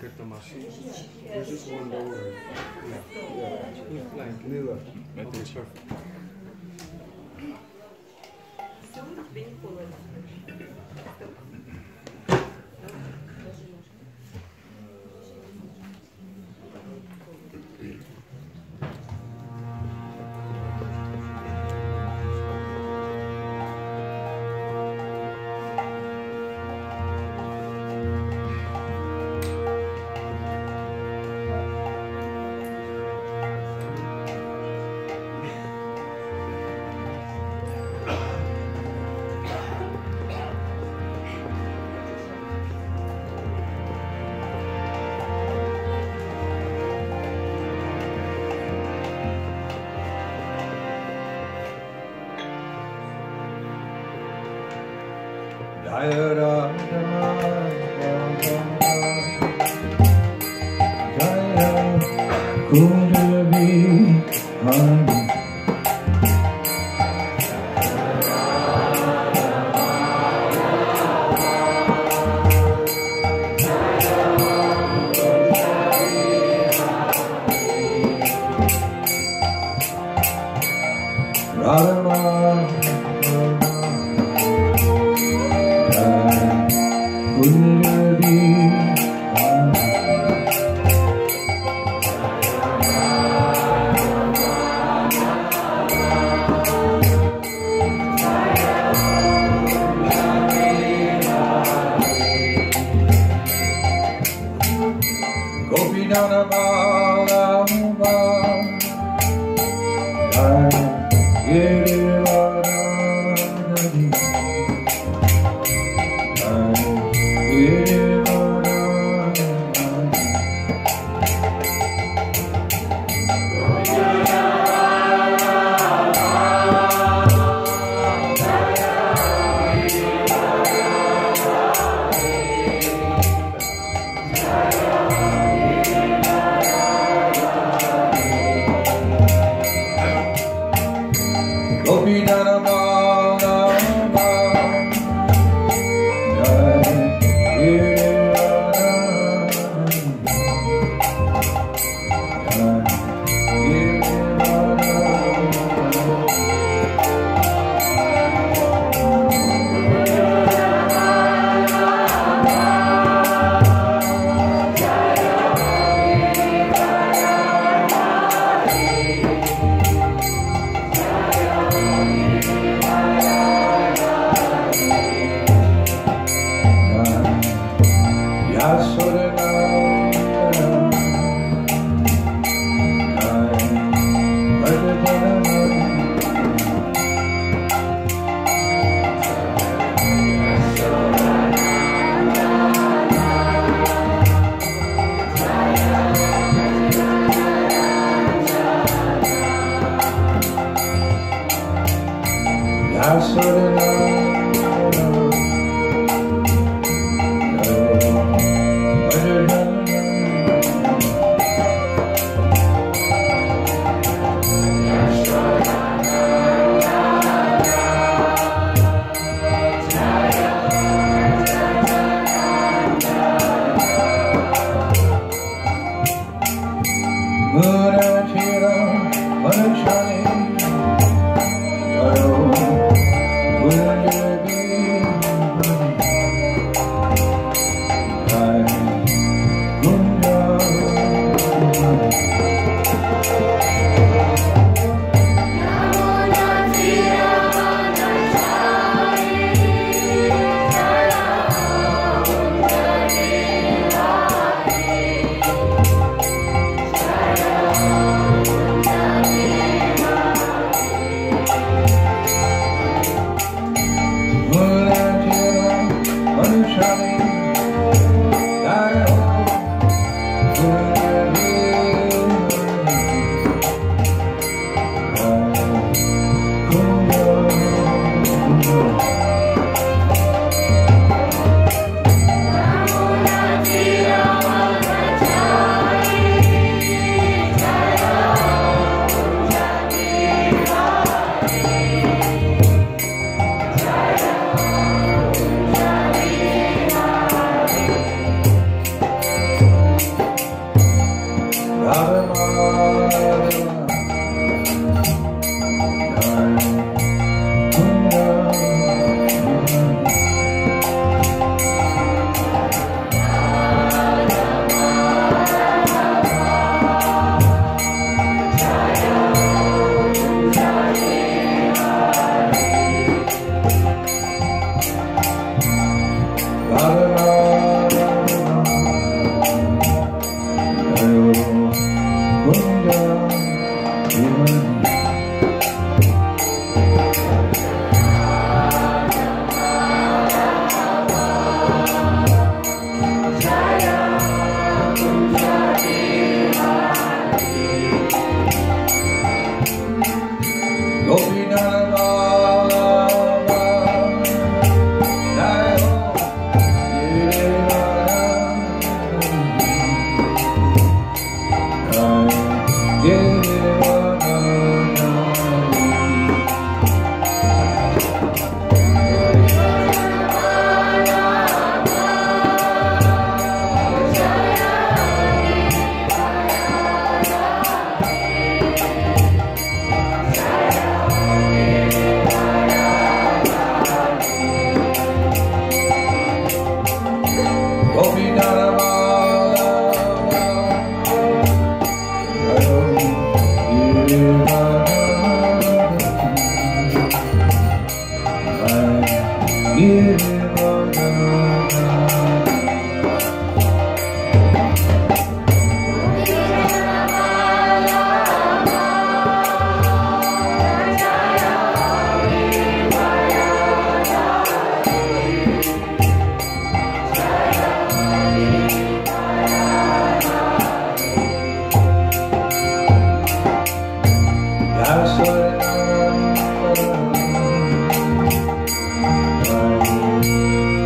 Get the machine. There's just one lower. Yeah. Like newer. Okay, perfect.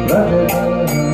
Radhastami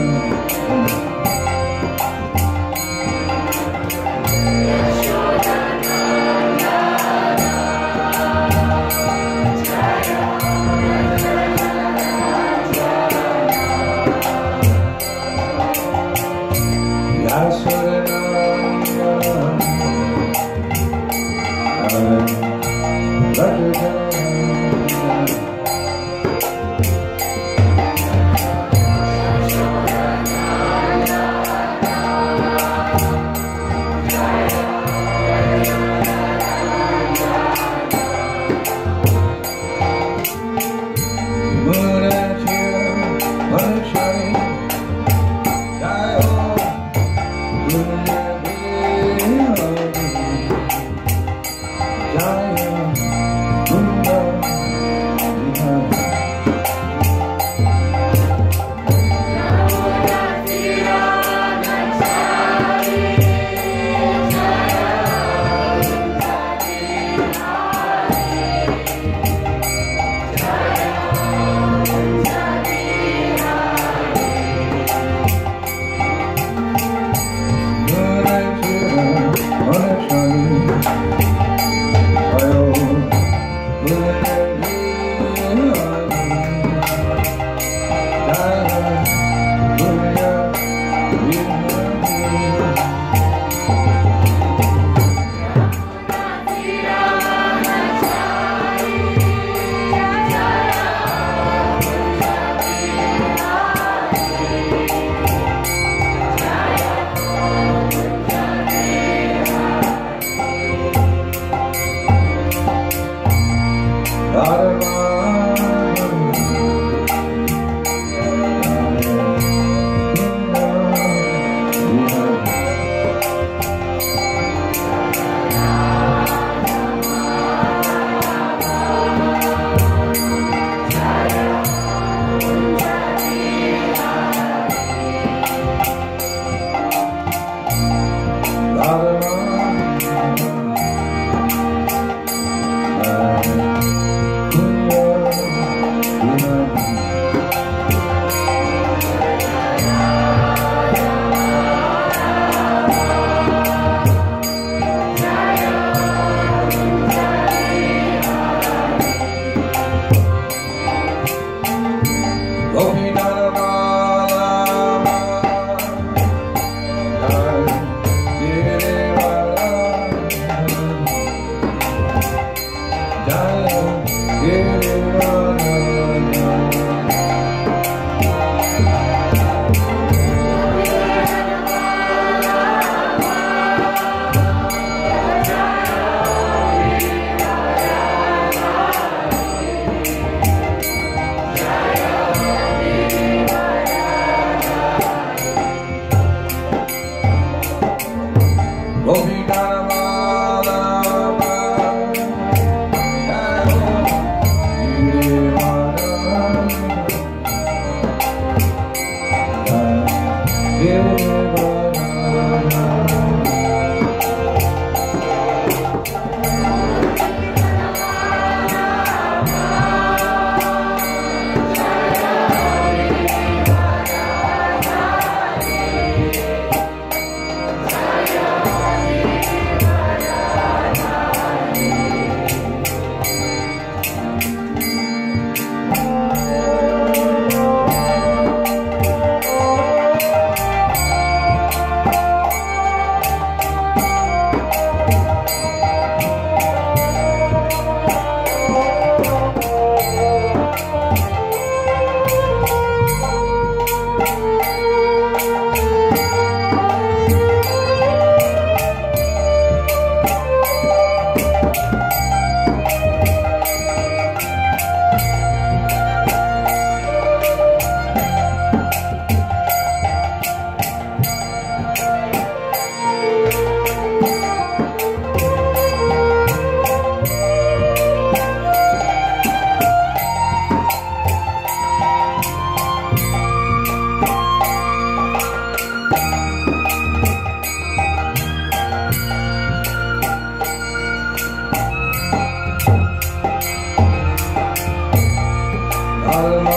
Hare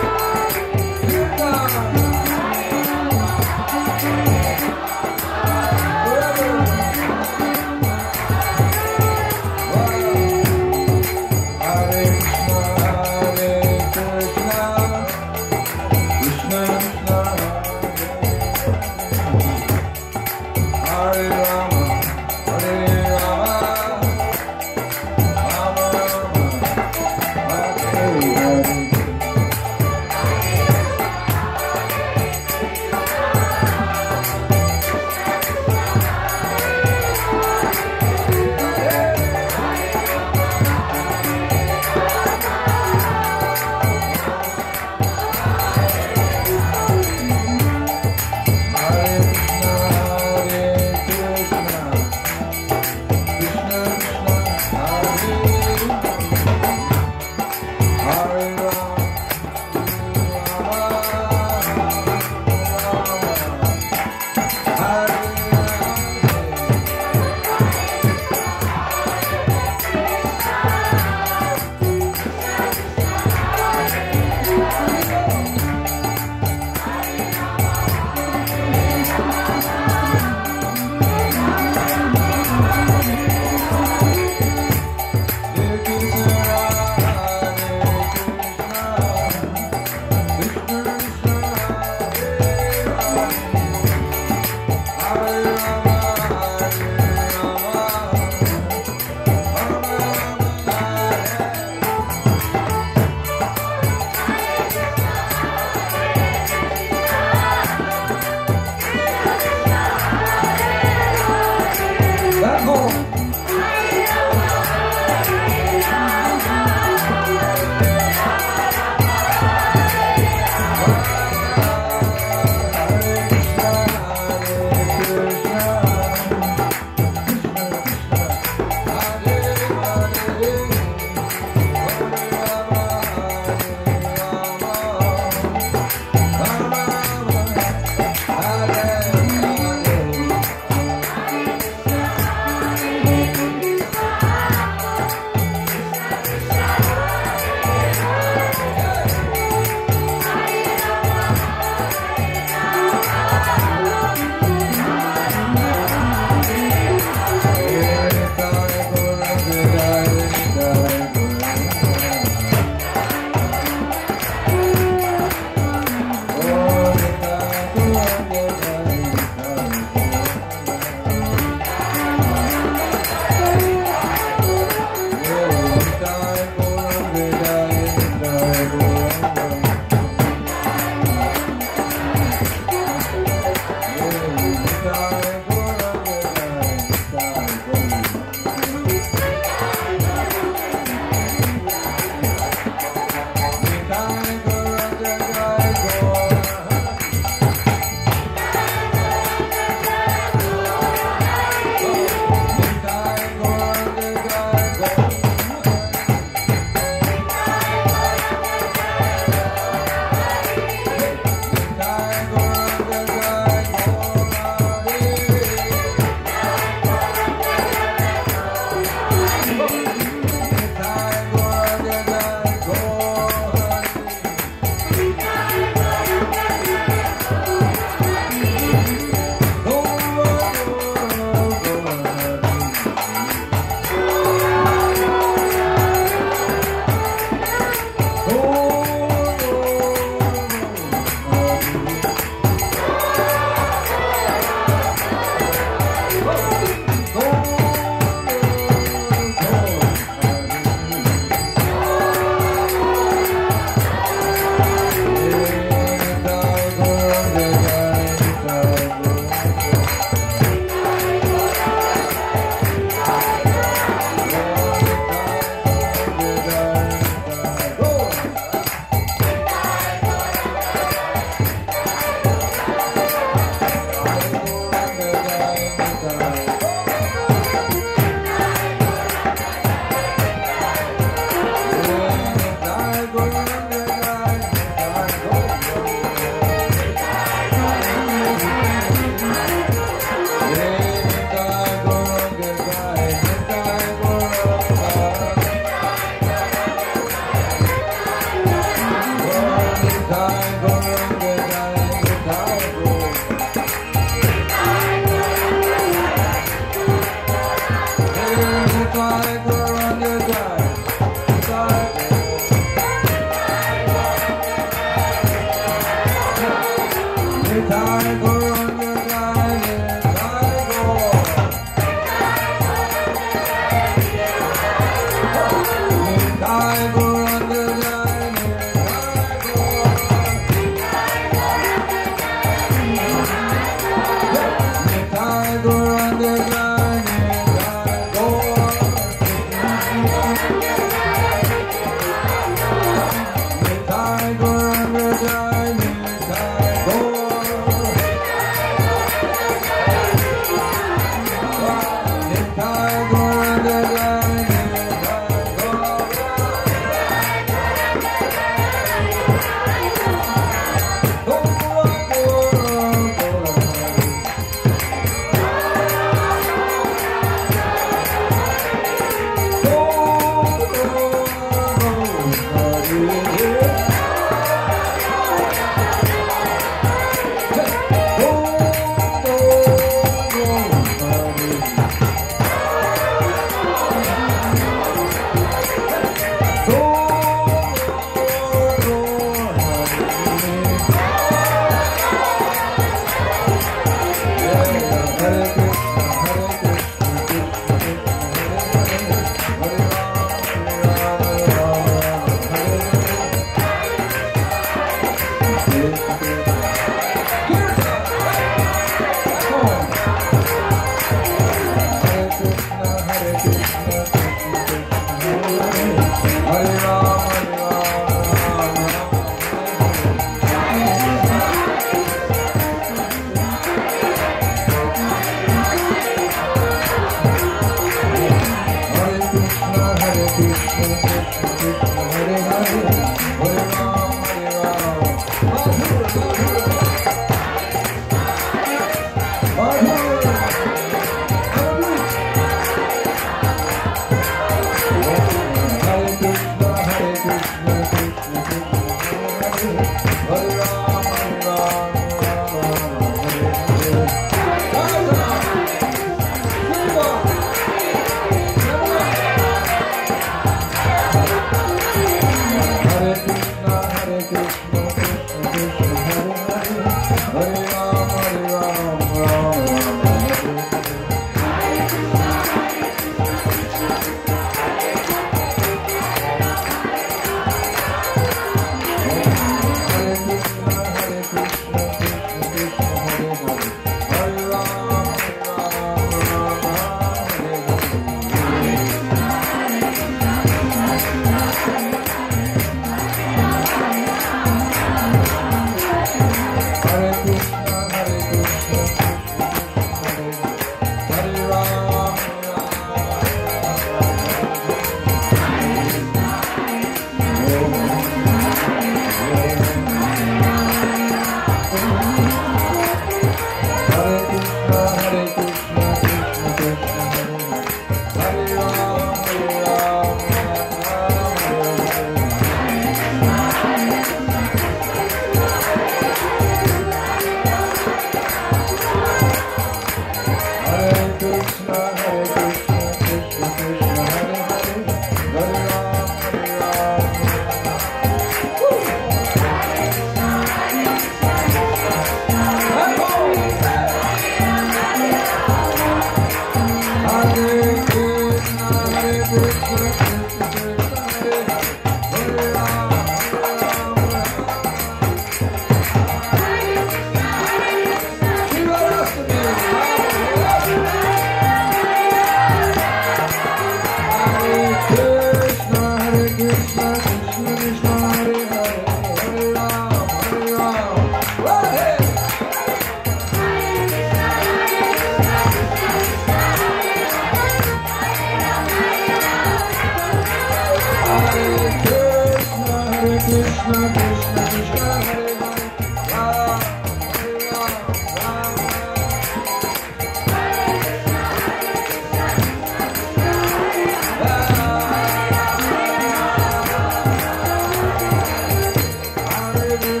Hare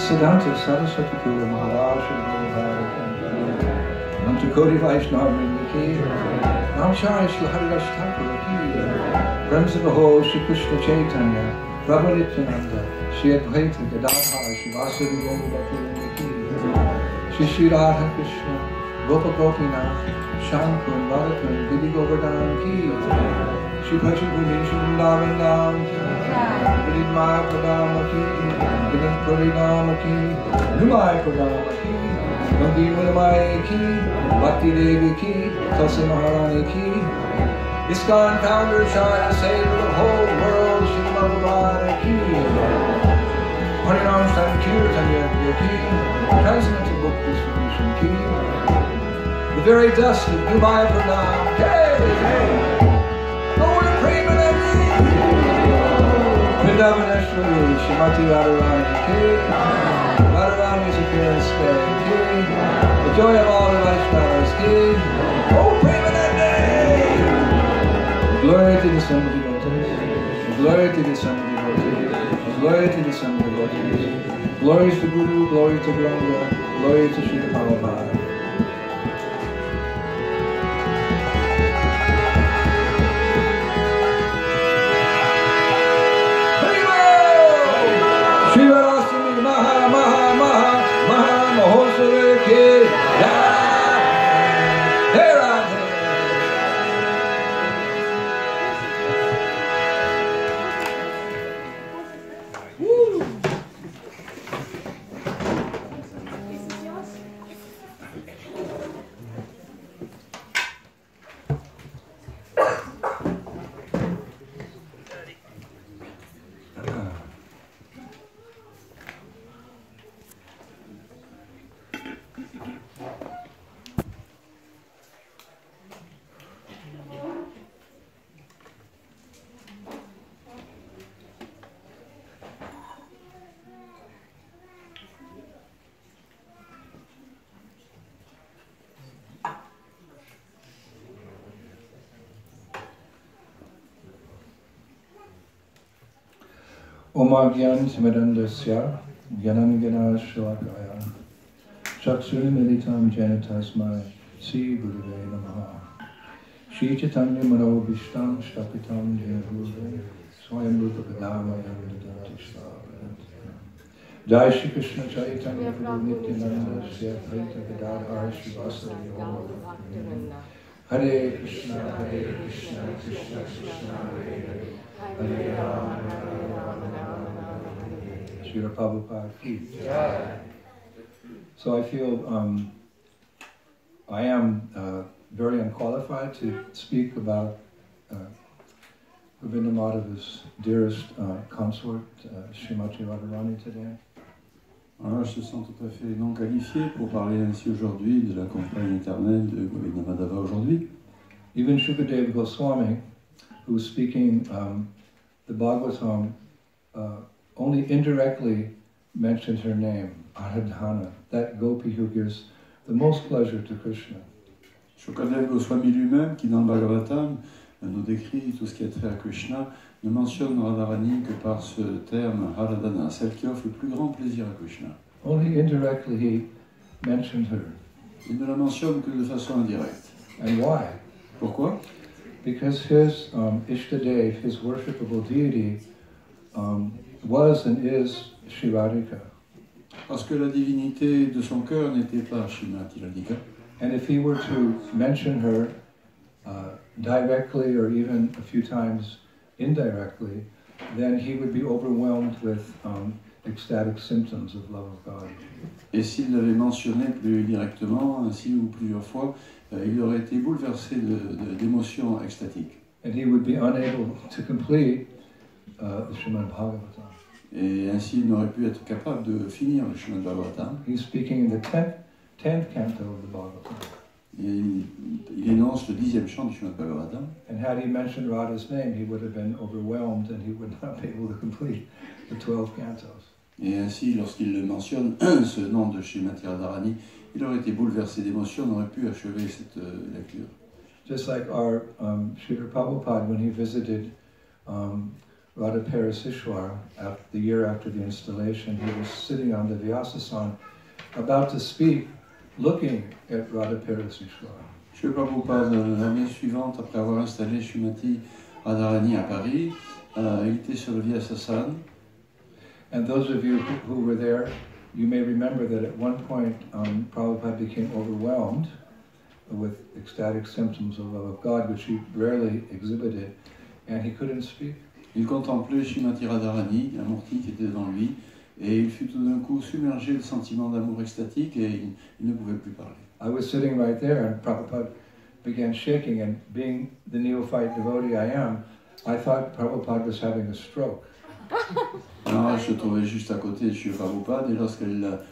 Siddhanta Saraswati Guru Maharaja Nantakoti Vaishnava Mrindaki Namacharya Shri Haridas Thakur Ki Friends of the whole Shri Krishna Chaitanya Prabhu Nityananda Shri Advaita Gadadhar Shri Vasudeva Mrindaki Shri Shri Radha Krishna Gopa Gopinath Shankun Bharatman Giri Govardhan Ki Shri Bhajabhumi Shri Vrindavan Dham Ki Vidmaya Pradama Ki Vinat Parinama Ki Numaya Pradama Ki Nandi Munamaya Ki Bhakti Devi Ki Tulsi Maharani Ki ISKCON founder Shaya Savior of the whole world Shri Bhagavad Ki Harinam Sankirtan Yajna Ki Transcendental Book Distribution Ki the very dust of Numaya Pradama Jai Lord of Premanandi Vrindavaneshwari Shrimati Radharani Ki Radharani's appearance day Ki the joy of all the Vaishnavas Ki Oh Premanandi Glory to the Son of devotees Glory to the Son of devotees Glory to the Son of devotees Glory to Guru, glory to Gauranga, glory to Srila Prabhupada Oma Gyan Timidandasya Gyanangana Shalakaya Chakshuri Militam Janatasmai Si Gurave Namaha Shri Chaitanya Mano Vishtam Shapitam Jayaguru Swayam Rupa Kadama Yamadatisha Jai Shri Krishna Chaitanya Prabhu Nityananda Shri Advaita Gadadhar Shivasari Hare Krishna Krishna Krishna Hare Hare Hare Rama Hare Rama Srila Prabhupada ki. So I feel I am very unqualified to speak about Govinda Madhava's dearest consort, Srimati Radharani today. Alors, je me sens tout à fait non qualifié pour parler ainsi aujourd'hui de la compagne éternelle de Govinda Madhava aujourd'hui. Even Shukadeva Goswami, who was speaking the Bhagavatam, only indirectly mentioned her name, Aradhana, that gopi who gives the most pleasure to Krishna. Shukadeva Goswami lui-même, qui dans le Bhagavatam nous décrit tout ce qui est trait à Krishna, ne mentionne Radharani que par ce terme Haradhana, celle qui offre le plus grand plaisir à Krishna. Only indirectly he mentioned her. Il ne la mentionne que de façon indirecte. And why? Pourquoi? Because his Ishtadev, his worshipable deity, was and is Shri Radhika. Parce que la divinité de son cœur n'était pas Srimati Radhika. And if he were to mention her directly or even a few times indirectly, then he would be overwhelmed with ecstatic symptoms of love of God. Et s'il l'avait mentionné plus directement, ainsi ou plusieurs fois, il aurait été bouleversé d'émotions extatiques. And he would be unable to complete the Srimad Bhagavatam. Et ainsi, il n'aurait pu être capable de finir le Srimad Bhagavatam. He's speaking in the 10th canto of the Bhagavatam. Et il énonce le 10e chant du Srimad Bhagavatam. And had he mentioned Radha's name, he would have been overwhelmed and he would not be able to complete the 12 cantos. Et ainsi, lorsqu'il le mentionne, ce nom de Srimati Radharani, il aurait été bouleversé d'émotion, n'aurait pu achever cette lecture. Just like our Srila Prabhupada, when he visited Radha Parasishwar the year after the installation, he was sitting on the Vyasasana, about to speak, looking at Radha Parasishwar. Srila Prabhupada, l'année suivante, après avoir installé Srimati Radharani à Paris, il était sur le Vyasasana. And those of you who were there, you may remember that at one point Prabhupada became overwhelmed with ecstatic symptoms of love of God, which he rarely exhibited, and he couldn't speak. Il contemplait Srimati Radharani, la Murti qui était devant lui, et il fut tout d'un coup submergé de sentiments d'amour extatique et il ne pouvait plus parler. I was sitting right there and Prabhupada began shaking, and being the neophyte devotee I am, I thought Prabhupada was having a stroke. Alors, je se trouvais juste à côté de Srila Prabhupada et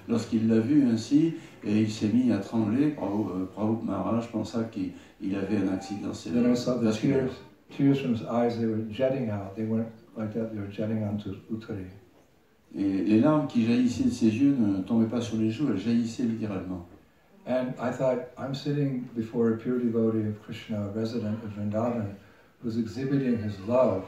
lorsqu'il l'a vu ainsi, et il s'est mis à trembler, Prabhu Maharaja pensa qu'il avait un accident Then I saw the tears from his eyes, they were jetting out. They weren't like that, they were jetting onto Uttari. Et les larmes qui jaillissaient de ses yeux ne tombaient pas sur les joues, elles jaillissaient littéralement. And I thought, I'm sitting before a pure devotee of Krishna, a resident of Vrindavan, who's exhibiting his love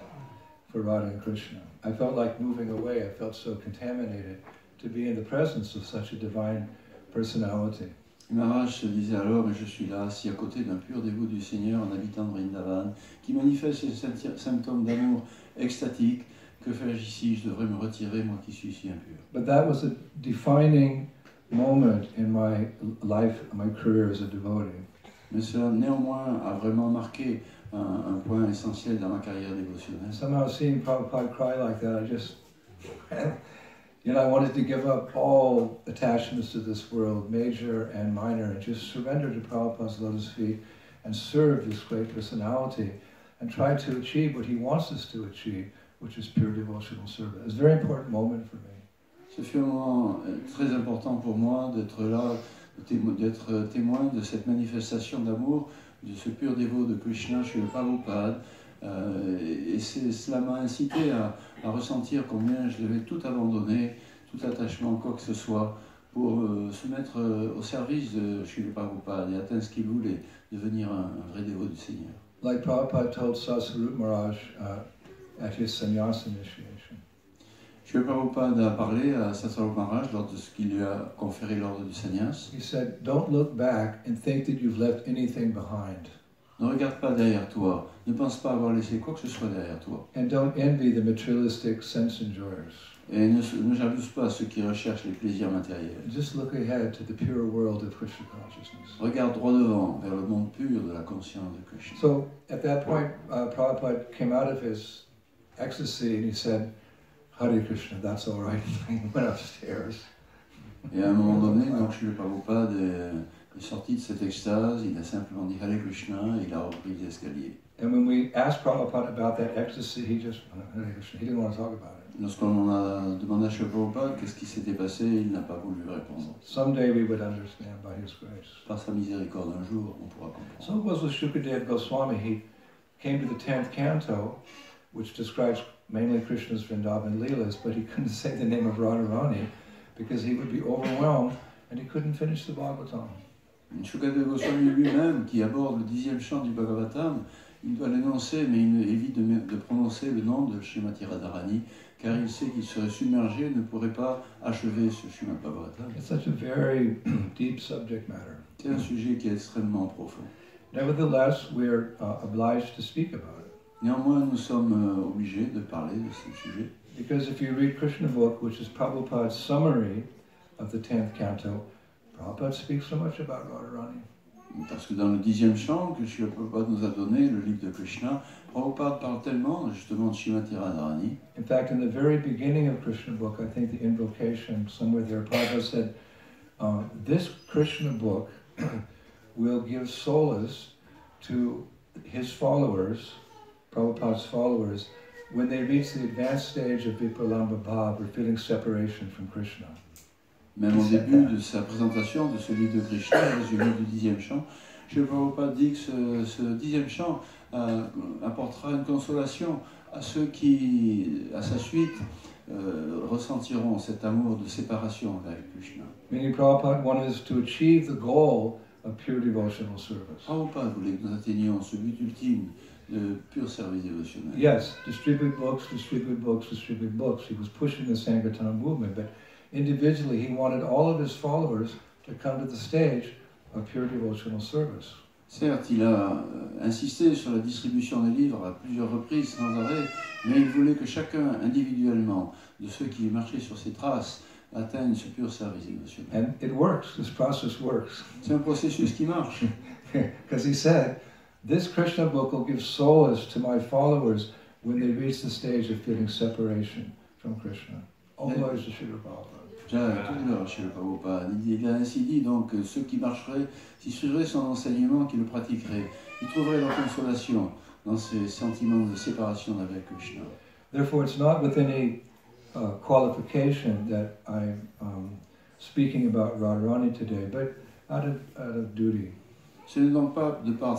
for Radha and Krishna. I felt like moving away. I felt so contaminated to be in the presence of such a divine personality. Maharaj se disait alors, mais je suis là, assis à côté d'un pur dévot du Seigneur, un habitant de Vrindavan, qui manifeste ces symptômes d'amour extatique. Que fais-je ici? Je devrais me retirer, moi qui suis si impur. But that was a defining moment in my life, my career as a devotee. Mais cela néanmoins a vraiment marqué un point essentiel dans ma carrière dévotionnelle. Somehow seeing Prabhupada cry like that, I just, I wanted to give up all attachments to this world, major and minor, and just surrender to Prabhupada's lotus feet and serve this great personality and try to achieve what he wants us to achieve, which is pure devotional service. It's a very important moment for me. Ce fut un moment très important pour moi d'être là, d'être témoin de cette manifestation d'amour, de ce pur dévot de Krishna chez le Prabhupada. Et cela m'a incité à ressentir combien je devais tout abandonner, tout attachement, quoi que ce soit, pour se mettre au service de Srila Prabhupada et atteindre ce qu'il voulait, devenir un vrai dévot du Seigneur. Like Prabhupada told Sasarup Maharaj at his sannyas initiation. Srila Prabhupada a parlé à Satsvarupa Maharaj lors de ce qu'il lui a conféré l'ordre du sannyas. He said, don't look back and think that you've left anything behind. Ne regarde pas derrière toi, ne pense pas avoir laissé quoi que ce soit derrière toi. And don't envy the materialistic sense enjoyers. Et ne jalouse pas ceux qui recherchent les plaisirs matériels. Just look ahead to the pure world of Krishna consciousness. Regarde droit devant, vers le monde pur de la conscience de Krishna. So at that point, Prabhupada came out of his ecstasy and he said, Hare Krishna, that's all right. He went upstairs. Et à un moment donné, donc Srila Prabhupada est sorti de cette extase, il a simplement dit Hare Krishna et il a repris les escaliers. And when we asked Prabhupada about that ecstasy, he just, Hare Krishna, he didn't want to talk about it. Lorsqu'on a demandé à Srila Prabhupada qu'est-ce qui s'était passé, il n'a pas voulu répondre. Someday we would understand by his grace. Par sa miséricorde, un jour, on pourra comprendre. So it was with Shukadeva Goswami. He came to the 10th canto, which describes mainly Krishna's Vrindavan Leelas, but he couldn't say the name of Radharani because he would be overwhelmed and he couldn't finish the Bhagavatam. Shukadeva Goswami lui-même, qui aborde le 10e chant du Bhagavatam, il doit l'énoncer, mais il évite de prononcer le nom de Srimati Radharani, car il sait qu'il serait submergé et ne pourrait pas achever ce Srimad Bhagavatam. It's such a very deep subject matter. C'est un sujet qui est extrêmement profond. Nevertheless, we're obliged to speak about it. Néanmoins, nous sommes obligés de parler de ce sujet. Because if you read Krishna book, which is Prabhupada's summary of the 10th canto, Prabhupada speaks so much about Radharani. Parce que dans le 10e chant que Srila Prabhupada nous a donné, le livre de Krishna, Prabhupada parle tellement justement de Srimati Radharani. In fact, in the very beginning of Krishna book, I think the invocation somewhere there, Prabhupada said, this Krishna book will give solace to his followers, Prabhupada's followers, when they reach the advanced stage of Vipralambha Bhav, or feeling separation from Krishna. Même au début de sa présentation de ce livre de Krishna, résumé du 10e chant, Srila Prabhupada dit que ce 10e chant apportera une consolation à ceux qui, à sa suite, ressentiront cet amour de séparation avec Krishna. Meaning Prabhupada wanted us to achieve the goal of pure devotional service. Prabhupada voulait que nous atteignions ce but ultime de pur service dévotionnel. Yes, distribute books, distribute books, distribute books. He was pushing the Sankirtan movement, but individually he wanted all of his followers to come to the stage of pure devotional service. Certes, il a insisté sur la distribution des livres à plusieurs reprises sans arrêt, mais il voulait que chacun individuellement, de ceux qui marchaient sur ses traces, atteigne ce pur service dévotionnel. And it works, this process works. C'est un processus qui marche. Because he said, this Krishna book will give solace to my followers when they reach the stage of feeling separation from Krishna. All glories to Srila Prabhupada. Tout l'heure chez le Prabhupada. Il a ainsi dit donc que ceux qui marcheraient, qui suivraient son enseignement, qui le pratiqueraient, ils trouveraient leur consolation dans ces sentiments de séparation avec Krishna. Therefore, it's not with any qualification that I'm speaking about Radharani today, but out of duty. Ce n'est donc pas de par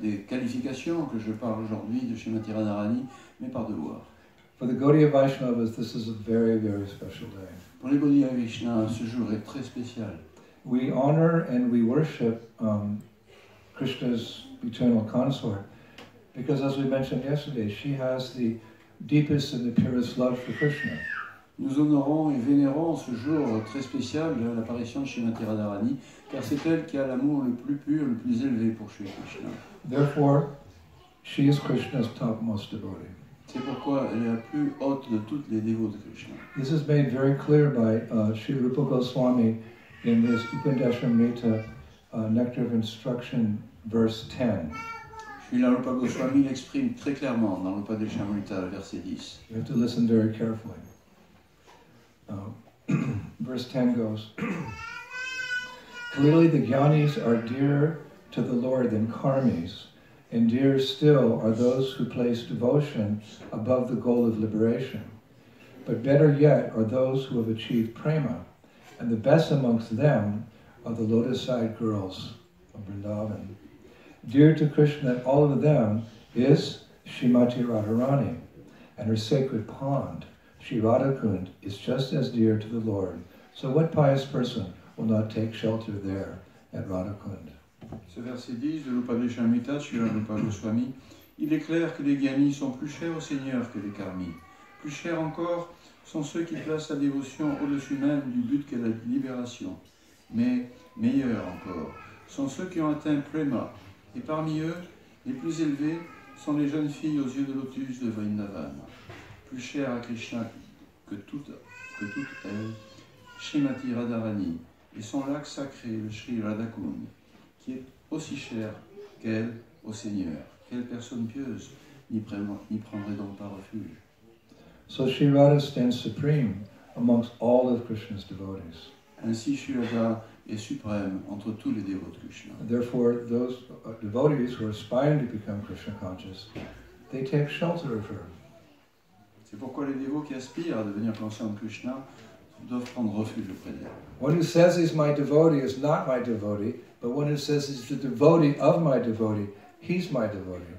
des qualifications que je parle aujourd'hui de Srimati Radharani, mais par devoir. For the Gaudiya Vaishnavas, this is a very, very special day. Pour les Gaudiya Vaishnavas, ce jour est très spécial. We honor and we worship Krishna's eternal consort because, as we mentioned yesterday, she has the deepest and the purest love for Krishna. Nous honorons et vénérons ce jour très spécial de l'apparition de Srimati Radharani, car c'est elle qui a l'amour le plus pur, le plus élevé pour Shri Krishna. Therefore, she is Krishna's topmost devotee. C'est pourquoi elle est la plus haute de toutes les dévots de Krishna. This is made very clear by Sri Rupa Goswami in his Upadeshamrita Nectar of Instruction, verse 10. Srila Rupa Goswami l'exprime très clairement dans l'Upadeshamrita, verset 10. You have to listen very carefully. Verse 10 goes, clearly the Jnanis are dearer to the Lord than Karmis, and dearer still are those who place devotion above the goal of liberation. But better yet are those who have achieved prema, and the best amongst them are the lotus-eyed girls of Vrindavan. Dear to Krishna and all of them is Srimati Radharani, and her sacred pond, Shri Radhakund, is just as dear to the Lord. So what pious person will not take shelter there at Radhakund? Ce verset 10 de l'Upadeshamrita, Srila Rupa Goswami, il est clair que les Jnanis sont plus chers au Seigneur que les Karmis. Plus chers encore sont ceux qui placent la dévotion au-dessus même du but qu'est la libération. Mais, meilleurs encore, sont ceux qui ont atteint Prema, et parmi eux, les plus élevés sont les jeunes filles aux yeux de lotus de Vrindavan, plus chères à Krishna que toutes elles, Srimati Radharani, et son lac sacré, le Sri Radhakund, qui est aussi cher qu'elle au Seigneur. Quelle personne pieuse n'y prendrait donc pas refuge? So Sri Radha stands supreme amongst all of Krishna's devotees. Ainsi, Sri Radha est suprême entre tous les dévots de Krishna. Therefore, those devotees who are aspiring to become Krishna conscious, they take shelter of her. C'est pourquoi les dévots qui aspirent à devenir conscients de Krishna doivent prendre refuge auprès d'elle. One who says he's my devotee is not my devotee, but one who says he's the devotee of my devotee, he's my devotee.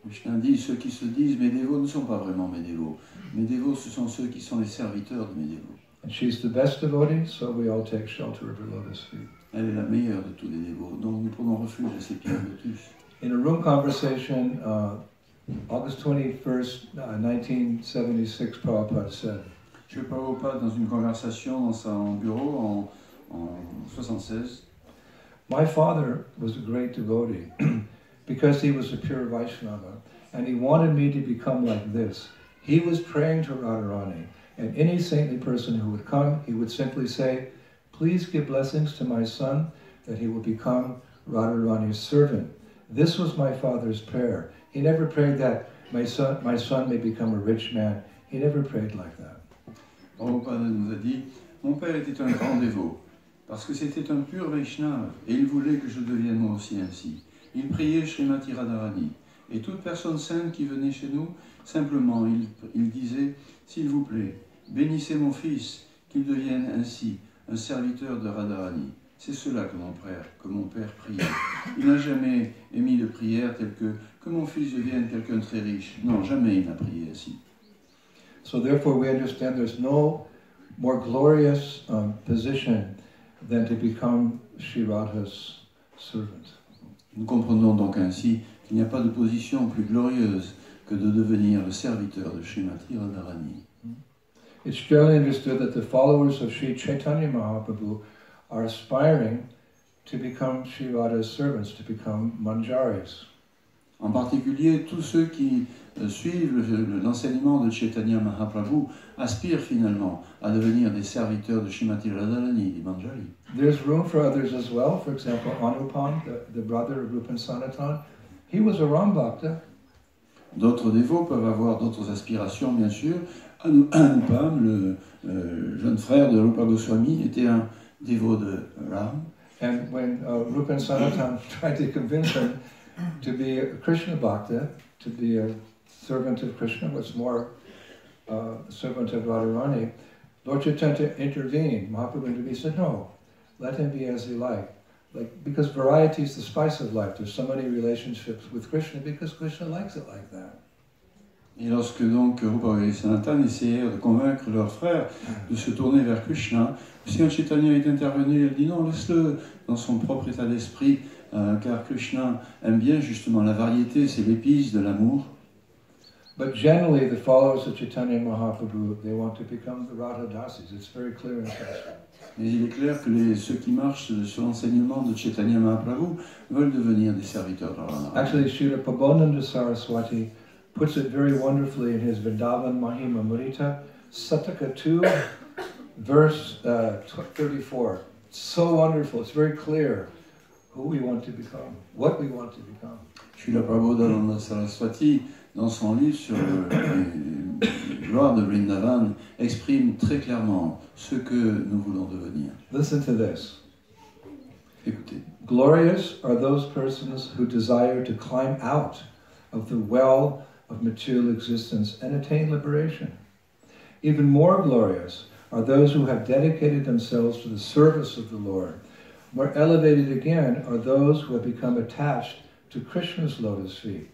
Krishna dit, ceux qui se disent mes dévots ne sont pas vraiment mes dévots. Mes dévots, ce sont ceux qui sont les serviteurs de mes dévots. And she's the best devotee, so we all take shelter of her lotus feet. Elle est la meilleure de tous les dévots, donc nous prenons refuge à ses pieds de lotus. In a room conversation, August 21st, 1976, Prabhupada said, Sri Prabhupada, dans une conversation dans son bureau en 76, my father was a great devotee because he was a pure Vaishnava, and he wanted me to become like this. He was praying to Radharani, and any saintly person who would come, he would simply say, please give blessings to my son that he will become Radharani's servant. This was my father's prayer. He never prayed that my son may become a rich man. He never prayed like that. Prabhupada nous a dit, mon père était un grand dévot, parce que c'était un pur Vaishnava, et il voulait que je devienne moi aussi ainsi. Il priait Srimati Radharani, et toute personne sainte qui venait chez nous, simplement il disait, s'il vous plaît, bénissez mon fils, qu'il devienne ainsi un serviteur de Radharani. C'est cela que mon père priait. Il n'a jamais émis de prière telle que mon fils devienne quelqu'un de très riche. Non, jamais il n'a prié ainsi. So therefore we understand there's no more glorious position than to become Sri Radha's servant. Nous comprenons donc ainsi qu'il n'y a pas de position plus glorieuse que de devenir le serviteur de Srimati Radharani. It's generally understood that the followers of Sri Chaitanya Mahaprabhu are aspiring to become Sri Radha's servants, to become manjaris. En particulier, tous ceux qui suivent l'enseignement de Chaitanya Mahaprabhu aspirent finalement à devenir des serviteurs de Srimati Radharani, des manjari. There's room for others as well. For example, Anupam, the brother of Rupan Sanatan, he was a Ram Bhakta. D'autres dévots peuvent avoir d'autres aspirations, bien sûr. Anupam, le jeune frère de Rupa Goswami, était un dévot de Ram. And when Rupan Sanatan tried to convince him to be a Krishna Bhakta, to be a servant of Krishna, what's more, servant of Radharani, Lord Chaitanya intervened. Mahaprabhu said, no, let him be as he like. Because variety is the spice of life. There's so many relationships with Krishna because Krishna likes it like that. Et lorsque donc Rupa et Sanatan essayèrent de convaincre leur frère de se tourner vers Krishna, le Seigneur Chaitanya est intervenu et il dit non, laisse-le dans son propre état d'esprit, car Krishna aime bien justement la variété, c'est l'épice de l'amour. But generally, the followers of Chaitanya Mahaprabhu, they want to become the Radha Dasis. It's very clear in Shastra. Mais il est clair que ceux qui marchent sur l'enseignement de Chaitanya Mahaprabhu veulent devenir des serviteurs de Radha. Actually, Srila Prabodhananda Saraswati puts it very wonderfully in his Vrindavan Mahima Murita, Sataka 2, verse 34. It's so wonderful, it's very clear who we want to become, what we want to become. Srila Prabodhananda Saraswati, dans son livre sur les gloires de Vrindavan, exprime très clairement ce que nous voulons devenir. Listen to this. Écoutez. Glorious are those persons who desire to climb out of the well of material existence and attain liberation. Even more glorious are those who have dedicated themselves to the service of the Lord. More elevated again are those who have become attached to Krishna's lotus feet.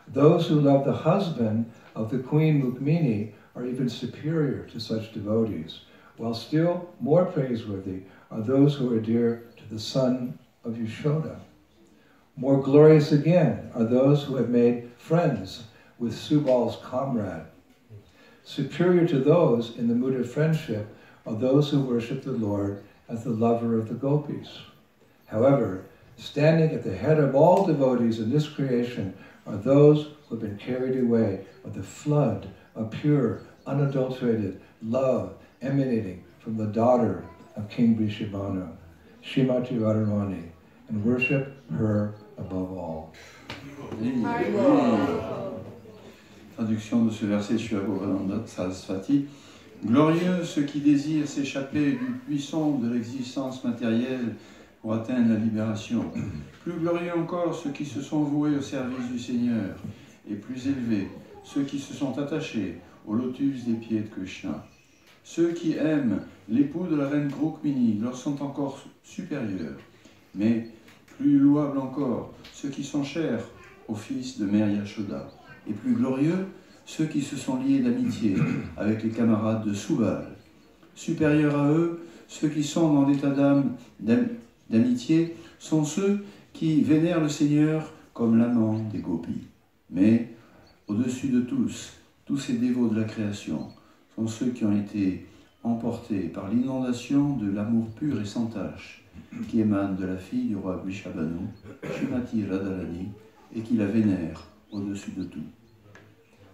Those who love the husband of the Queen Rukmini are even superior to such devotees, while still more praiseworthy are those who are dear to the son of Yashoda. More glorious again are those who have made friends with Subal's comrade. Superior to those in the mood of friendship are those who worship the Lord as the lover of the gopis. However, standing at the head of all devotees in this creation are those who have been carried away by the flood of pure, unadulterated love emanating from the daughter of King Vrishabhanu, Srimati Radharani, and worship her above all. Traduction de ce verset sur Govardhana Saraswati. Glorieux ceux qui désirent s'échapper du buisson de l'existence matérielle pour atteindre la libération. Plus glorieux encore ceux qui se sont voués au service du Seigneur. Et plus élevés ceux qui se sont attachés au lotus des pieds de Krishna. Ceux qui aiment l'époux de la reine Rukmini leur sont encore supérieurs. Mais plus louables encore ceux qui sont chers au fils de Mère Yashoda. Et plus glorieux ceux qui se sont liés d'amitié avec les camarades de Subal. Supérieurs à eux, ceux qui sont dans l'état d'âme d'amitié sont ceux qui vénèrent le Seigneur comme l'amant des gopis. Mais au-dessus de tous ces dévots de la création sont ceux qui ont été emportés par l'inondation de l'amour pur et sans tache qui émane de la fille du roi Vrishabhanu, Srimati Radharani, et qui la vénère au-dessus de tout.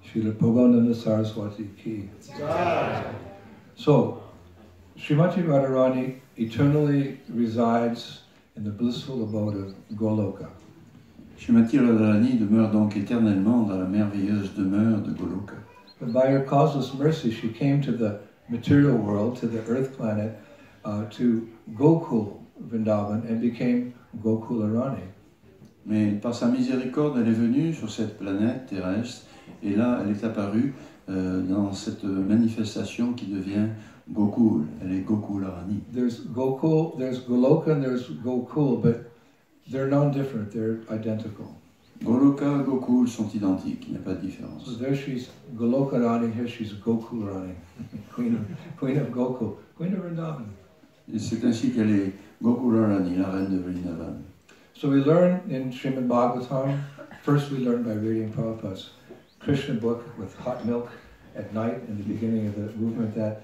Srila Prabhu Saraswati ki. So, Srimati Radharani eternally resides in the blissful abode of Goloka. Srimati Radharani demeure donc éternellement dans la merveilleuse demeure de Goloka. But by her causeless mercy, she came to the material world, to the earth planet, to Gokul Vrindavan, and became Gokula Rani. Mais par sa miséricorde, elle est venue sur cette planète terrestre, et là, elle est apparue dans cette manifestation qui devient Gokul. Elle est Gokula Rani. There's Gokul, there's Goloka, and there's Gokul, but they're non-different, they're identical. Goloka, Gokul sont identiques, il n'y a pas de différence. So there she's Goloka Rani, here she's Gokul Rani, queen of Gokul, queen of Vrindavan. Et c'est ainsi qu'elle est Gokula Rani, la reine de Vrindavan. So we learn in Srimad Bhagavatam, first we learn by reading Prabhupada's Krishna book with hot milk at night in the beginning of the movement, that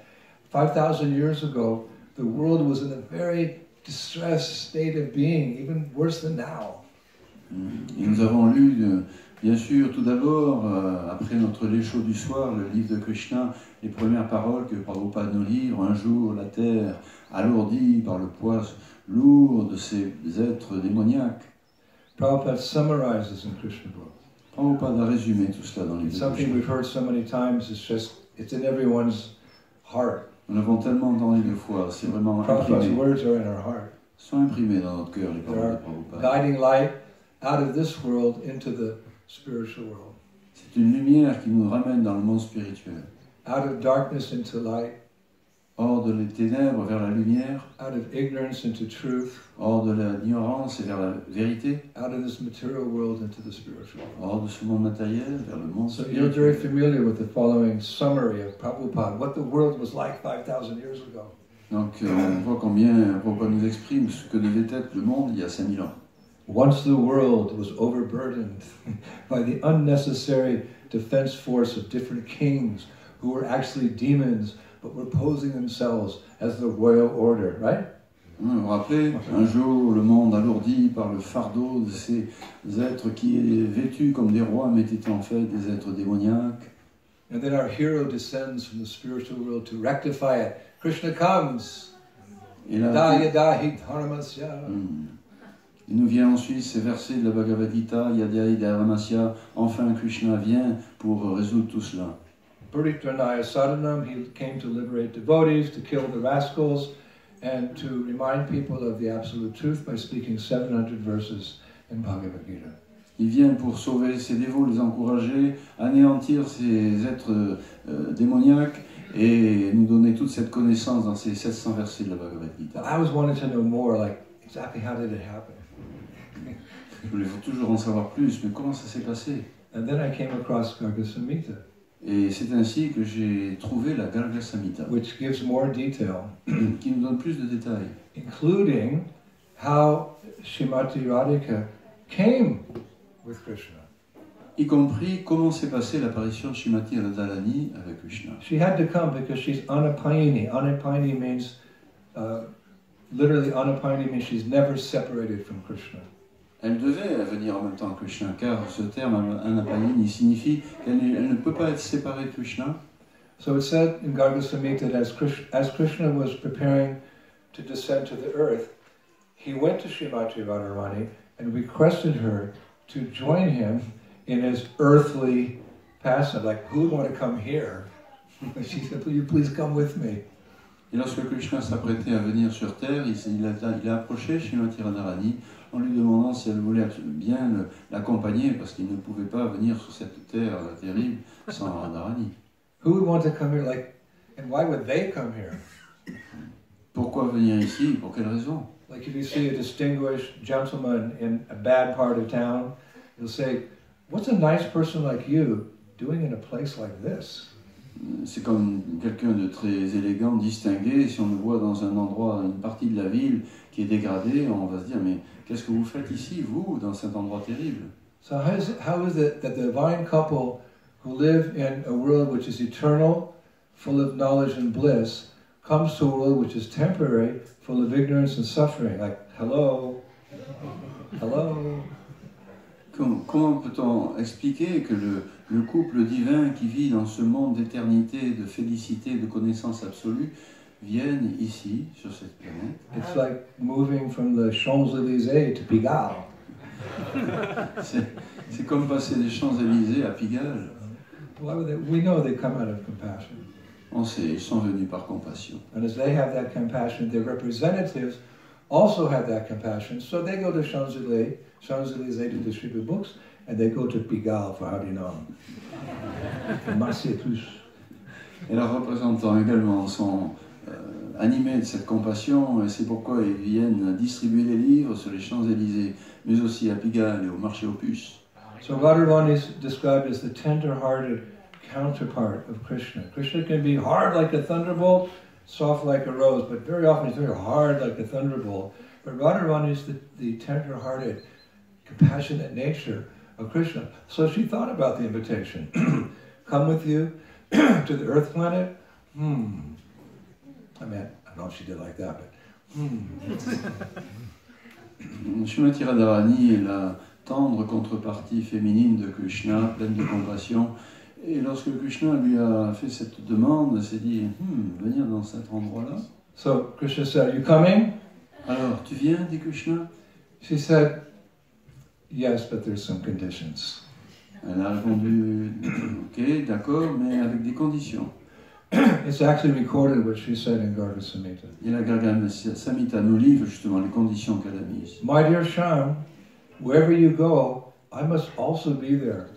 5,000 years ago, the world was in a very distressed state of being, even worse than now. Et nous avons lu, bien sûr, tout d'abord, après notre lait chaud du soir, le livre de Krishna, les premières paroles que Prabhupada nous livre. Un jour, la terre, alourdie par le poids lourd de ces êtres démoniaques. Prabhupada summarizes in Krishna book. Prabhupada a résumé tout cela dans les livres. Something we've heard so many times, it's in everyone's heart. Nous l'avons tellement entendu de fois, c'est vraiment Prabhupada's imprimé. words are in our heart. Sont imprimés dans notre cœur, les They paroles de are Prabhupada. guiding light out of this world into the spiritual world. C'est une lumière qui nous ramène dans le monde spirituel. Out of darkness into light. Hors de les ténèbres vers la lumière. Out of ignorance into truth. Hors de l'ignorance et vers la vérité. Out of this material world into the spiritual world. Hors de ce monde matériel vers le monde So spirituel. you're very familiar with the following summary of Prabhupada, what the world was like 5,000 years ago. Donc on voit combien Prabhupada nous exprime ce que devait être le monde il y a 5000 ans. Once the world was overburdened by the unnecessary defense force of different kings who were actually demons but were posing themselves as the royal order, right? Vous vous rappelez, un jour le monde alourdi par le fardeau de ces êtres qui, vêtus comme des rois, mais étaient en fait des êtres démoniaques. And then our hero descends from the spiritual world to rectify it. Krishna comes. Et là, Yada yada hi dharmasya. Il nous vient ensuite ces versets de la Bhagavad Gita, Yada Yada Ramasya, enfin Krishna vient pour résoudre tout cela. Paritranaya sadhanam, he came to liberate devotees, to kill the rascals, and to remind people of the absolute truth by speaking 700 verses in Bhagavad Gita. Il vient pour sauver ses dévots, les encourager, anéantir ces êtres démoniaques et nous donner toute cette connaissance dans ces 700 versets de la Bhagavad Gita. I always wanted to know more, like exactly how did it happen? Je voulais toujours en savoir plus, mais comment ça s'est passé? And then I came across Garga Samhita, Et c'est ainsi que j'ai trouvé la Garga Samhita, which gives more detail, qui nous donne plus de détails, including how Srimati Radhika came with Krishna. y compris comment s'est passée l'apparition de Srimati Radharani avec Krishna. She had to come because she's Anapayini. Anapayini means, literally Anapayini means she's never separated from Krishna. Elle devait venir en même temps que Krishna, car ce terme Anapayini signifie qu'elle ne peut pas être séparée de Krishna. So it said in Garga Samhita that as Krishna was preparing to descend to the earth, he went to Srimati Radharani and requested her to join him in his earthly pastime. Like, who would want to come here? She said, will you please come with me? Et lorsque Krishna s'apprêtait à venir sur terre, il a approché Srimati Radharani en lui demandant si elle voulait bien l'accompagner, parce qu'il ne pouvait pas venir sur cette terre terrible sans Radharani. Who would want to come here? Like, and why would they come here? Pourquoi venir ici? Pour quelle raison? Like if you see a distinguished gentleman in a bad part of town, you'll say, what's a nice person like you doing in a place like this? C'est comme quelqu'un de très élégant, distingué. Si on le voit dans un endroit, une partie de la ville qui est dégradée, on va se dire, mais qu'est-ce que vous faites ici, vous, dans cet endroit terrible? So how is it that the divine couple who live in a world which is eternal, full of knowledge and bliss, comes to a world which is temporary, full of ignorance and suffering? Like, hello? Hello? Comment peut-on expliquer que le couple divin qui vit dans ce monde d'éternité, de félicité, de connaissance absolue, vienne ici, sur cette planète? It's like moving from the Champs-Élysées to Pigalle. C'est comme passer des Champs-Élysées à Pigalle. Why would they? We know they come out of compassion. On sait, ils sont venus par compassion. And as they have that compassion, their representatives also have that compassion. So they go to Champs-Élysées to distribute books, and they go to Pigalle for Harinam. Merci plus. Et leurs représentants également sont animés de cette compassion, et c'est pourquoi ils viennent distribuer les livres sur les Champs-Élysées, mais aussi à Pigalle et au marché aux puces. So Radharani is described as the tender-hearted counterpart of Krishna. Krishna can be hard like a thunderbolt, soft like a rose, but very often he's very hard like a thunderbolt. But Radharani is the tender-hearted, compassionate nature of Krishna. So she thought about the invitation. Come with you to the earth planet? I mean, I don't know if she did like that, but Srimati Radharani est la tendre contrepartie féminine de Krishna, pleine de compassion. Et lorsque Krishna lui a fait cette demande, il s'est dit, venir dans cet endroit-là. So Krishna said, are you coming? Alors, tu viens, dit Krishna? She said, yes, but there's some conditions. Elle a répondu, ok, d'accord, mais avec des conditions. It's actually recorded what she said in Garga Samhita. Et la Garga Samhita nous livre justement les conditions qu'elle a mises. My dear Shyam, wherever you go, I must also be there.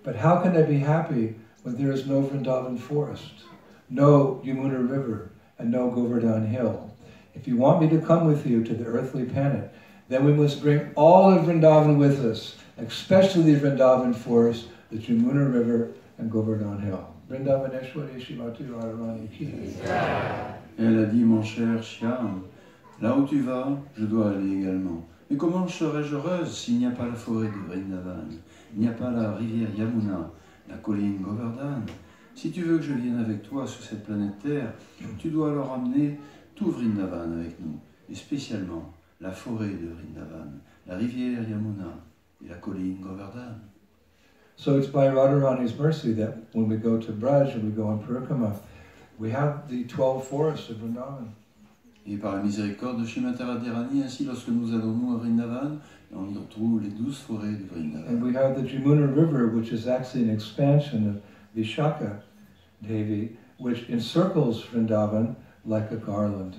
But how can I be happy when there is no Vrindavan forest, no Yamuna river, and no Govardhan hill? If you want me to come with you to the earthly planet, then we must bring all of Vrindavan with us, especially the Vrindavan forest, the Yamuna river, and Govardhan hill. Vrindavaneshwari Shrimati Radharani ki. Elle a dit, mon cher Shyam, là où tu vas, je dois aller également. Mais comment serais-je heureuse s'il n'y a pas la forêt de Vrindavan, il n'y a pas la rivière Yamuna, la colline Govardhan? Si tu veux que je vienne avec toi sur cette planète Terre, tu dois alors amener tout Vrindavan avec nous, et spécialement la forêt de Vrindavan, la rivière Yamuna et la colline Govardhan. So it's by Radharani's mercy that when we go to Braj and we go on Parikrama, we have the 12 forests of Vrindavan. Et par la miséricorde de Srimati Radharani, ainsi lorsque nous allons nous à Vrindavan, on y retrouve les 12 forêts de Vrindavan. And we have the Yamuna River, which is actually an expansion of Vishaka Devi, which encircles Vrindavan like a garland.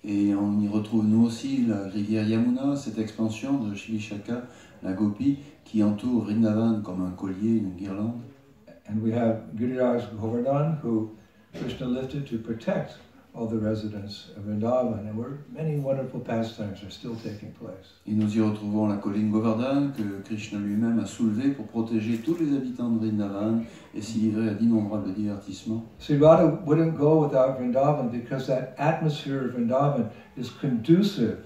Et on y retrouve nous aussi la rivière Yamuna, cette expansion de Vishaka, la Gopi, qui entoure Vrindavan comme un collier, une guirlande. And we have Giriraj Govardhan, who Krishna lifted to protect all the residents of Vrindavan, and where many wonderful pastimes are still taking place. Et nous y retrouvons la colline Govardhan que Krishna lui-même a soulevée pour protéger tous les habitants de Vrindavan et s'y livrer à d'innombrables divertissements. Sri Radha wouldn't go without Vrindavan because that atmosphere of Vrindavan is conducive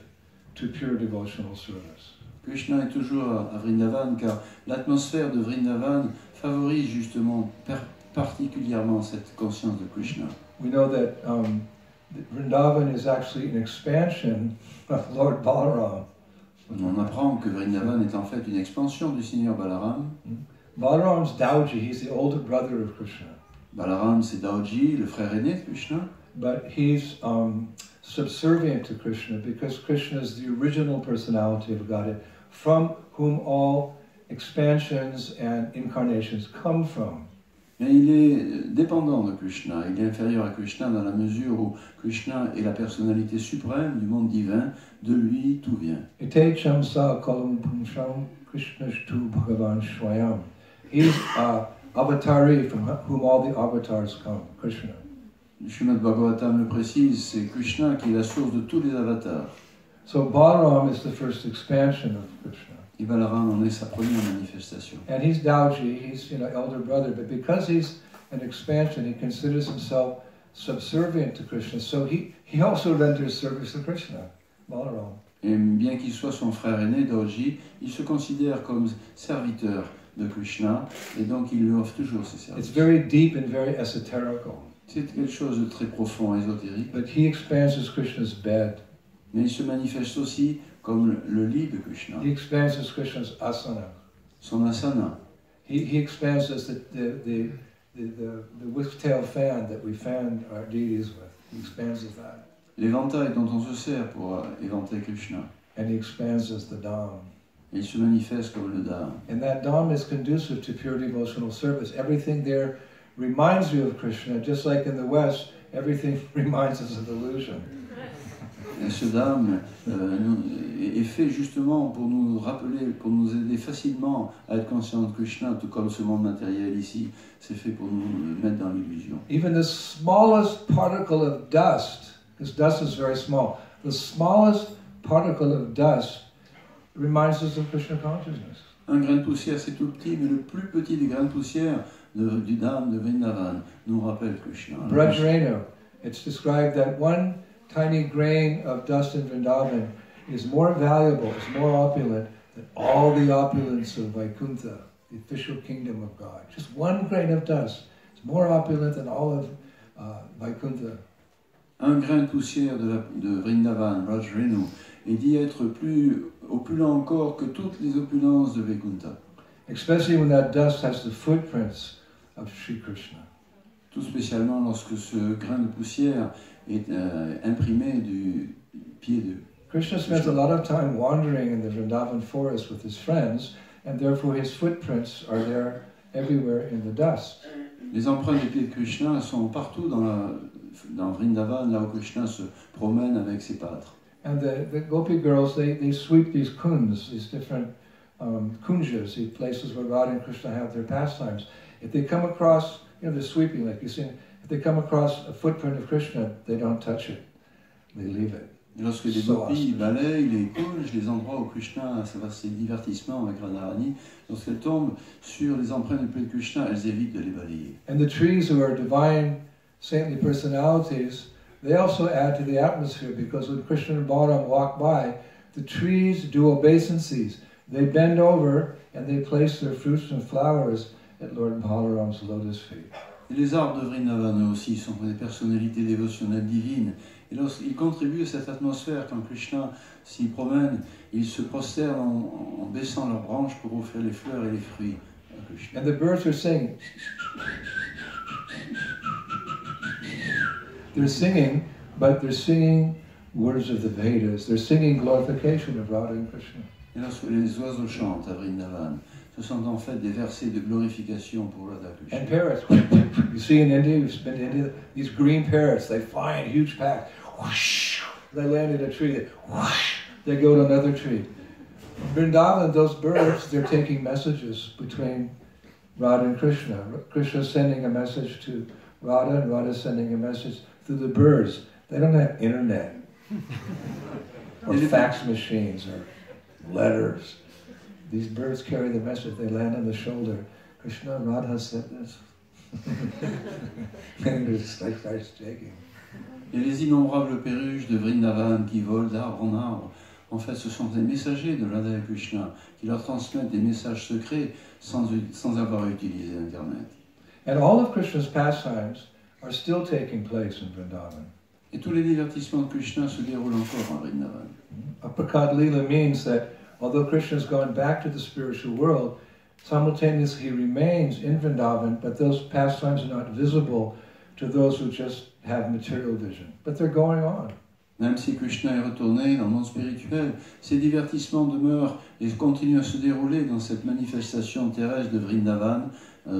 to pure devotional service. Krishna est toujours à Vrindavan car l'atmosphère de Vrindavan favorise justement particulièrement cette conscience de Krishna. We know that Vrindavan is actually an expansion of Lord Balaram. On apprend que Vrindavan est en fait une expansion du Seigneur Balaram. Balaram's Dauji, he's the older brother of Krishna. Balaram, c'est Dauji, le frère aîné de Krishna. But he's subservient to Krishna because Krishna is the original personality of Godhead from whom all expansions and incarnations come from. Mais il est dépendant de Krishna, il est inférieur à Krishna dans la mesure où Krishna est la personnalité suprême du monde divin, de lui tout vient. Ite chamsa kalam punsham krishnashtu bhagavan swayam. He's avatari from whom all the avatars come, Krishna. Le Srimad Bhagavatam le précise, c'est Krishna qui est la source de tous les avatars. So Balaram is the first expansion of Krishna. Et Balaram en est sa première manifestation. And he's Dauji, he's elder brother, but because he's an expansion, he considers himself subservient to Krishna. So he also renders service to Krishna, Balaram. Et bien qu'il soit son frère aîné, Dauji, il se considère comme serviteur de Krishna, et donc il lui offre toujours ses services. It's very deep and very esoterical. C'est quelque chose de très profond, ésotérique. But he expands as Krishna's bed. Mais il se manifeste aussi comme le lit de Krishna. He expands as Krishna's asana. Son asana. He expands as the whisk-tail fan that we fan our deities with. He expands as that. L'éventail dont on se sert pour éventer Krishna. And he expands as the Dham. Et il se manifeste comme le Dham. And that Dham is conducive to pure devotional service. Everything there reminds you of Krishna, just like in the West, everything reminds us of illusion. Et ce Dham est fait justement pour nous rappeler, pour nous aider facilement à être conscients de Krishna, tout comme ce monde matériel ici, c'est fait pour nous mettre dans l'illusion. Even the smallest particle of dust, because dust is very small, the smallest particle of dust reminds us of Krishna consciousness. Un grain de poussière, c'est tout petit, mais le plus petit des grains de poussière du Dham de Vrindavan nous rappelle Krishna. Brajreno, it's described that one tiny grain of dust in Vrindavan is more valuable, is more opulent than all the opulence of Vaikuntha, the official kingdom of God. Just one grain of dust is more opulent than all of Vaikuntha. Un grain de poussière de Vrindavan, Brajreno, est dit être plus opulent encore que toutes les opulences de Vaikuntha. Especially when that dust has the footprints of Sri Krishna. Tout spécialement lorsque ce grain de poussière est imprimé du pied de Krishna spends a lot of time wandering in the Vrindavan forest with his friends, and therefore his footprints are there everywhere in the dust. Les empreintes des pieds de Krishna sont partout dans Vrindavan, là où Krishna se promène avec ses pâtres. And the Gopi girls, they sweep these kunds, these different kunjas, these places where Radha and Krishna have their pastimes. If they come across, they're sweeping like you see. If they come across a footprint of Krishna, they don't touch it. They leave it. Et lorsque les gopis balayent les kunjas, les endroits où Krishna a ses divertissements avec Radharani, lorsqu'elles tombent sur les empreintes du pied de Krishna, elles évitent de les balayer. And the trees who are divine, saintly personalities, they also add to the atmosphere, because when Krishna and Balaram walk by, the trees do obeisances. They bend over and they place their fruits and flowers at Lord Balaram's lotus feet. Et les arbres de Vrindavan aussi sont des personnalités dévotionnelles divines. Et lorsqu'ils contribuent à cette atmosphère, quand Krishna s'y promène, ils se prosternent en baissant leurs branches pour offrir les fleurs et les fruits à Krishna. And the birds are singing. They're singing, but they're singing words of the Vedas. They're singing glorification of Radha and Krishna. Et lorsque les oiseaux chantent à Vrindavan, ce sont en fait des versets de glorification pour Radha Krishna. And parrots, you see in India, you've been to India, these green parrots, they fly in huge packs. Whoosh, they land in a tree, whoosh, they go to another tree. In Vrindavan, those birds, they're taking messages between Radha and Krishna. Krishna sending a message to Radha, and Radha sending a message through the birds. They don't have internet, or fax machines, or letters. These birds carry the message, they land on the shoulder. Krishna, Radha said this. And it starts shaking. Et les innombrables perruches de Vrindavan qui volent d'arbre en arbre En fait, ce sont des messagers de Radha et Krishna qui leur transmettent des messages secrets sans avoir utilisé Internet. And all of Krishna's pastimes are still taking place in Vrindavan. Et tous les divertissements de Krishna se déroulent encore en Vrindavan. Aprakad Lila means that although Krishna has gone back to the spiritual world, simultaneously he remains in Vrindavan, but those pastimes are not visible to those who just have material vision. But they're going on. Même si Krishna est retourné dans le monde spirituel, ces divertissements demeurent et continuent à se dérouler dans cette manifestation terrestre de Vrindavan,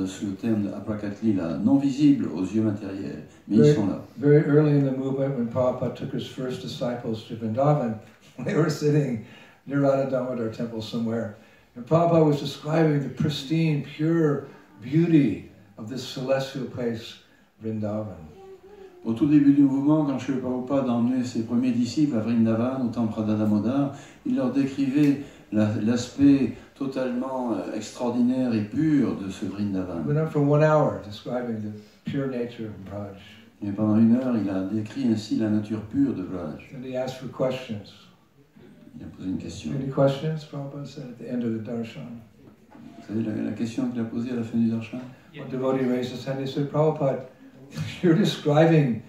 sous le terme de Aprakatlila, non visible aux yeux matériels, mais ils sont là. Very early in the movement, when Prabhupada took his first disciples to Vrindavan, they were sitting near Radhastami temple somewhere, and Prabhupada was describing the pristine, pure beauty of this celestial place, Vrindavan. Au tout début du mouvement, quand Srila Prabhupada a emmené ses premiers disciples à Vrindavan, au temple Radha, il leur décrivait l'aspect totalement extraordinaire et pur de ce Vrindavan. We went on for 1 hour describing the pure nature of Braj. Et pendant 1 heure, il a décrit ainsi la nature pure de Braj. And he asked for questions. Il a posé une question. Any questions, Prabhupada said at the end of the darshan? Vous savez la question qu'il a posée à la fin du darshan? One devotee raised his hand and he said, Prabhupada, you're describing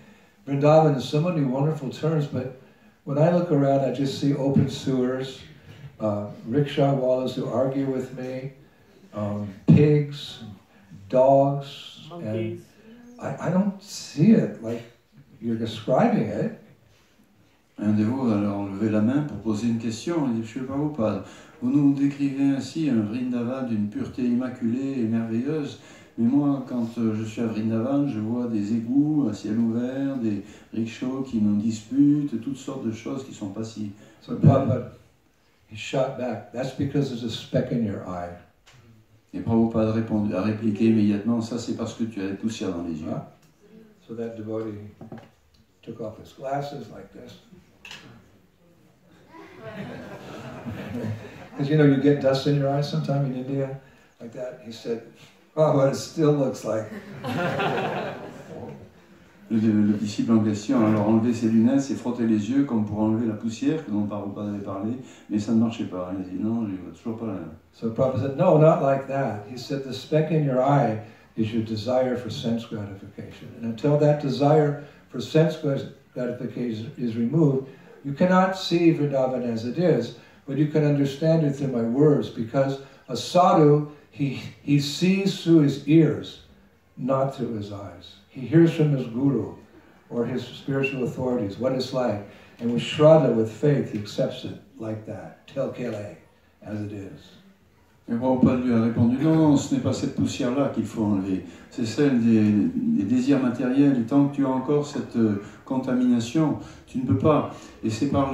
Vrindavan in so many wonderful terms, but when I look around, I just see open sewers, rickshaw wallahs who argue with me, pigs, dogs, monkeys. And I don't see it like you're describing it. Un dévot a alors levé la main pour poser une question. Il dit, je ne sais pas, Prabhupada, vous nous décrivez ainsi un Vrindavan d'une pureté immaculée et merveilleuse. Mais moi, quand je suis à Vrindavan, je vois des égouts à ciel ouvert, des rickshaws qui nous disputent, toutes sortes de choses qui ne sont pas si... So Prabhupada, he shot back. That's because there's a speck in your eye. Et Prabhupada a répliqué immédiatement, ça c'est parce que tu as des poussières dans les yeux. So that devotee took off his glasses like this. Because you know, you get dust in your eyes sometime in India, like that. He said, oh, but it still looks like. Le disciple en question a alors enlevé ses lunettes, s'est frotté les yeux comme pour enlever la poussière dont Prabhupada avait parlé, mais ça ne marchait pas. Il a dit non, je ne vois toujours pas la... So Prabhupada said, no, not like that. He said the speck in your eye is your desire for sense gratification. And until that desire for sense gratification is removed, you cannot see Vrindavan as it is, but you can understand it through my words, because a sadhu, he sees through his ears, not through his eyes. He hears from his guru or his spiritual authorities what it's like, and with shraddha, with faith, he accepts it like that, tel kele, as it is. Et Prabhupada lui a répondu, non, ce n'est pas cette poussière-là qu'il faut enlever, c'est celle des désirs matériels, et tant que tu as encore cette contamination, tu ne peux pas. Et c'est par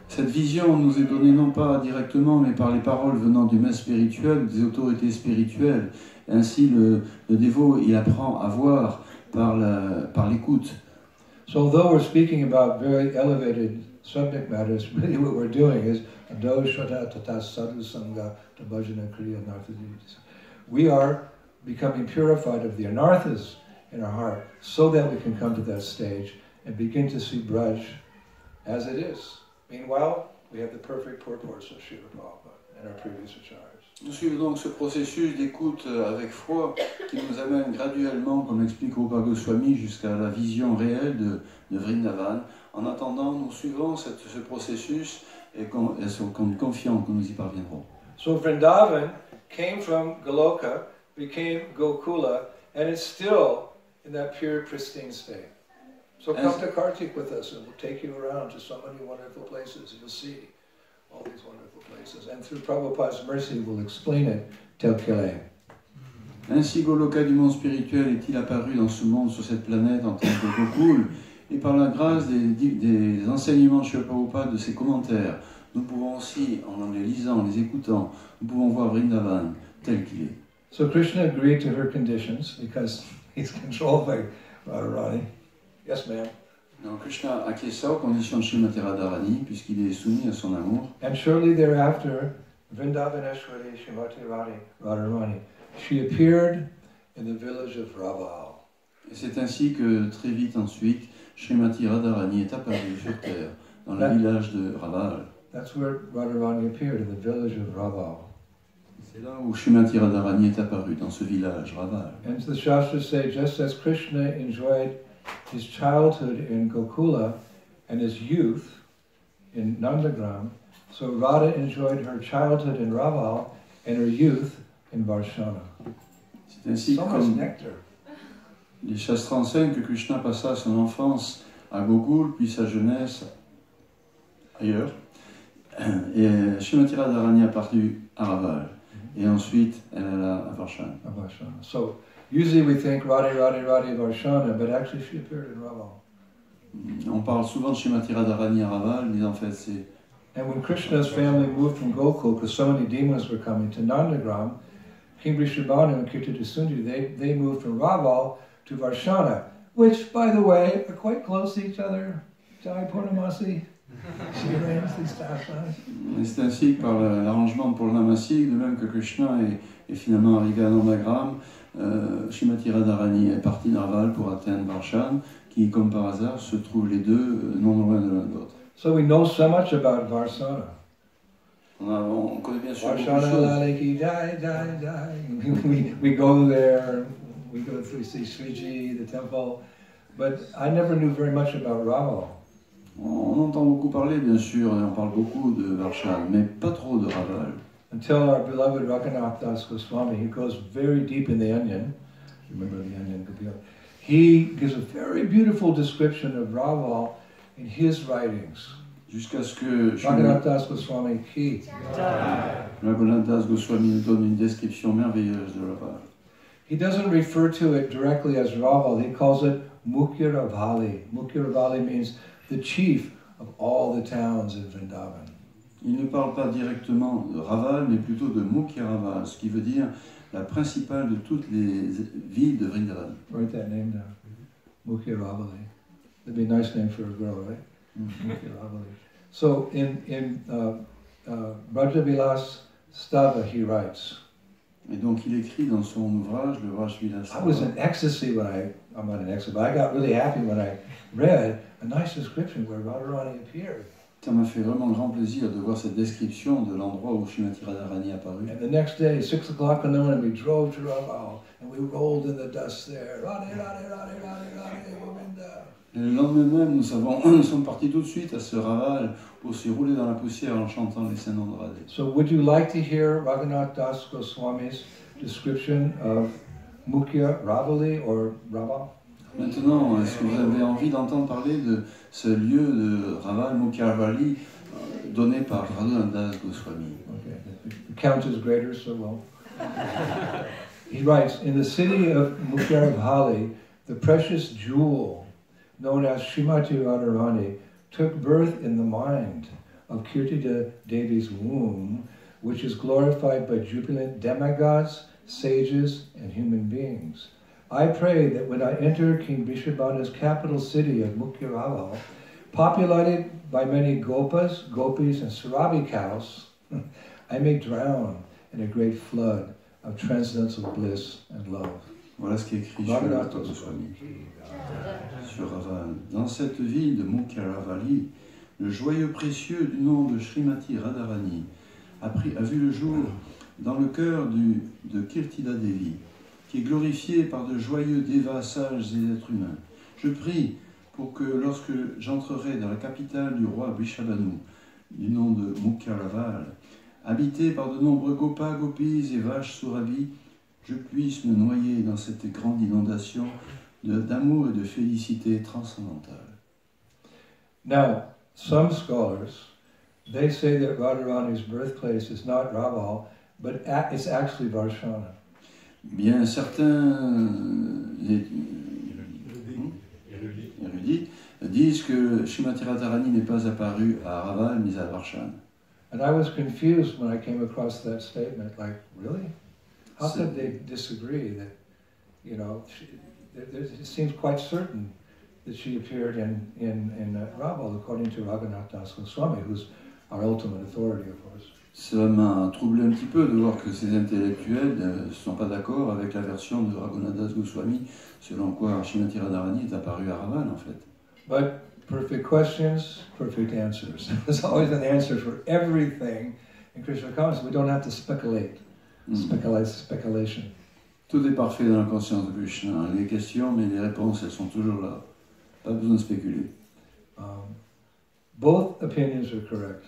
cette vision nous est donnée non pas directement, mais par les paroles venant du maître spirituel, des autorités spirituelles. Ainsi, le dévot, il apprend à voir par l'écoute. So although we're speaking about very elevated subject matters, really what we're doing is we are becoming purified of the anarthas in our heart so that we can come to that stage and begin to see Braj as it is. Meanwhile, we have the perfect purports of Srila Prabhupada and our previous acharyas. Nous suivons donc ce processus d'écoute avec foi qui nous amène graduellement, comme explique Gopaswami, jusqu'à la vision réelle de Vrindavan. En attendant, nous suivons ce processus et sommes confiants que nous y parviendrons. So Vrindavan came from Goloka, became Gokula, and it's still in that pure, pristine state. So come to Kartik with us and we'll take you around to so many wonderful places. You'll see all these wonderful places. And through Prabhupada's mercy, we'll explain it tel quel est. Ainsi Goloka du monde spirituel est-il apparu dans ce monde, sur cette planète, en tant que Gokul, et par la grâce des enseignements de Srila Prabhupada, de ses commentaires, nous pouvons aussi, en les lisant, en les écoutant, nous pouvons voir Vrindavan tel qu'il est. So Krishna agreed to her conditions because he's controlled by Radharani. Yes, ma'am. Donc Krishna acquiesça aux conditions de Srimati Radharani puisqu'il est soumis à son amour. And shortly thereafter, Vrindavaneshwari Srimati Radharani, she appeared in the village of Raval. Et c'est ainsi que très vite ensuite, Srimati Radharani est apparue sur terre dans le village de Raval. That's where Radharani appeared, in the village of Raval. C'est là où Srimati Radharani est apparue, dans ce village, Raval. And the Shastras say, just as Krishna enjoyed his childhood in Gokula and his youth in Nandagram, so Radha enjoyed her childhood in Raval and her youth in Varshana. C'est ainsi So much comme nectar. les Shastras enseignent que Krishna passa son enfance à Gokul, puis sa jeunesse ailleurs. Et Srimati Radharani est apparue à Raval. Et ensuite, elle alla à Varshana. So, usually we think Radhe, Radhe, Radhe, Varshana, but actually she appeared in Raval. On parle souvent de Srimati Radharani à Raval, mais en fait c'est... And when Krishna's family moved from Gokul, because so many demons were coming to Nandagram, King Vrishabhanu and Kirtidasundi, they moved from Raval to Varshana, which, by the way, are quite close to each other. Jai Purnamasi. She arranged these ashramas. C'est ainsi que par l'arrangement pour le Namasik, de même que Krishna est finalement arrivé à Nandagram, Srimati Radharani est partie de Raval pour atteindre Varshana, qui, comme par hasard, se trouvent les deux non loin de l'un de l'autre. So we know so much about Varshana. On connaît bien sûr beaucoup de Varshana choses. Laliki, Jai, Jai, Jai. We go there, we go to see Sriji, the temple, but I never knew very much about Raval. On entend beaucoup parler, bien sûr, et on parle beaucoup de Varshana, mais pas trop de Raval. Until our beloved Raghunath Das Goswami, he goes very deep in the onion. Remember the onion? He gives a very beautiful description of Raval in his writings. Jusqu'à ce que Raghunath Das Goswami ki. Raghunath Das Goswami nous donne une description merveilleuse de Raval. He doesn't refer to it directly as Raval, he calls it Mukhya Ravali. Mukhya Ravali means the chief of all the towns in Vrindavan. Il ne parle pas directement de Raval, mais plutôt de Mukhya Raval, ce qui veut dire la principale de toutes les villes de Vrindavan. Write that name down. Mukhya Ravali. That'd be a nice name for a girl, right? Mukhya Ravali. So in Brajavilas Stava, he writes. Et donc il écrit dans son ouvrage, le Brajavilas. I was in ecstasy when I'm not in ecstasy, but I got really happy when I read a nice description where Radharani appeared. Ça m'a fait vraiment grand plaisir de voir cette description de l'endroit où Srimati Radharani est apparue. And the next day, 6 o'clock in the morning, we drove to Raval and we rolled in the dust there. Radhe, Radhe, Radhe, Radhe, Radhe, Govinda. Et le lendemain même, nous sommes partis tout de suite à ce Raval pour se rouler dans la poussière en chantant les saints noms de Radhe. So would you like to hear Raghunath Das Goswami's description of Mukhya Ravali or Raval? Maintenant, est-ce que vous avez envie d'entendre parler de ce lieu de Raval, Mukhya Ravali, donné par Raghunath Das Goswami? Okay, the count is greater, so well. He writes, in the city of Mukhya Ravali, the precious jewel known as Srimati Radharani took birth in the mind of Kirtida Devi's womb, which is glorified by jubilant demigods, sages, and human beings. I pray that when I enter King Vrishabhanu's capital city of Mukhya Raval, populated by many gopas, gopis, and sarabi cows, I may drown in a great flood of transcendental bliss and love. Voilà ce qui est écrit sur Raval. Dans cette ville de Mukhya Ravali, le joyeux précieux du nom de Srimati Radharani a vu le jour dans le cœur de Kirtida Devi, qui est glorifié par de joyeux dévas sages et êtres humains. Je prie pour que lorsque j'entrerai dans la capitale du roi Vrishabhanu, du nom de Mukhya Raval, habité par de nombreux gopas, gopis et vaches surabhi, je puisse me noyer dans cette grande inondation d'amour et de félicité transcendantale. Now, some scholars, they say that Radharani's birthplace is not Raval, but it's actually Varshana. Bien, certains érudits disent que Srimati Radharani n'est pas apparue à Raval, mais à Varshana. And I was confused when I came across that statement, like, really? How could they disagree that, you know, it seems quite certain that she appeared in Raval, according to Raghunath Das Goswami, who's our ultimate authority, of course. Cela m'a troublé un petit peu de voir que ces intellectuels ne sont pas d'accord avec la version de Raghunath Das Goswami, selon quoi Srimati Radharani est apparue à Raval, en fait. But perfect questions, perfect answers. There's always an answer for everything in Krishna consciousness. We don't have to speculate. Speculation. Tout est parfait dans la conscience de Krishna. Les questions, mais les réponses, elles sont toujours là. Pas besoin de spéculer. Both opinions are correct.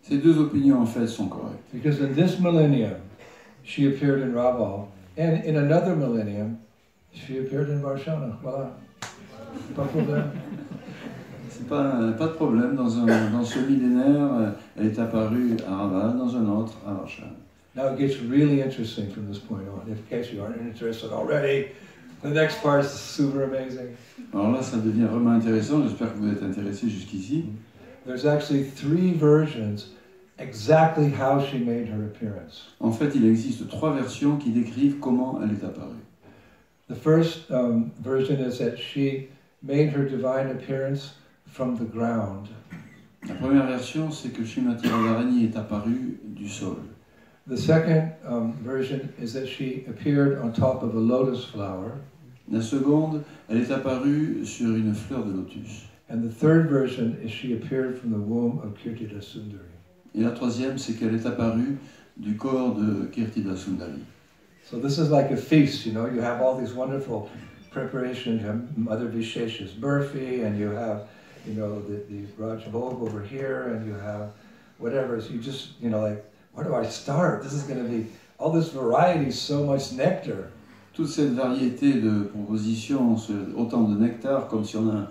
Ces deux opinions, en fait, sont correctes. Because in this millennium, she appeared in Raval, and in another millennium, she appeared in Varshana. Voilà. Pas de problème. C'est pas de problème. Dans ce millénaire, elle est apparue à Raval, dans un autre, à Varshana. Now it gets really interesting from this point on. In case you aren't interested already, the next part is super amazing. Alors là, ça devient vraiment intéressant. J'espère que vous êtes intéressés jusqu'ici. There's actually 3 versions exactly how she made her appearance. En fait, il existe 3 versions qui décrivent comment elle est apparue. The first version is that she made her divine appearance from the ground. La première version, c'est que Srimati Radharani est apparue du sol. The second version is that she appeared on top of a lotus flower. La seconde, elle est apparue sur une fleur de lotus. And the third version is she appeared from the womb of Kirtida Sundari. Et la troisième, c'est qu'elle est apparue du corps de Kirtida Sundari. So this is like a feast, you know. You have all these wonderful preparations. You have Mother Vishesha's burfi, and you have, you know, the Rajbhog over here, and you have whatever. So you just, you know, like, where do I start? This is going to be all this variety, so much nectar. Toute cette variété de propositions, autant de nectar, comme si on a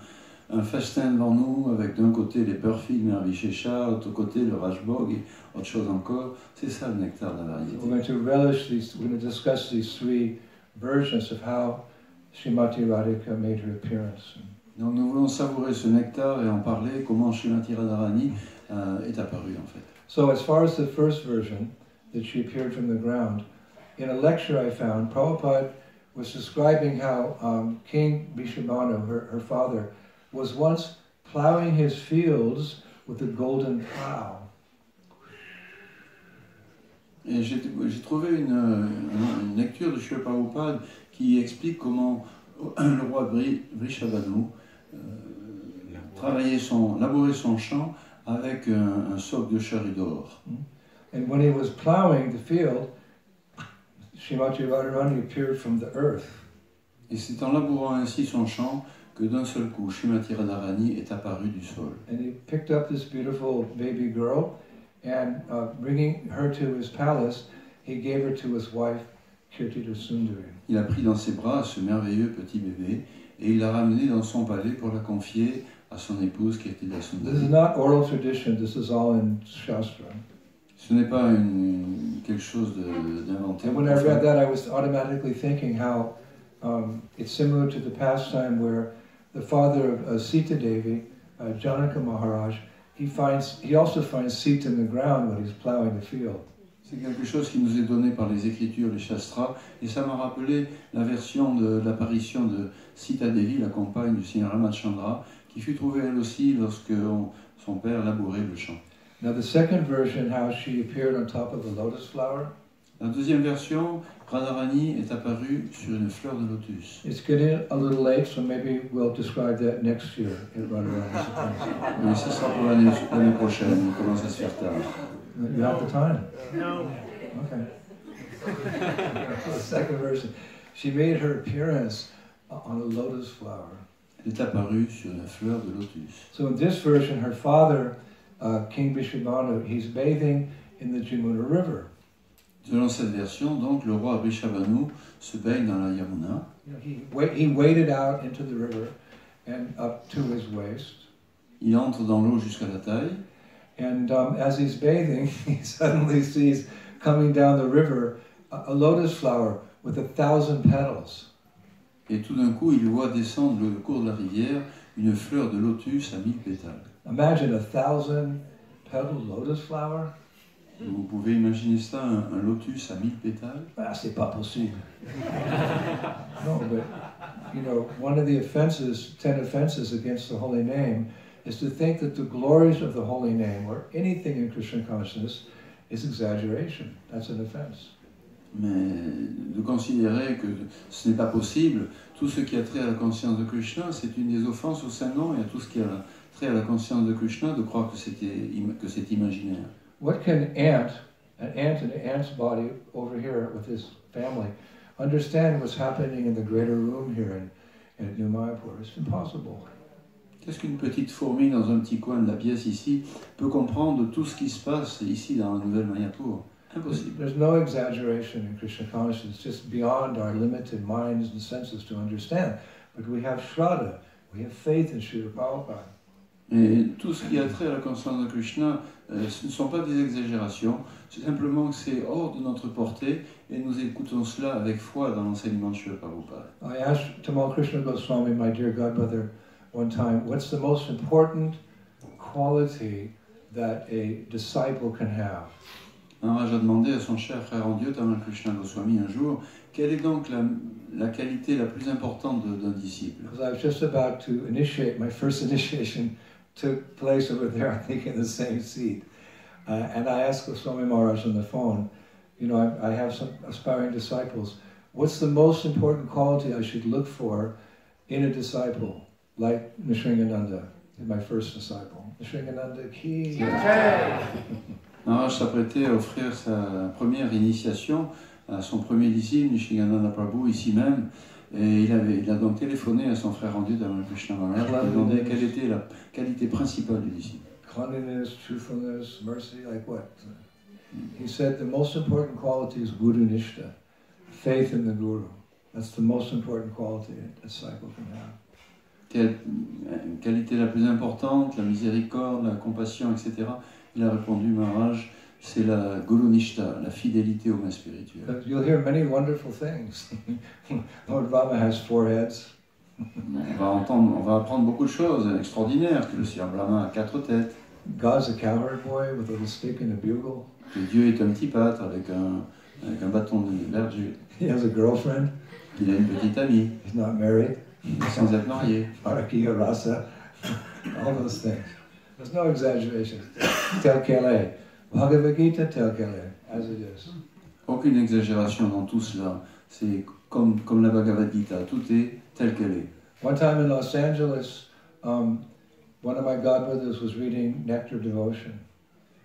un festin devant nous, avec d'un côté les burfis de Mère Vishesha, de l'autre côté le Rajbhog et autre chose encore. C'est ça le nectar de la variété. We're going to relish these. We're going to discuss these 3 versions of how Srimati Radhika made her appearance. Donc nous voulons savourer ce nectar et en parler, comment Srimati Radharani est apparue en fait. So as far as the first version, that she appeared from the ground, in a lecture I found, Prabhupada was describing how King Vishwabhanu, her father, was once plowing his fields with a golden plow. Et j'ai trouvé une lecture de Srila Prabhupada qui explique comment le roi Vrishabhanu labourait son champ avec un soc de charrue d'or. And when he was plowing the field, Srimati Radharani appeared from the earth. Et c'est en labourant ainsi son champ que d'un seul coup, Srimati Radharani est apparue du sol. And he picked up this beautiful baby girl, and bringing her to his palace, he gave her to his wife, Kirtida Sundari. Il a pris dans ses bras ce merveilleux petit bébé et il l'a ramené dans son palais pour la confier à son épouse Kirtida Sundari. This is not oral tradition, this is all in Shastra. Ce n'est pas quelque chose d'inventé. And when I read that, I was automatically thinking how it's similar to the pastime where the father of Sita Devi, Janaka Maharaj, he also finds Sita in the ground when he's plowing the field. C'est quelque chose qui nous est donné par les Écritures, les Shastras, et ça m'a rappelé la version de l'apparition de Sita Devi, la compagne du Seigneur Ramachandra, qui fut trouvée elle aussi lorsque son père labourait le champ. Now the second version, how she appeared on top of a lotus flower. La deuxième version, Radharani est apparue sur une fleur de lotus. It's getting a little late, so maybe we'll describe that next year in Radharani. Mais ce sera pour l'année prochaine, il commence à se faire tard. You have the time? No. Okay. The second version, she made her appearance on a lotus flower. Elle est apparue sur une fleur de lotus. So in this version, her father, King Vishwabhanu, he's bathing in the Jamuna River. Selon cette version, donc, le roi Vrishabhanu se baigne dans la Yamuna. He waded out into the river and up to his waist. Il entre dans l'eau jusqu'à la taille. And as he's bathing, he suddenly sees coming down the river a lotus flower with 1,000 petals. Et tout d'un coup, il voit descendre le cours de la rivière une fleur de lotus à 1000 pétales. Imagine 1,000 petal lotus flower. Vous pouvez imaginer ça, un lotus à 1000 pétales? Ah, c'est pas possible. No, but you know, one of the 10 offenses against the holy name is to think that the glories of the holy name or anything in Krishna consciousness is exaggeration. That's an offense. Mais de considérer que ce n'est pas possible, tout ce qui a trait à la conscience de Krishna, c'est une des offenses au Saint-Nom et à tout ce qui a trait à la conscience de Krishna de croire que c'est imaginaire. What can an ant in an ant's body over here with his family, understand what's happening in the greater room here in New Mayapur? It's impossible. Qu'est-ce qu'une petite fourmi dans un petit coin de la pièce ici peut comprendre tout ce qui se passe ici dans la nouvelle Mayapur? Impossible. There's no exaggeration in Krishna consciousness. It's just beyond our limited minds and senses to understand. But we have Shraddha, we have faith in Srila Prabhupada. Et tout ce qui a trait à la conscience de Krishna, ce ne sont pas des exagérations, c'est simplement que c'est hors de notre portée et nous écoutons cela avec foi dans l'enseignement de Srila Prabhupada. I asked Tamal Krishna Goswami, my dear godbrother, one time, what's the most important quality that a disciple can have? Maharaja a demandé à son cher frère en Dieu, Tamal Krishna Goswami, un jour, quelle est donc la qualité la plus importante d'un disciple? Because I was just about to initiate, my first initiation took place over there, I think in the same seat. And I asked Goswami Maharaj on the phone, you know, I have some aspiring disciples, what's the most important quality I should look for in a disciple, like Nishringananda, my first disciple. Nishringananda ki. Maharaj s'apprêtait à offrir sa première initiation à son premier disciple, Nishringananda Prabhu, ici même, et il a donc téléphoné à son frère en Dieu, Tamal Krishna Maharaj, pour lui demander quelle était la qualité principale du disciple. Cleanliness, truthfulness, mercy, like what? He said the most important quality is Guru Nishta, faith in the Guru. That's the most important quality a disciple can have. Quelle qualité la plus importante, la miséricorde, la compassion, etc. Il a répondu, Maharaj, c'est la Guru Nishta, la fidélité au main spirituel. You'll hear many wonderful things. Lord Rama has 4 heads. On va apprendre beaucoup de choses extraordinaires, que le Sri Brahma a 4 têtes. God's a cowherd boy with a little stick and a bugle. Que Dieu est un petit pâtre avec un bâton de berger. He has a girlfriend. Il a une petite amie. He's not married. Sans être marié. Parakiya rasa. All those things. There's no exaggeration. Tel kele. Bhagavad Gita tel kele, as it is. Aucune exagération dans tout cela. C'est comme la Bhagavad Gita. Tout est tel qu'elle est. One time in Los Angeles, one of my godbrothers was reading Nectar Devotion.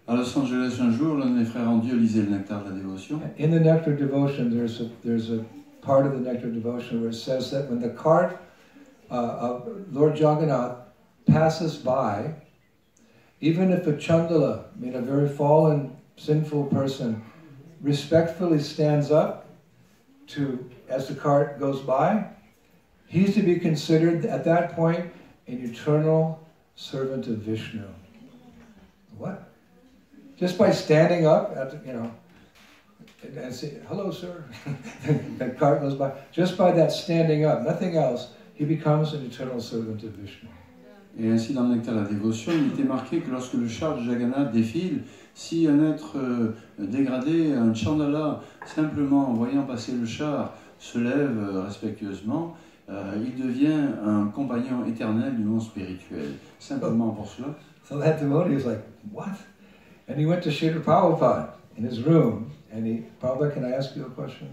À Los Angeles, un jour, l'un de mes frères en Dieu lisait le Nectar de la Dévotion. In the Nectar Devotion, there's a part of the Nectar Devotion where it says that when the cart of Lord Jagannath passes by, even if a chandala, I mean a very fallen, sinful person, respectfully stands up as the cart goes by, he's to be considered at that point an eternal servant of Vishnu. What? Just by standing up, and say, hello, sir, that cart goes by. Just by that standing up, nothing else, he becomes an eternal servant of Vishnu. Et ainsi, dans le Nectar de la Dévotion, il était marqué que lorsque le char de Jagannath défile, si un être dégradé, un chandala, simplement en voyant passer le char, se lève respectueusement, il devient un compagnon éternel du monde spirituel. Simplement pour cela. So that devotee was like, what? And he went to Srila Prabhupada in his room, and Prabhupada, can I ask you a question?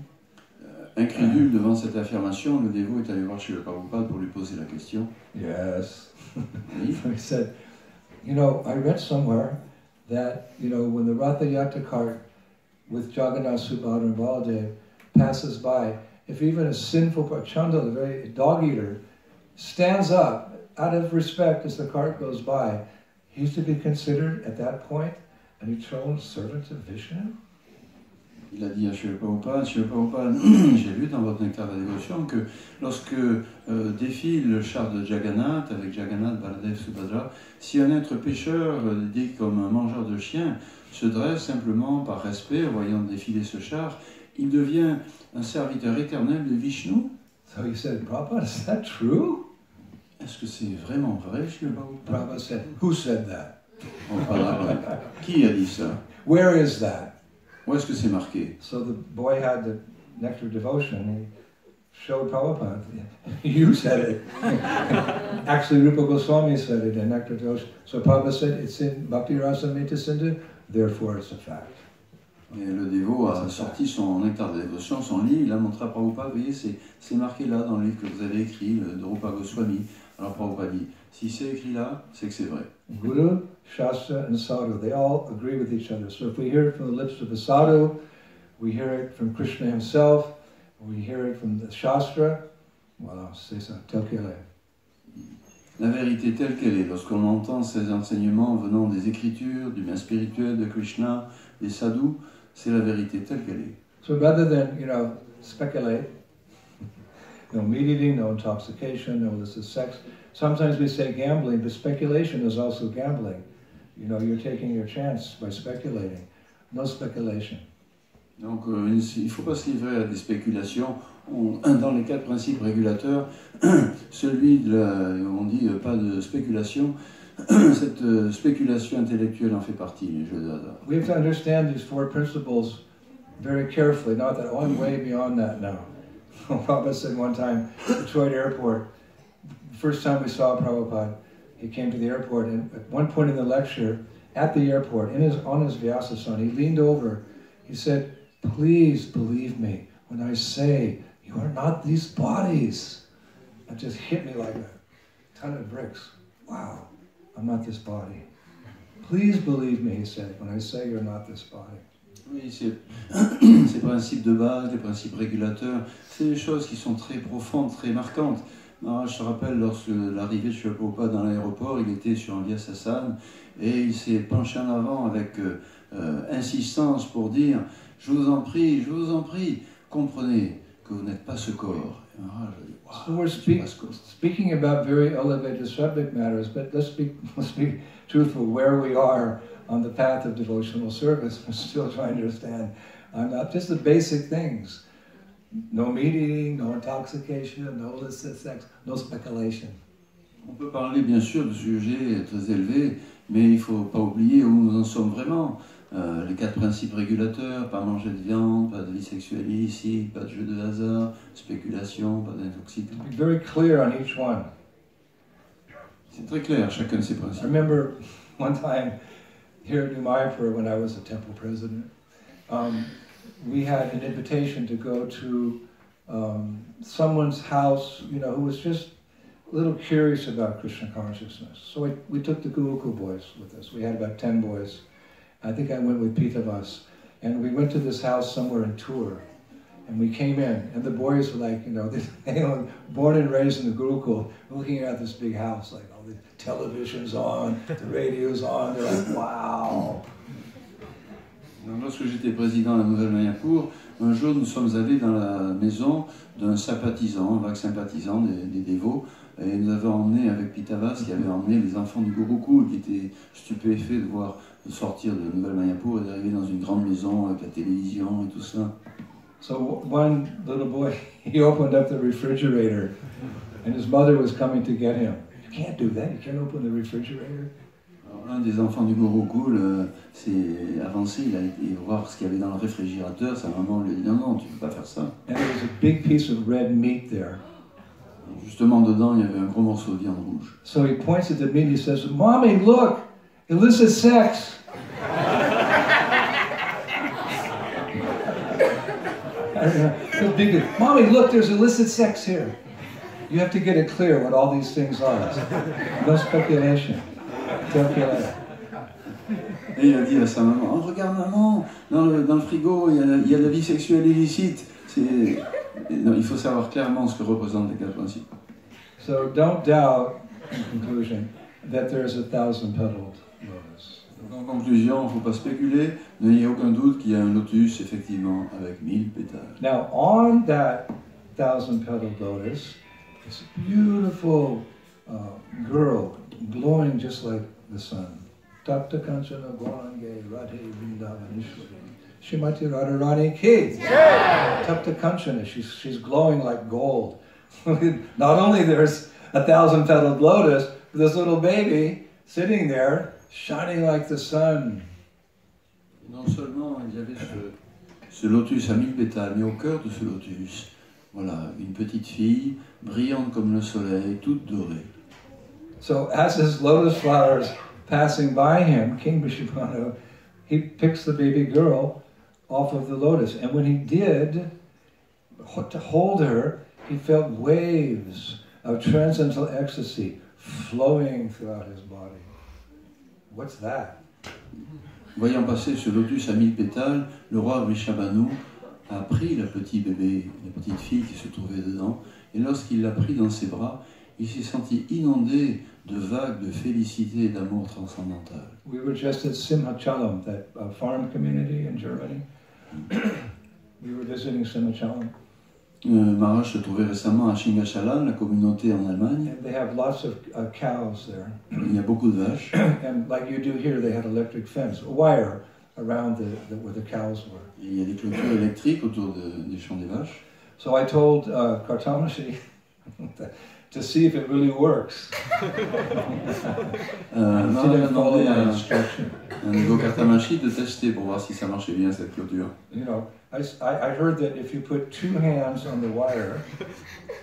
Incrédule devant cette affirmation, le dévot est allé voir Srila Prabhupada pour lui poser la question. Yes. Oui. So he said, I read somewhere that, when the Ratha Yatra cart with Jagannath, Subhadra, and Baladev passes by, if even a sinful chandala, a very dog-eater, stands up out of respect as the cart goes by, he's to be considered at that point an eternal servant of Vishnu? Il a dit à Srila Prabhupada, j'ai lu dans votre Nectar de la Dévotion que lorsque défile le char de Jagannath, avec Jagannath, Baladev, Subhadra, si un être pécheur, dit comme un mangeur de chiens, se dresse simplement par respect, voyant défiler ce char, il devient un serviteur éternel de Vishnu. So he said, Prabhupada, is that true? Est-ce que c'est vraiment vrai, Srila Prabhupada? Prabhupada said, who said that? Qui a dit ça? Where is that? Où est-ce que c'est marqué? So the boy had the Nectar Devotion. He showed Prabhupada. You said it. Actually, Rupa Goswami said it in Nectar Devotion. So Prabhupada said, it's in Bhakti Rasamrita Sindhu, therefore it's a fact. Et le dévot a sorti son Nectar de Dévotion, son livre, il a montré à Prabhupada, vous voyez, c'est marqué là dans le livre que vous avez écrit, de Rupa Goswami. Alors Prabhupada dit, si c'est écrit là, c'est que c'est vrai. Guru, Shastra, and Sadhu, they all agree with each other. So if we hear it from the lips of a sadhu, we hear it from Krishna himself, we hear it from the Shastra, voilà, c'est ça, tel qu'elle est. La vérité telle qu'elle est, lorsqu'on entend ces enseignements venant des écritures, du bien spirituel de Krishna, des sadhus, c'est la vérité telle qu'elle est. So rather than, speculate, no meat eating, no intoxication, no illicit sex. Sometimes we say gambling, but speculation is also gambling. You're taking your chance by speculating. No speculation. Donc il ne faut pas se livrer à des spéculations. Dans les 4 principes régulateurs, celui on dit pas de spéculation, cette spéculation intellectuelle en fait partie, les jeux de hasard. We have to understand these 4 principles very carefully, not that, I'm way beyond that now. Prabhupada said one time, Detroit airport, the first time we saw Prabhupada, he came to the airport, and at one point in the lecture, at the airport, on his Vyasasana, he leaned over, he said, please believe me when I say, you are not these bodies. It just hit me like a ton of bricks. Wow, I'm not this body. Please believe me, he said, when I say you're not this body. Oui, ces principes de base, les principes régulateurs, c'est des choses qui sont très profondes, très marquantes. Alors, je te rappelle, lorsque l'arrivée de Srila Prabhupada dans l'aéroport, il était sur un Vyasasana et il s'est penché en avant avec insistance pour dire « Je vous en prie, comprenez que vous n'êtes pas ce corps. » So we're speaking about very elevated subject matters, but let's be truthful where we are on the path of devotional service. We're still trying to understand. I'm not just the basic things. No meat eating, no intoxication, no illicit sex, no speculation. On peut parler bien sûr de sujets très élevés, mais il ne faut pas oublier où nous en sommes vraiment. Les 4 principes régulateurs, pas manger de viande, pas de vie sexuelle illicite, pas de jeu de hasard, spéculation, pas d'intoxication. Be very clear on each one. C'est très clair, chacun de ces principes. I remember one time here at New Mayapur when I was a temple president, we had an invitation to go to someone's house, who was just a little curious about Krishna consciousness. So we took the Gurukul boys with us. We had about 10 boys. I think I went with Pitavas. And we went to this house somewhere in Tours. And we came in, and the boys were like, they were born and raised in the Gurukul, looking at this big house, like all the television's on, the radio's on. They're like, wow. Donc, lorsque j'étais président de la Nouvelle Mayapur, un jour nous sommes allés dans la maison d'un sympathisant, un vague sympathisant des dévots, et nous avons emmené avec Pitavas, qui avait emmené les enfants du Gurukul, qui étaient stupéfaits de sortir de Nouvelle Mayapur et d'arriver dans une grande maison avec la télévision et tout ça. So one little boy, he opened up the refrigerator, and his mother was coming to get him. You can't do that, you can't open the refrigerator. Alors, un des enfants du Gurukul s'est avancé, il a été voir ce qu'il y avait dans le réfrigérateur, sa maman lui a dit non, tu ne peux pas faire ça. And there was a big piece of red meat there. Alors, justement dedans, il y avait un gros morceau de viande rouge. So he points at the meat and he says, Mommy, look, illicit sex. Mommy, look, there's illicit sex here. You have to get it clear what all these things are. No speculation. Et il a dit à sa maman, oh, regarde maman, dans le frigo, il y a la vie sexuelle illicite. Non, il faut savoir clairement ce que représentent les 4 principes. So don't doubt, in conclusion, that there is 1,000-petaled lotus. Donc, en conclusion, il ne faut pas spéculer, n'ayez aucun doute qu'il y a un lotus, effectivement, avec 1000 pétales. Now, on that 1,000-petaled lotus is a beautiful girl, glowing just like the sun. Tapta Kanchana Gaurange Radhe Vrindavanishwari. Shrimati Radharani Ki. Tapta Kanchana, she's glowing like gold. Not only there's 1,000-petaled lotus, but this little baby sitting there, shining like the sun. Non seulement il y avait ce lotus à 1000 pétales, mais au cœur de ce lotus, voilà, une petite fille, brillante comme le soleil, toute dorée. So as his lotus flowers passing by him, King Vishwanath, he picks the baby girl off of the lotus. And when he did, to hold her, he felt waves of transcendental ecstasy flowing throughout his body. What's that? Voyant passer ce lotus à 1000 pétales, le roi Vrishabhanu a pris le petit bébé, la petite fille qui se trouvait dedans, et lorsqu'il l'a pris dans ses bras, il s'est senti inondé de vagues de félicité et d'amour transcendantal. We were just at Simhachalam, that farm community in Germany. We were visiting Simhachalam. Maharaja se trouvait récemment à Shingachalan, la communauté en Allemagne. And they have lots of cows there. Il y a beaucoup de vaches. And like you do here, they had electric fence, a wire around where the cows were. Et il y a des clôtures électriques autour des champs des vaches. So I told Kartamashi to see if it really works. Maharaja a demandé à Nego Kartamashi de tester pour voir si ça marchait bien cette clôture. You know, I heard that if you put 2 hands on the wire,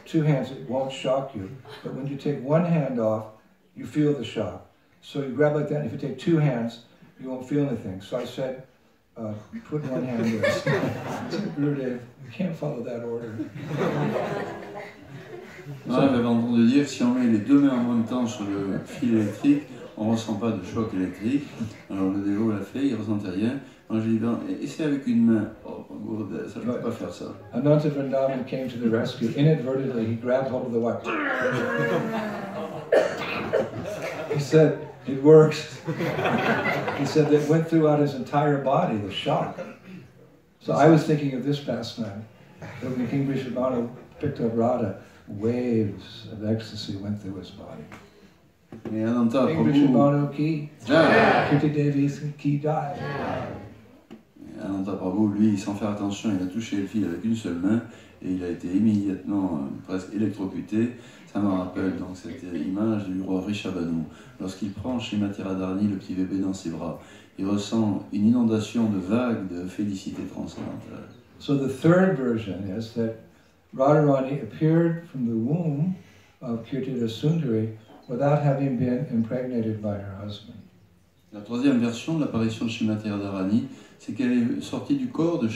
2 hands, it won't shock you. But when you take 1 hand off, you feel the shock. So you grab like that, and if you take 2 hands, you won't feel anything. So I said, put 1 hand there. Gurudev, you can't follow that order. J'avais entendu dire que si on met les 2 mains en même temps sur le fil électrique, on ne ressent pas de choc électrique. Alors le dévot l'a fait, il ne ressentait rien. Moi j'ai dit, ben, essaie avec une main. Oh, ça, je ne peux pas faire ça. Ananta Vrindavan came to the rescue. Inadvertently, he grabbed hold of the wire. He said, it works. He said that went throughout his entire body, the shock. So I was thinking of this pastime. That when King Vrishabhanu picked up Radha, waves of ecstasy went through his body. Et Ananta King Prabhu, Vrishabhanu ki, Kirti Devi ki died. Ananta Prabhu, lui, sans faire attention, il a touché le fil avec une seule main et il a été immédiatement presque électrocuté. Ça me rappelle donc cette image du roi Vrishabhanu. Lorsqu'il prend Srimati Radharani, le petit bébé, dans ses bras, il ressent une inondation de vagues de félicité transcendantale. So the third version is that Radharani appeared from the womb of Kirtida Sundari without having been impregnated by her husband. La troisième version de l'apparition de Srimati Radharani, c'est qu'elle est sortie du corps de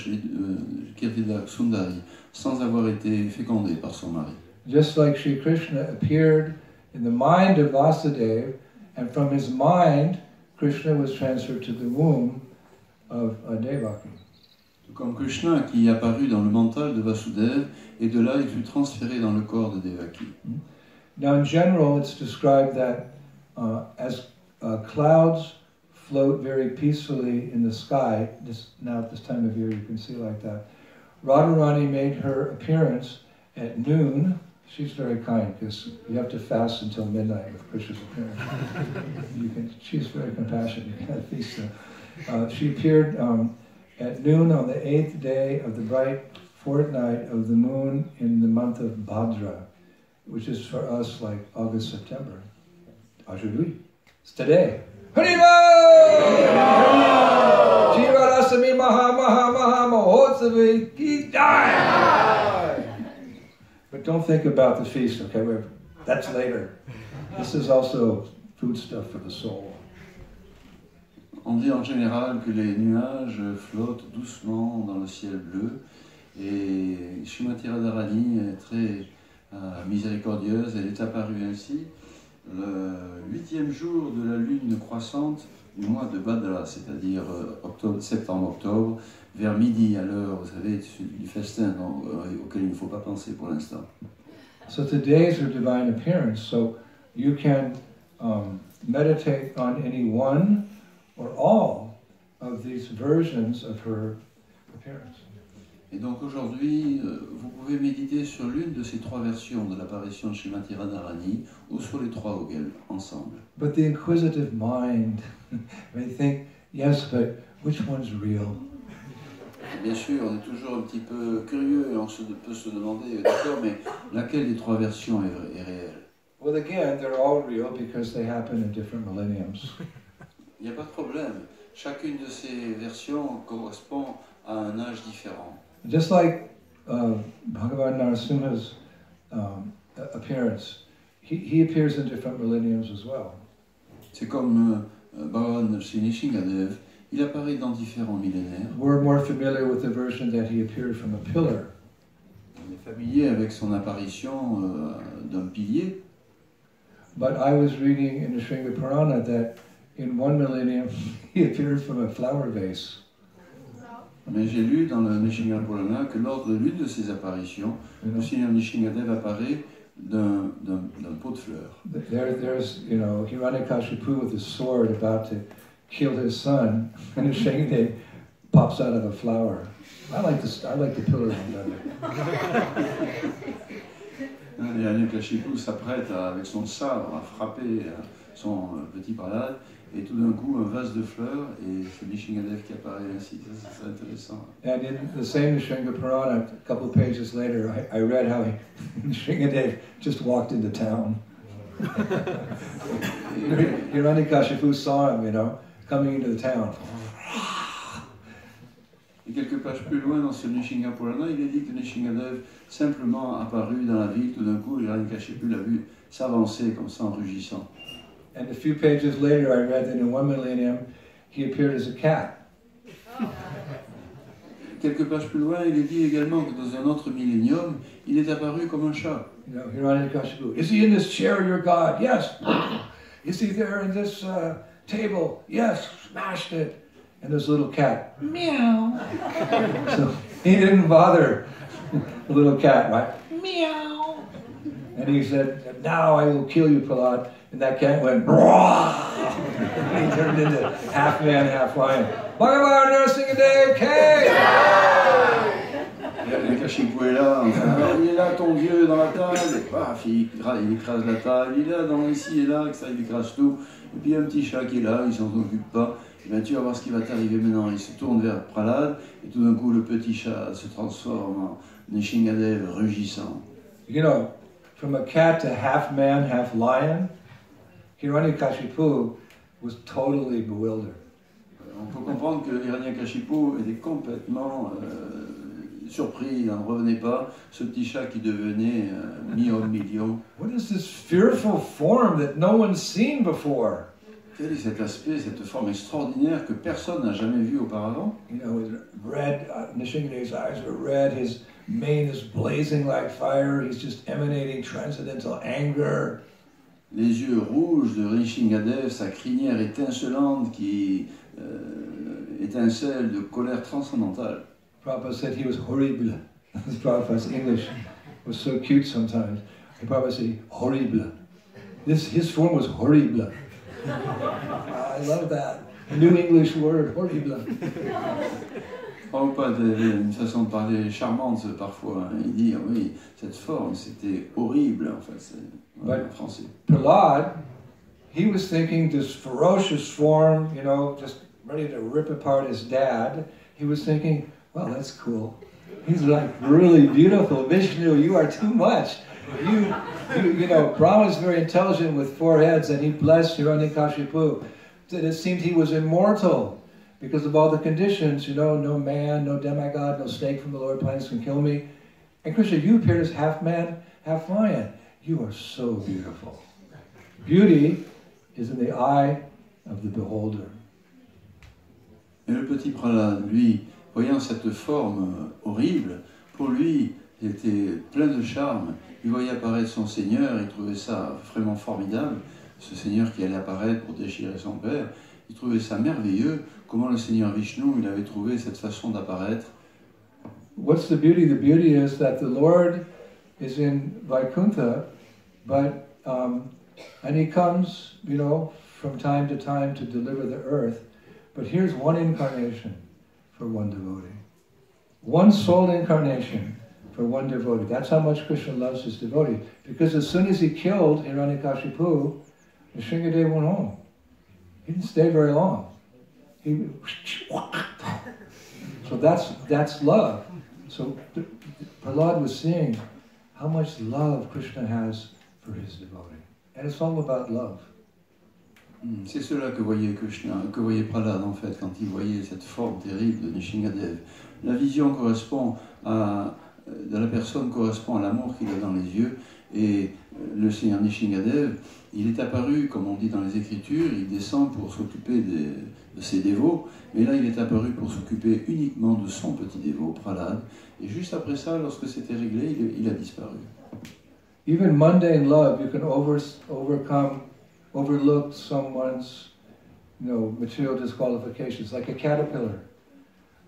Kirtida Sundari sans avoir été fécondée par son mari. Just like Sri Krishna appeared in the mind of Vasudeva, and from his mind, Krishna was transferred to the womb of Devaki. Comme Krishna qui est apparu dans le mental de Vasudeva, et de là il fut transféré dans le corps de Devaki. Now in general, it's described that as clouds float very peacefully in the sky, now at this time of year you can see like that, Radharani made her appearance at noon. She's very kind because you have to fast until midnight with Krishna's appearance. She's very compassionate. You can't feast her. She appeared at noon on the 8th day of the bright fortnight of the moon in the month of Bhadra, which is for us like August, September. Aujourd'hui. It's today. Haribo! Radhastami Maha Maha Maha Mahotsavi Ki Jai! But don't think about the feast, okay? That's later. This is also food stuff for the soul. On dit en général que les nuages flottent doucement dans le ciel bleu et Srimati Radharani est très miséricordieuse. Elle est apparue ainsi le 8e jour de la lune croissante du mois de Bhadra, c'est-à-dire septembre-octobre, vers midi, à l'heure, vous savez, du festin auquel il ne faut pas penser pour l'instant. So today is her divine appearance, so you can meditate on any one or all of these versions of her appearance. Et donc aujourd'hui, vous pouvez méditer sur l'une de ces 3 versions de l'apparition de Srimati Radharani, ou sur les 3 auxquelles, ensemble. But the inquisitive mind may think, yes, but which one's real? Et bien sûr, on est toujours un petit peu curieux et on peut se demander, d'accord, mais laquelle des 3 versions est réelle? Well, again, they're all real because they happen in different millenniums. Il n'y a pas de problème. Chacune de ces versions correspond à un âge différent. Just like Bhagavan Narasimha's appearance, he appears in different millenniums as well. C'est comme Bhagavan Sri Nishingadev, il apparaît dans différents millénaires. We're more familiar with the version that he appeared from a pillar. On est familier avec son apparition d'un pilier. But I was reading in the Sringa Purana that in one millennium he appeared from a flower vase. Mais j'ai lu dans le Nishinga Purana que lors de l'une de ces apparitions, le Seigneur Nishingadev apparaît d'un pot de fleurs. There's, Hiranyakashipu with his sword about to kill his son, and Nishingadev pops out of a flower. I like the pillars better. Hiranyakashipu s'apprête avec son sabre à frapper son petit Prahlad, et tout d'un coup un vase de fleurs, et c'est Nishingadev qui apparaît ainsi. Ça, c'est intéressant. And in the same Nishinga Purana, a couple of pages later, I read how Nishingadev just walked into town. Hiranyakashipu saw him, coming into the town. Et quelques pages plus loin dans ce Nishinga Purana, il est dit que Nishingadev simplement apparu dans la ville, tout d'un coup, Hiranyakashipu l'a vu s'avancer comme ça en rugissant. And a few pages later, I read that in one millennium, he appeared as a cat. Quelques pages plus loin, il est dit également que dans un autre millénium, il est apparu comme un chat. Hiranyakashipu, is he in this chair, your God? Yes. Is he there in this table? Yes. Smashed it. And this little cat, meow. So he didn't bother the little cat, right? Meow. And he said, now I will kill you, Prahlad. And that cat went, and he turned into half man, half lion. Bhagavan Narasimhadev K! Hiranyakashipu est là, il est là ton Dieu dans la table, et paf, il écrase la table, il est là, dans ici et là, que ça, il écrase tout. Et puis il y a un petit chat qui est là, il s'en occupe pas. Et bien tu vas voir ce qui va t'arriver maintenant. Il se tourne vers Prahlad, et tout d'un coup le petit chat se transforme en Nishingadev rugissant. From a cat to half man, half lion, Hiranyakashipu was totally bewildered. On peut comprendre que Hiranyakashipu était complètement surpris, il n'en revenait pas, ce petit chat qui devenait mi-homme, mi-lion. What is this fearful form that no one's seen before? Quel est cet aspect, cette forme extraordinaire que personne n'a jamais vue auparavant? His red, Nishingadev's eyes are red, his mane is blazing like fire, he's just emanating transcendental anger. Les yeux rouges de Nishingadev, sa crinière étincelante qui étincelle de colère transcendantale. Prabhupada said he was horrible. Prabhupada's English was so cute sometimes. Prabhupada said horrible. His form was horrible. I love that. New English word, horrible. Prabhupada avait une façon de parler charmante parfois. Il dit, oui, cette forme, c'était horrible, en fait, en français. Prahlad, he was thinking this ferocious form, just ready to rip apart his dad. He was thinking, well, that's cool. He's like really beautiful. Vishnu, you are too much. Brahma is very intelligent with four heads, and he blessed Hiranyakashipu. It seemed he was immortal because of all the conditions, no man, no demigod, no snake from the lower planes can kill me. And Krishna, you appeared as half man, half lion. You are so beautiful. Beauty is in the eye of the beholder. Et le petit Prahlad, lui, voyant cette forme horrible, pour lui, il était plein de charme. Il voyait apparaître son Seigneur, il trouvait ça vraiment formidable, ce Seigneur qui allait apparaître pour déchirer son père. Il trouvait ça merveilleux, comment le Seigneur Vishnu, il avait trouvé cette façon d'apparaître. What's the beauty? The beauty is that the Lord is in Vaikuntha, but and he comes, from time to deliver the earth. But here's one incarnation for one devotee. One soul incarnation for one devotee. That's how much Krishna loves his devotees. Because as soon as he killed Hiranyakashipu, Nishingadev went home. He didn't stay very long. So that's love. So Prahlad was seeing how much love Krishna has for his devotee. And it's all about love. C'est cela que voyait Krishna, que voyait Prahlad en fait, quand il voyait cette forme terrible de Nishingadev. La vision correspond de la personne correspond à l'amour qu'il a dans les yeux, et le Seigneur Nishingadev, il est apparu, comme on dit dans les Écritures, il descend pour s'occuper de ses dévots, mais là il est apparu pour s'occuper uniquement de son petit dévot, Prahlad, et juste après ça, lorsque c'était réglé, il a disparu. even mundane love, you can overlook someone's, material disqualifications, like a caterpillar.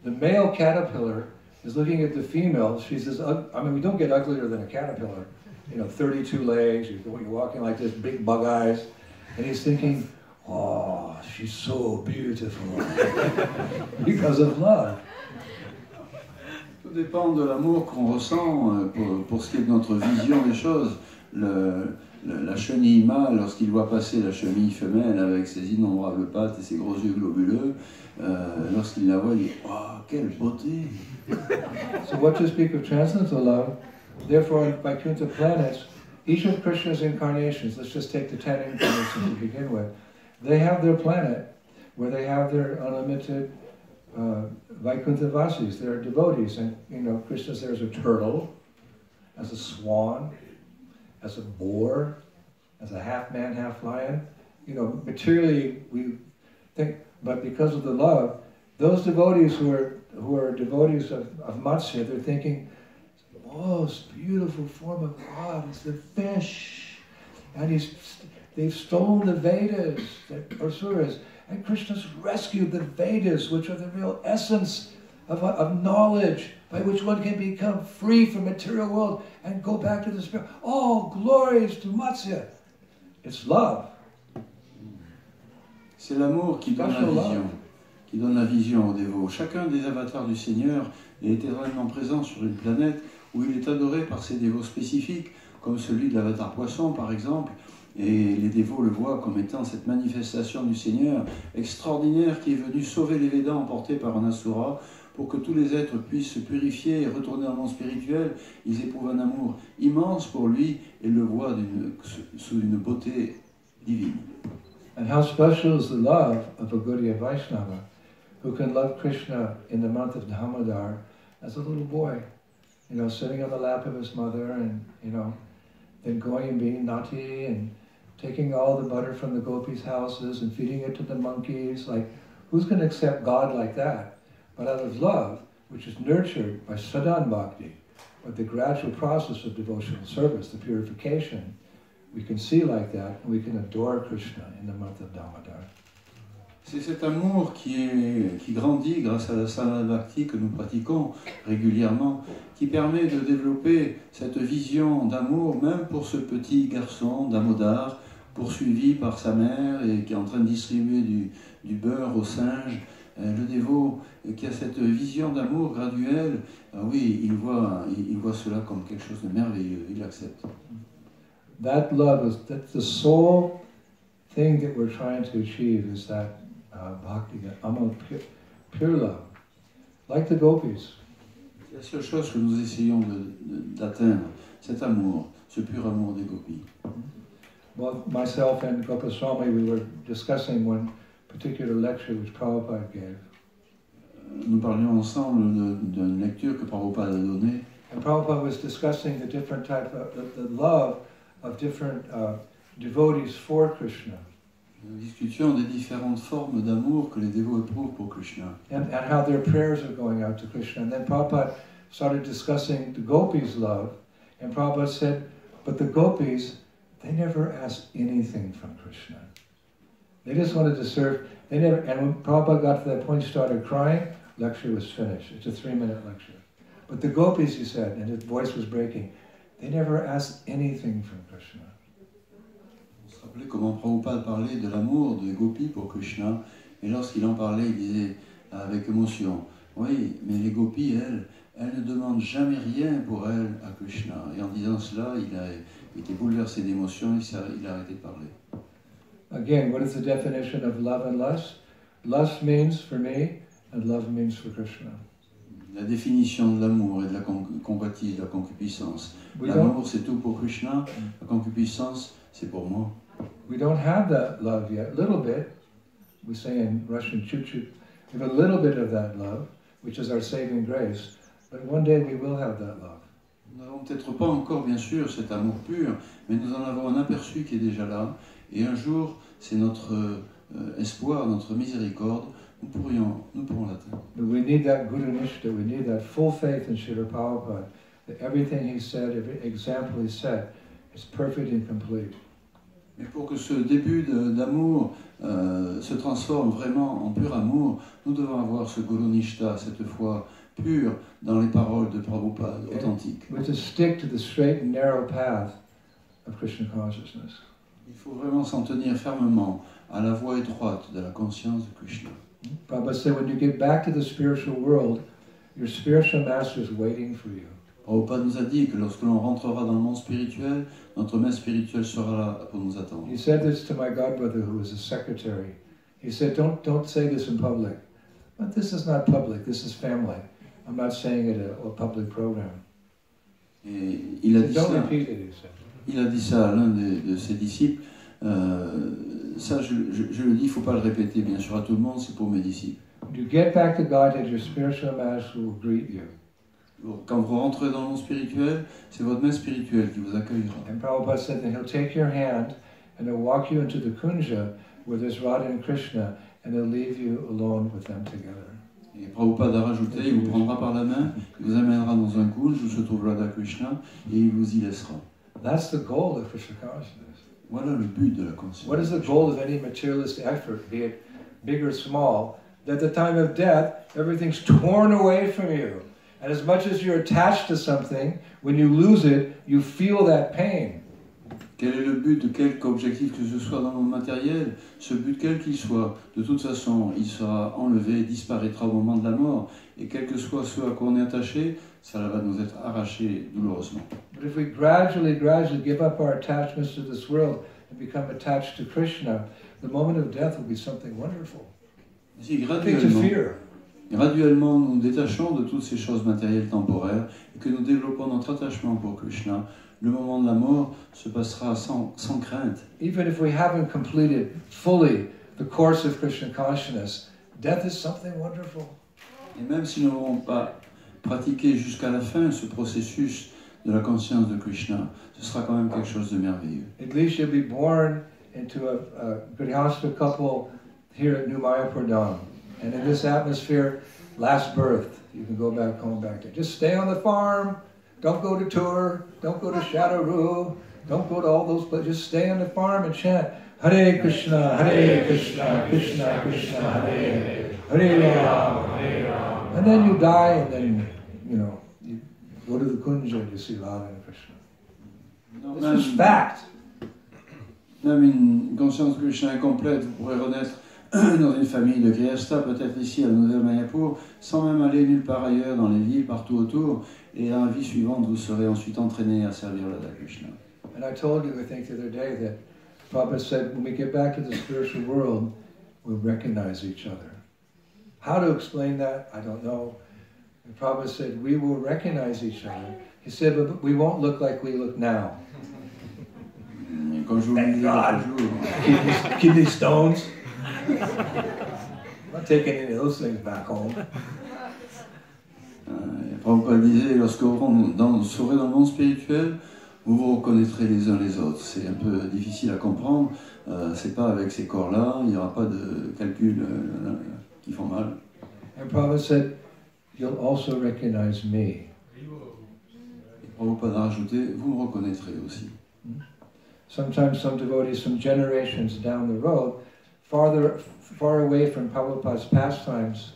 The male caterpillar is looking at the female. She says, we don't get uglier than a caterpillar. 32 legs, you're walking like this, big bug eyes. And he's thinking, oh, she's so beautiful. Because of love. Tout dépend de l'amour qu'on ressent pour ce qui est de notre vision des choses. La chenille mâle, lorsqu'il voit passer la chenille femelle avec ses innombrables pattes et ses gros yeux globuleux, lorsqu'il la voit, il dit « Oh, quelle beauté !» So what to speak of transcendental love? Therefore, in Vaikuntha planets, each of Krishna's incarnations, let's just take the 10 incarnations to begin with, they have their planet where they have their unlimited Vaikuntha Vasis, their devotees. And, Krishna's there as a turtle, as a swan, as a boar, as a half-man, half-lion. Materially we think, but because of the love, those devotees who are devotees of Matsya, they're thinking, the most beautiful form of God is the fish. And they've stolen the Vedas, the Asuras, and Krishna's rescued the Vedas, which are the real essence of knowledge, by which one can become free from material world and go back to the spirit. Oh, glories to Matsya. It's love. C'est l'amour qui donne la vision, qui donne la vision aux dévots. Chacun des avatars du Seigneur est éternellement présent sur une planète où il est adoré par ses dévots spécifiques, comme celui de l'avatar poisson par exemple, et les dévots le voient comme étant cette manifestation du Seigneur extraordinaire qui est venu sauver les Védas emportés par un Asura, pour que tous les êtres puissent se purifier et retourner dans le monde spirituel. Ils éprouvent un amour immense pour lui et le voient sous une beauté divine. And how special is the love of a Gaudiya Vaishnava who can love Krishna in the month of Damodar as a little boy, sitting on the lap of his mother and, then going and being naughty and taking all the butter from the gopis' houses and feeding it to the monkeys. Like, who's going to accept God like that? But out of love, which is nurtured by sadhan bhakti, but the gradual process of devotional service, the purification, we can see like that, and we can adore Krishna in the month of Damodar. C'est cet amour qui grandit grâce à la sadhana bhakti que nous pratiquons régulièrement, qui permet de développer cette vision d'amour, même pour ce petit garçon Damodar, poursuivi par sa mère et qui est en train de distribuer du beurre aux singes. Le dévot qui a cette vision d'amour graduelle, oui, il voit cela comme quelque chose de merveilleux, il l'accepte. That love that's the sole thing that we're trying to achieve is that bhakti, pure love, like the gopis. C'est la seule chose que nous essayons d'atteindre, cet amour, ce pur amour des gopis. Well, myself and Gopaswami, we were discussing one particular lecture which Prabhupada gave. Nous parlions ensemble d'une lecture que Prabhupada a donnée. And Prabhupada was discussing the different type of the love of different devotees for Krishna. Nous discutions des différentes formes d'amour que les dévots éprouvent pour Krishna. And how their prayers are going out to Krishna. And then Prabhupada started discussing the gopis' love. And Prabhupada said, but the gopis, they never asked anything from Krishna. They just wanted to serve. And when Prabhupada got to that point, he started crying. Lecture was finished. It's a 3-minute lecture. But the gopis, he said, and his voice was breaking, they never asked anything from Krishna. On se rappelait comment Prabhupada parlait de l'amour des gopis pour Krishna, et lorsqu'il en parlait, il disait avec émotion, oui, mais les gopis, elles ne demandent jamais rien pour elles à Krishna. Et en disant cela, il a été bouleversé d'émotion, il a arrêté de parler. Again, what is the definition of love and lust? Lust means for me, and love means for Krishna. La définition de l'amour et de la convoitise, de la concupiscence. L'amour, c'est tout pour Krishna. La concupiscence, c'est pour moi. We don't have that love yet. A little bit. We say in Russian, chut-chut. We have a little bit of that love, which is our saving grace. But one day we will have that love. Nous n'avons peut-être pas encore, bien sûr, cet amour pur, mais nous en avons un aperçu qui est déjà là. Et un jour, c'est notre espoir, notre miséricorde, nous pourrons l'atteindre. But we need that Guru Nishta, we need that full faith in Srila Prabhupada, that everything he said, every example he set, is perfect and complete. Mais pour que ce début d'amour se transforme vraiment en pur amour, nous devons avoir ce Guru Nishta, cette foi pure dans les paroles de Prabhupada, authentique. We have to stick to the straight and narrow path of Krishna consciousness. Il faut vraiment s'en tenir fermement à la voie étroite de la conscience de Krishna. Prabhupada said, when you get back to the spiritual world, your spiritual master is waiting for you. Prabhupada nous a dit que lorsque l'on rentrera dans le monde spirituel, notre maître spirituel sera là pour nous attendre. He said this to my godbrother who was a secretary. He said, don't say this in public. But this is not public, this is family. I'm not saying it at a public program. Et il a dit Don't ça, repeat it, he said. il a dit ça à l'un de ses disciples. Ça, je le dis, il ne faut pas le répéter, bien sûr, à tout le monde, c'est pour mes disciples. When you get back to Godhead, your spiritual master will greet you. Quand vous rentrez dans le monde spirituel, c'est votre maître spirituel qui vous accueillera. And Prabhupada said that he'll take your hand and he'll walk you into the kunja where there's Radha and Krishna and he'll leave you alone with them together. Et Prabhupada a rajouté, il vous prendra par la main, il vous amènera dans un kunj où se trouve Radha Krishna et il vous y laissera. That's the goal of Krishna consciousness. Voilà le but de la conscience. What is the goal of any materialist effort, be it big or small? That at the time of death, everything's torn away from you. And as much as you're attached to something, when you lose it, you feel that pain. Quel est le but de quelque objectif que ce soit dans le monde matériel? Ce but, quel qu'il soit, de toute façon, il sera enlevé, disparaîtra au moment de la mort. Et quel que soit ce à quoi on est attaché, ça va nous être arraché douloureusement. But if we gradually give up our attachments to this world and become attached to Krishna, the moment of death will be something wonderful. Si Nothing to fear. graduellement nous nous détachons de toutes ces choses matérielles temporaires et que nous développons notre attachement pour Krishna, le moment de la mort se passera sans crainte. Even if we haven't completed fully the course of Krishna consciousness, death is something wonderful. Et même si nous n'avons pas pratiqué jusqu'à la fin ce processus de la conscience de Krishna, ce sera quand même quelque chose de merveilleux. At least you'll be born into a Grihastha couple here at New Mayapur Dham. And in this atmosphere, last birth, you can go back home back there. Just stay on the farm, don't go to Tour, don't go to Shadaru, don't go to all those places. Just stay on the farm and chant Hare Krishna, Krishna Krishna, Hare Ram, Hare Ram. And then you die, and then, you go to the Kunja and you see Radha and Krishna. This is fact. Même une conscience de Krishna incomplète, vous pourrez renaître dans une famille de Grihastha, peut-être ici à Nouvelle Mayapur, sans même aller nulle part ailleurs dans les villes, partout autour, et dans la vie suivante, vous serez ensuite entraîné à servir Radha Krishna. And I told you, I think the other day, that Prabhupada said, when we get back to the spiritual world, we'll recognize each other. How to explain that, I don't know. And Prabhupada said, we will recognize each other. He said, but we won't look like we look now. Thank God. Kidney stones. I'm not taking any of those things back home. Prabhupada disait, lorsque vous serez dans le monde spirituel, vous vous reconnaîtrez les uns les autres. C'est un peu difficile à comprendre. C'est pas avec ces corps-là, il n'y aura pas de calculs qui font mal. And Prabhupada said, you'll also recognize me. Et Prabhupada a rajouté, vous me reconnaîtrez aussi. Sometimes some devotees, some generations down the road, far away from Prabhupada's pastimes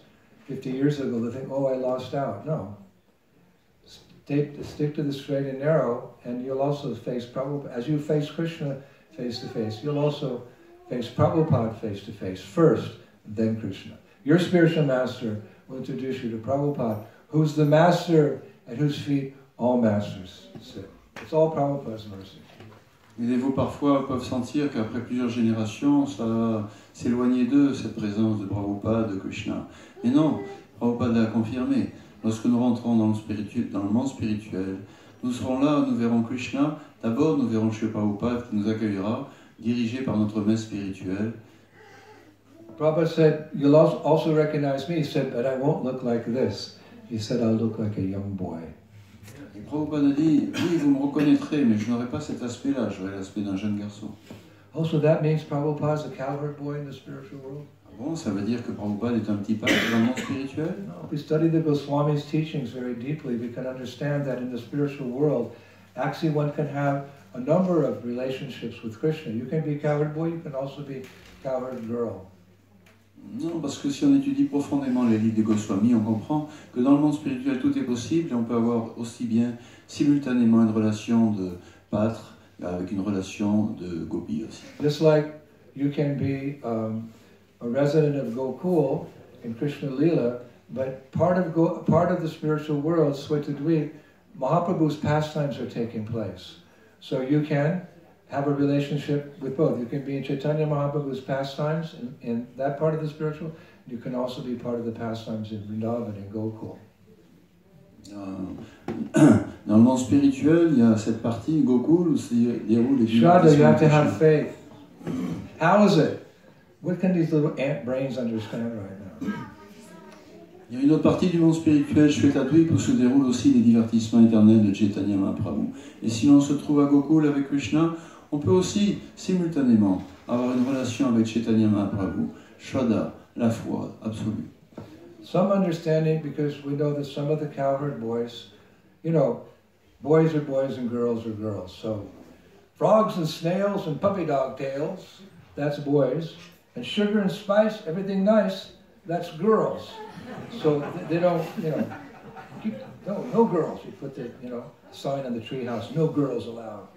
50 years ago, they think, oh, I lost out. No. Stick to the straight and narrow, and you'll also face Prabhupada. As you face Krishna face to face, you'll also face Prabhupada face to face first, then Krishna. Your spiritual master will introduce you to Prabhupada, who's the master at whose feet all masters sit. It's all Prabhupada's mercy. Les dévots parfois peuvent sentir qu'après plusieurs générations, ça va s'éloigner d'eux, cette présence de Prabhupada, de Krishna. Mais non, Prabhupada l'a confirmé. Lorsque nous rentrons dans le monde spirituel, nous serons là, nous verrons Krishna. D'abord, nous verrons Shri Prabhupada qui nous accueillera, dirigé par notre maître spirituel. Prabhupada said, you'll also recognize me. He said, but I won't look like this. He said, I'll look like a young boy. Et Prabhupada a dit, oui, vous me reconnaîtrez, mais je n'aurai pas cet aspect-là, j'aurai l'aspect d'un jeune garçon. Also, that means Prabhupada is a cowherd boy in the spiritual world. Bon, ça veut dire que Prabhupada est un petit pâtre dans le monde spirituel? No, if we study the Goswami's teachings very deeply, we can understand that in the spiritual world, actually one can have a number of relationships with Krishna. You can be cowherd boy, you can also be cowherd girl. Non, parce que si on étudie profondément les livres des Goswami, on comprend que dans le monde spirituel tout est possible et on peut avoir aussi bien simultanément une relation de pâtre avec une relation de gopi aussi. Just like you can be a resident of Gokul in Krishna Lila, but part of the spiritual world, Swetadweep, Mahaprabhu's pastimes are taking place. So you can have a relationship with both. You can be in Chaitanya Mahaprabhu's pastimes in that part of the spiritual. You can also be part of the pastimes in Vrindavan and Gokul. Dans le monde spirituel, il y a cette partie Gokul où se déroule les Shraddha, you have to have faith. How is it? What can these little ant brains understand right now? Il y a une autre partie du monde spirituel, Shvetadvip, où se déroulent aussi les divertissements éternels de Chaitanya Mahaprabhu. Et si l'on se trouve à Gokul avec Krishna, on peut aussi simultanément avoir une relation avec Chaitanya Mahaprabhu. Shraddha, la foi absolue. Some understanding, because we know that some of the cowherd boys, you know, boys are boys and girls are girls. So frogs and snails and puppy dog tails, that's boys. And sugar and spice, everything nice, that's girls. So they don't, you know, no girls. You put the, you know, sign on the treehouse, no girls allowed.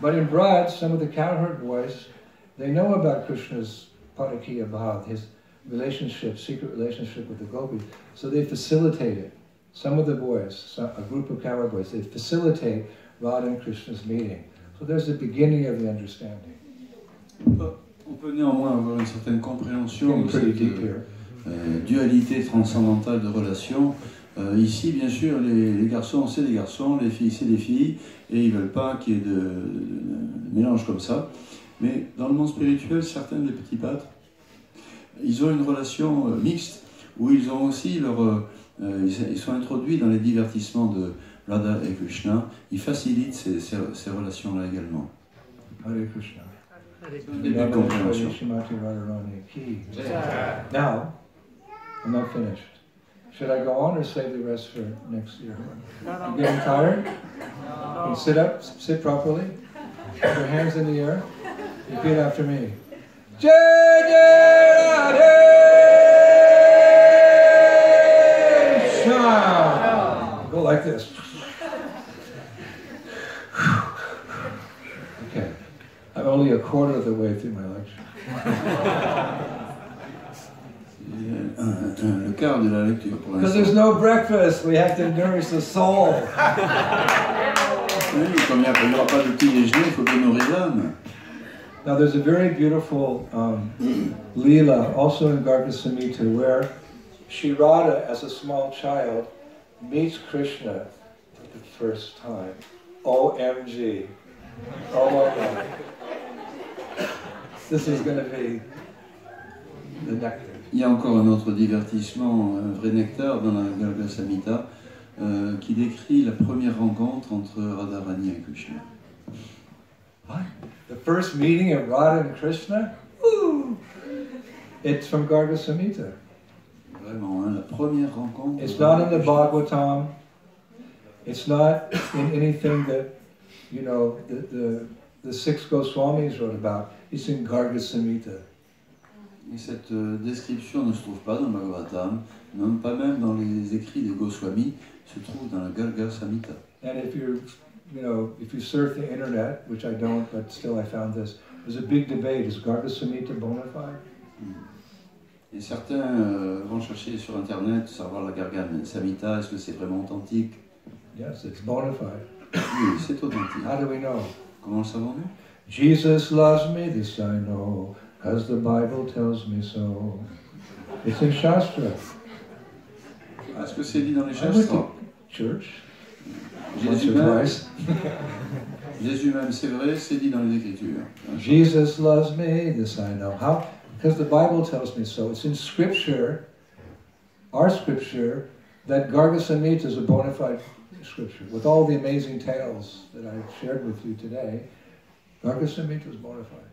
But in Braj, some of the cowherd boys, they know about Krishna's Parakiya Bhav, his relationship, secret relationship with the gopis. So they facilitate it. Some of the boys, a group of cowherd boys, they facilitate Radha and Krishna's meeting. So there's the beginning of the understanding. On peut néanmoins avoir une certaine compréhension de cette dualité transcendantale de relations. Ici, bien sûr, les garçons, c'est des garçons, les filles, c'est des filles, et ils ne veulent pas qu'il y ait de mélange comme ça. Mais dans le monde spirituel, certains des petits pâtres, ils ont une relation mixte, où ils ont aussi ils sont introduits dans les divertissements de Radha et Krishna. Ils facilitent ces relations-là également. Hare Krishna. Début de compréhension. Now, I'm not finished. Should I go on or save the rest for next year? You getting tired? You sit up, sit properly. Put your hands in the air. Repeat after me. Jai Jai Radhe Shyam. Go like this. Okay. I'm only a quarter of the way through my lecture. Le quart de la lecture pour Because there's no breakfast, we have to nourish the soul. Oui, comme il n'y aura pas de petit déjeuner, il faut bien nourrir l'âme. Now there's a very beautiful Leela, also in Garga Samhita, where Shri Radha, as a small child, meets Krishna for the first time. OMG. Oh my God. This is going to be the nectar. Il y a encore un autre divertissement, un vrai nectar dans la Garga Samhita, qui décrit la première rencontre entre Radharani et Krishna. What? The first meeting of Radha and Krishna? Woo! It's from Garga Samhita. Vraiment, hein, la première rencontre. It's not in the Bhagavatam. It's not in anything that, you know, the six Goswamis wrote about. It's in Garga Samhita. Et cette description ne se trouve pas dans le Bhagavatam, non pas même dans les écrits des Goswami, se trouve dans la Garga Samhita. And if you surf the internet, which I don't, but still I found this, there's a big debate. Is Garga Samhita bona fide? Et certains vont chercher sur internet, savoir la Garga Samhita, est-ce que c'est vraiment authentique? Yes, it's bona fide. Oui, c'est authentique. How do we know? Comment le savons-nous? Jesus loves me, this I know, as the Bible tells me so. It's in Shastra. Est-ce que c'est dit dans les I went Shastra? to church once or twice. Jésus même, c'est vrai, c'est dit dans les Écritures. Jesus loves me, this I know. How? Because the Bible tells me so. It's in Scripture, our Scripture, that Garga Samhita is a bona fide Scripture. With all the amazing tales that I've shared with you today, Garga Samhita is bona fide.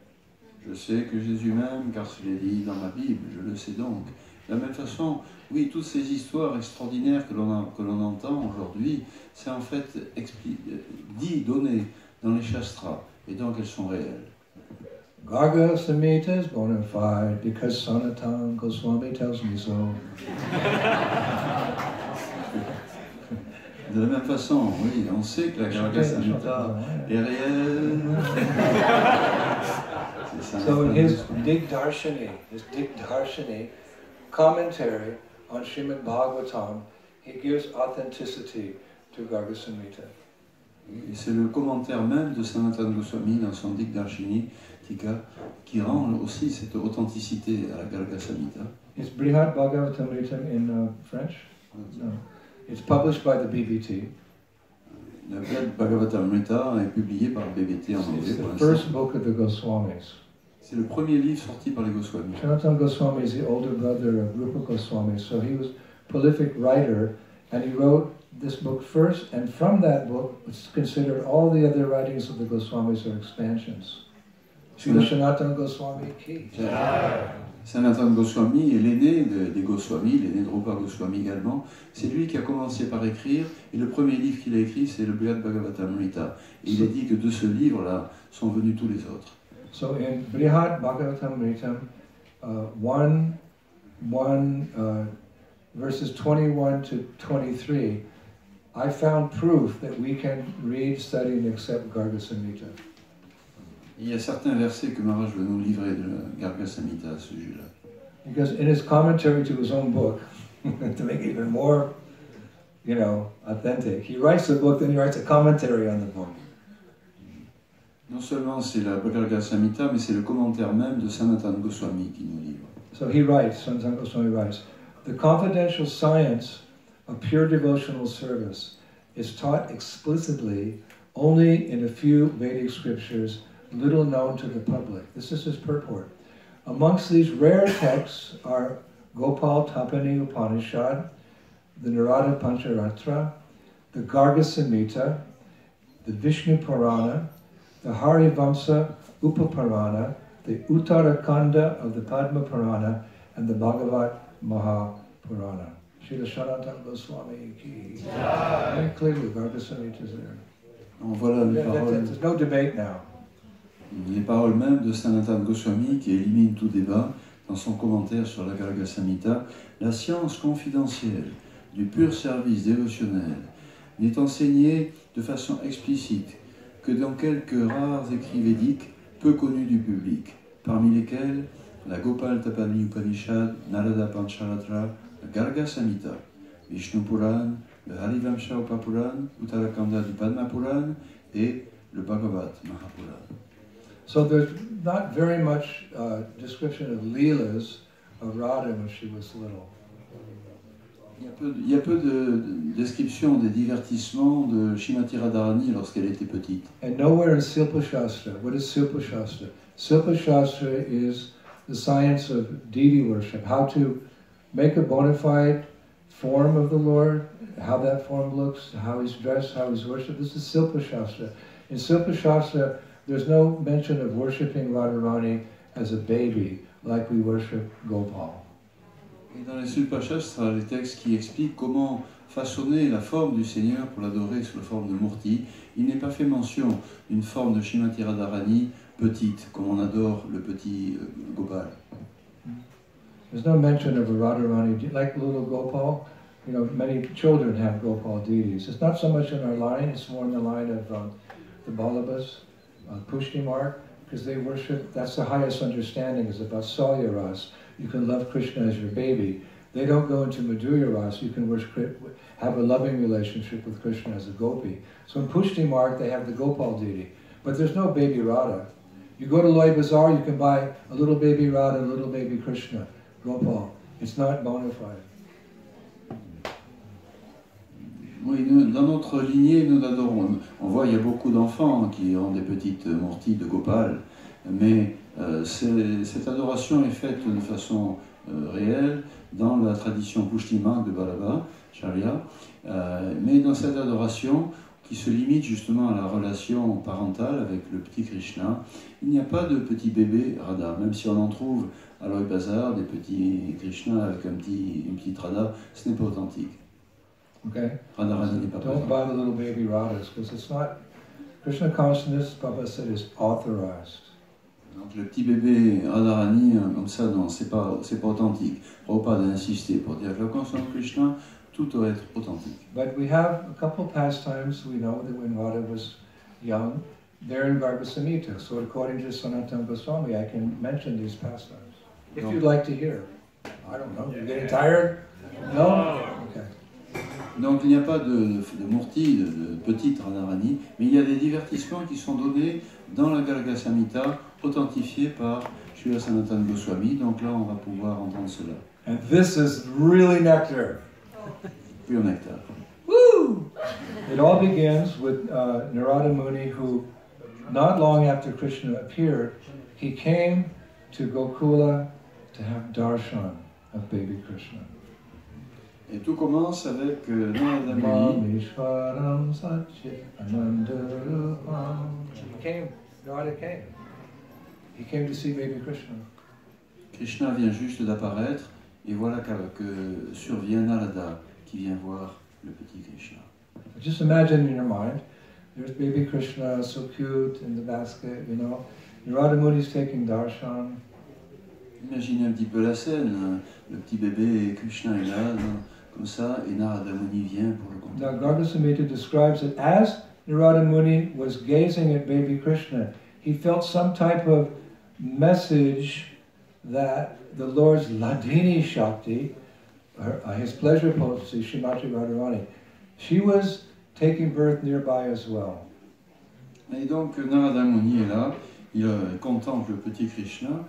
Je sais que Jésus m'aime car je l'ai dit dans ma Bible, je le sais donc. De la même façon, oui, toutes ces histoires extraordinaires que l'on entend aujourd'hui, c'est en fait donné dans les shastras, et donc elles sont réelles. Garga Samhita is bona fide because Sanatana Goswami tells me so. De la même façon, oui, on sait que la Garga Samhita est réelle. So in his Digdarshini commentary on Srimad Bhagavatam, he gives authenticity to Garga Samhita. Et c'est le commentaire même de Sanatana Goswami dans son Digdarshini Tika qui rend aussi cette authenticité à la Garga Samhita. Is Brihad Bhagavatamrita in French? No. It's published by the BBT. Le Bhagavatamrita est publié par BBT en anglais. It's the first book of the Goswamis. C'est le premier livre sorti par les Goswamis. Sanatana Goswami is the older brother of Rupa Goswami, so he was a prolific writer, and he wrote this book first, and from that book, it's considered all the other writings of the Goswamis are expansions. Srila Sanatana Goswami ki. Sanatana Goswami est l'aîné des Goswamis, l'aîné de Rupa Goswami également. C'est lui qui a commencé par écrire, et le premier livre qu'il a écrit, c'est le Brihad Bhagavatamrita. Et il a dit que de ce livre-là sont venus tous les autres. So in Brihad Bhagavatamrita, verses 21 to 23, I found proof that we can read, study, and accept Garga Samhita. Il y a certains versets que Maharaja veut nous livrer de la Garga Samhita à ce sujet-là. Because in his commentary to his own book, to make it even more, authentic, he writes a book, then he writes a commentary on the book. Non seulement c'est la Garga Samhita, mais c'est le commentaire même de Sanatana Goswami qui nous livre. So he writes, Sanatana Goswami writes, the confidential science of pure devotional service is taught explicitly only in a few Vedic scriptures, little known to the public. This is his purport. Amongst these rare texts are Gopal Tapani Upanishad, the Narada Pancharatra, the Garga Samhita, the Vishnu Purana, the Harivamsa Upapurana, the Uttarakanda of the Padma Purana, and the Bhagavad Mahapurana. Srila Sanatana Goswami ki. Very clearly, Garga Samhita is there. Voilà les paroles. There's no debate now. Les paroles mêmes de Sanatana Goswami qui éliminent tout débat dans son commentaire sur la Garga Samhita. La science confidentielle du pur service dévotionnel n'est enseignée de façon explicite que dans quelques rares écrits védiques peu connus du public, parmi lesquels la Gopal Tapani Upanishad, Narada Pancharatra, la Garga Samhita, Vishnu Puran, le Harivamsa Upapuran, Uttarakanda du Padma Puran et le Bhagavad Mahapuran. So there's not very much description of Leelas of Radha when she was little. Il y a peu de description des divertissements de Srimati Radharani lorsqu'elle était petite. And nowhere in Silpa Shastra. What is Silpa Shastra? Silpa Shastra is the science of deity worship, how to make a bona fide form of the Lord, how that form looks, how he's dressed, how he's worshipped. This is Silpa Shastra. In Silpa Shastra, there's no mention of worshipping Radharani as a baby, like we worship Gopal. Et dans les Silpa Shastra, les textes qui expliquent comment façonner la forme du Seigneur pour l'adorer sous la forme de Murti, il n'est pas fait mention d'une forme de Srimati Radharani petite, comme on adore le petit Gopal. There's no mention of a Radharani, like little Gopal. Many children have Gopal deities. It's not so much in our line, it's more in the line of the Balabhas, Pushti Mark, because they worship, that's the highest understanding, is about Salya Ras. You can love Krishna as your baby. They don't go into Madhurya Ras. You can have a loving relationship with Krishna as a gopi. So in Pushti Mark, they have the Gopal deity. But there's no baby Radha. You go to Loy Bazaar, you can buy a little baby Radha, a little baby Krishna, Gopal. It's not bona fide. Oui, dans notre lignée, nous adorons. On voit, il y a beaucoup d'enfants qui ont des petites Murtis de Gopal, mais cette adoration est faite de façon réelle dans la tradition Pushtimark de Vallabha, Charya, mais dans cette adoration qui se limite justement à la relation parentale avec le petit Krishna, il n'y a pas de petit bébé Radha, même si on en trouve à Loy Bazar des petits Krishna avec une petite Radha, ce n'est pas authentique. Okay? Radharani n'est pas Don't présent. buy the little baby Radhas, because it's not Krishna consciousness, Prabhupada said, is authorized. Donc le petit bébé Radharani, comme ça, non, c'est pas authentique. Prabhupada a insisté pour dire que la conscience de Krishna, tout doit être authentique. But we have a couple of pastimes. We know that when Radha was young, they're in Radhasamita. So according to Sanatana Goswami, I can mention these pastimes. If you'd like to hear. I don't know. You're getting tired? No? Okay. Donc il n'y a pas de Murti, de petite Radharani, mais il y a des divertissements qui sont donnés dans la Garga Samhita, authentifiés par Srila Sanatana Goswami. Donc là, on va pouvoir entendre cela. And this is really nectar. Pur nectar. Woo! It all begins with Narada Muni, who, not long after Krishna appeared, he came to Gokula to have darshan of baby Krishna. Et tout commence avec Narada Muni. Narada came. He came to see baby Krishna. Krishna vient juste d'apparaître, et voilà que survient Narada, qui vient voir le petit Krishna. Just imagine in your mind, there's baby Krishna, so cute, in the basket, you know. Narada Muni's taking darshan. Imaginez un petit peu la scène, le petit bébé Krishna est là, comme ça, et Narada Muni vient pour le contempler. Now Garga Samhita describes it as Narada Muni was gazing at baby Krishna. He felt some type of message that the Lord's Ladini Shakti, his pleasure potency, Srimati Radharani, she was taking birth nearby as well. Et donc Narada Muni est là, il contemple le petit Krishna,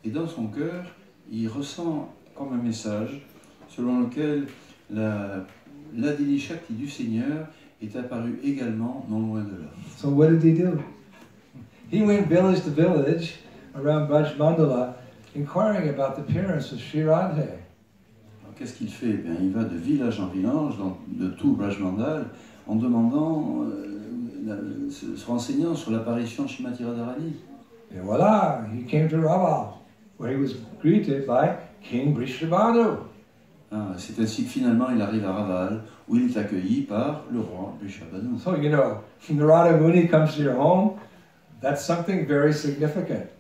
et dans son cœur, il ressent comme un message selon lequel l'Adini Shakti du Seigneur est apparue également non loin de là. So what did he do? He went village to village around Braj Mandala, inquiring about the appearance of Sri Radhe. Alors qu'est-ce qu'il fait? Bien, il va de village en village, de tout Braj Mandal, en demandant, se renseignant sur l'apparition de Srimati Radharani. And voila, he came to Raval, where he was greeted by King Vrishabhanu. C'est ainsi que finalement il arrive à Raval, où il est accueilli par le roi Vrishabhanu. So, you know, Narada Muni comes to your home, that's something very significant.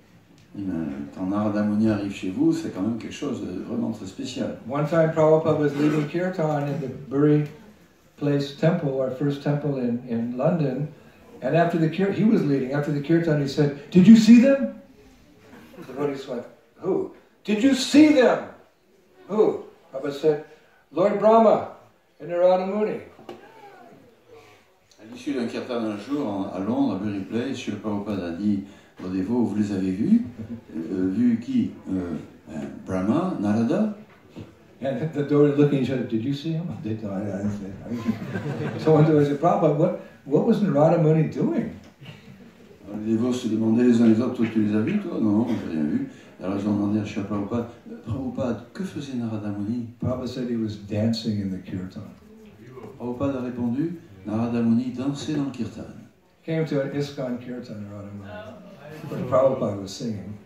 Quand Narada Muni arrive chez vous, c'est quand même quelque chose de vraiment très spécial. One time Prabhupada was leading kirtan in the Bury Place temple, our first temple in London, and after the he was leading, after the kirtan he said, "Did you see them?" The devotees went, "Who? Did you see them?" "Who?" Prabhupada said, "Lord Brahma and Narada Muni." À l'issue d'un kirtan un jour à Londres, à Bury Place, Srila Prabhupada a dit aux dévots, vous les avez vus? Vu qui? Brahma, Narada? And the devotee looking at each other, did you see him? I didn't see him. So one devotee said, Prabhupada, what was Narada Muni doing? Alors, les dévots se demandaient les uns les autres, toi tu les as vus, toi? Non, j'ai rien vu. Alors ils ont demandé à Srila Prabhupada, Prabhupada, que faisait Narada Muni? Prabhupada said he was dancing in the kirtan. Prabhupada a répondu, Narada Muni dansait dans le kirtan. Came to an ISKCON kirtan, Narada Muni. But Prabhupada was singing.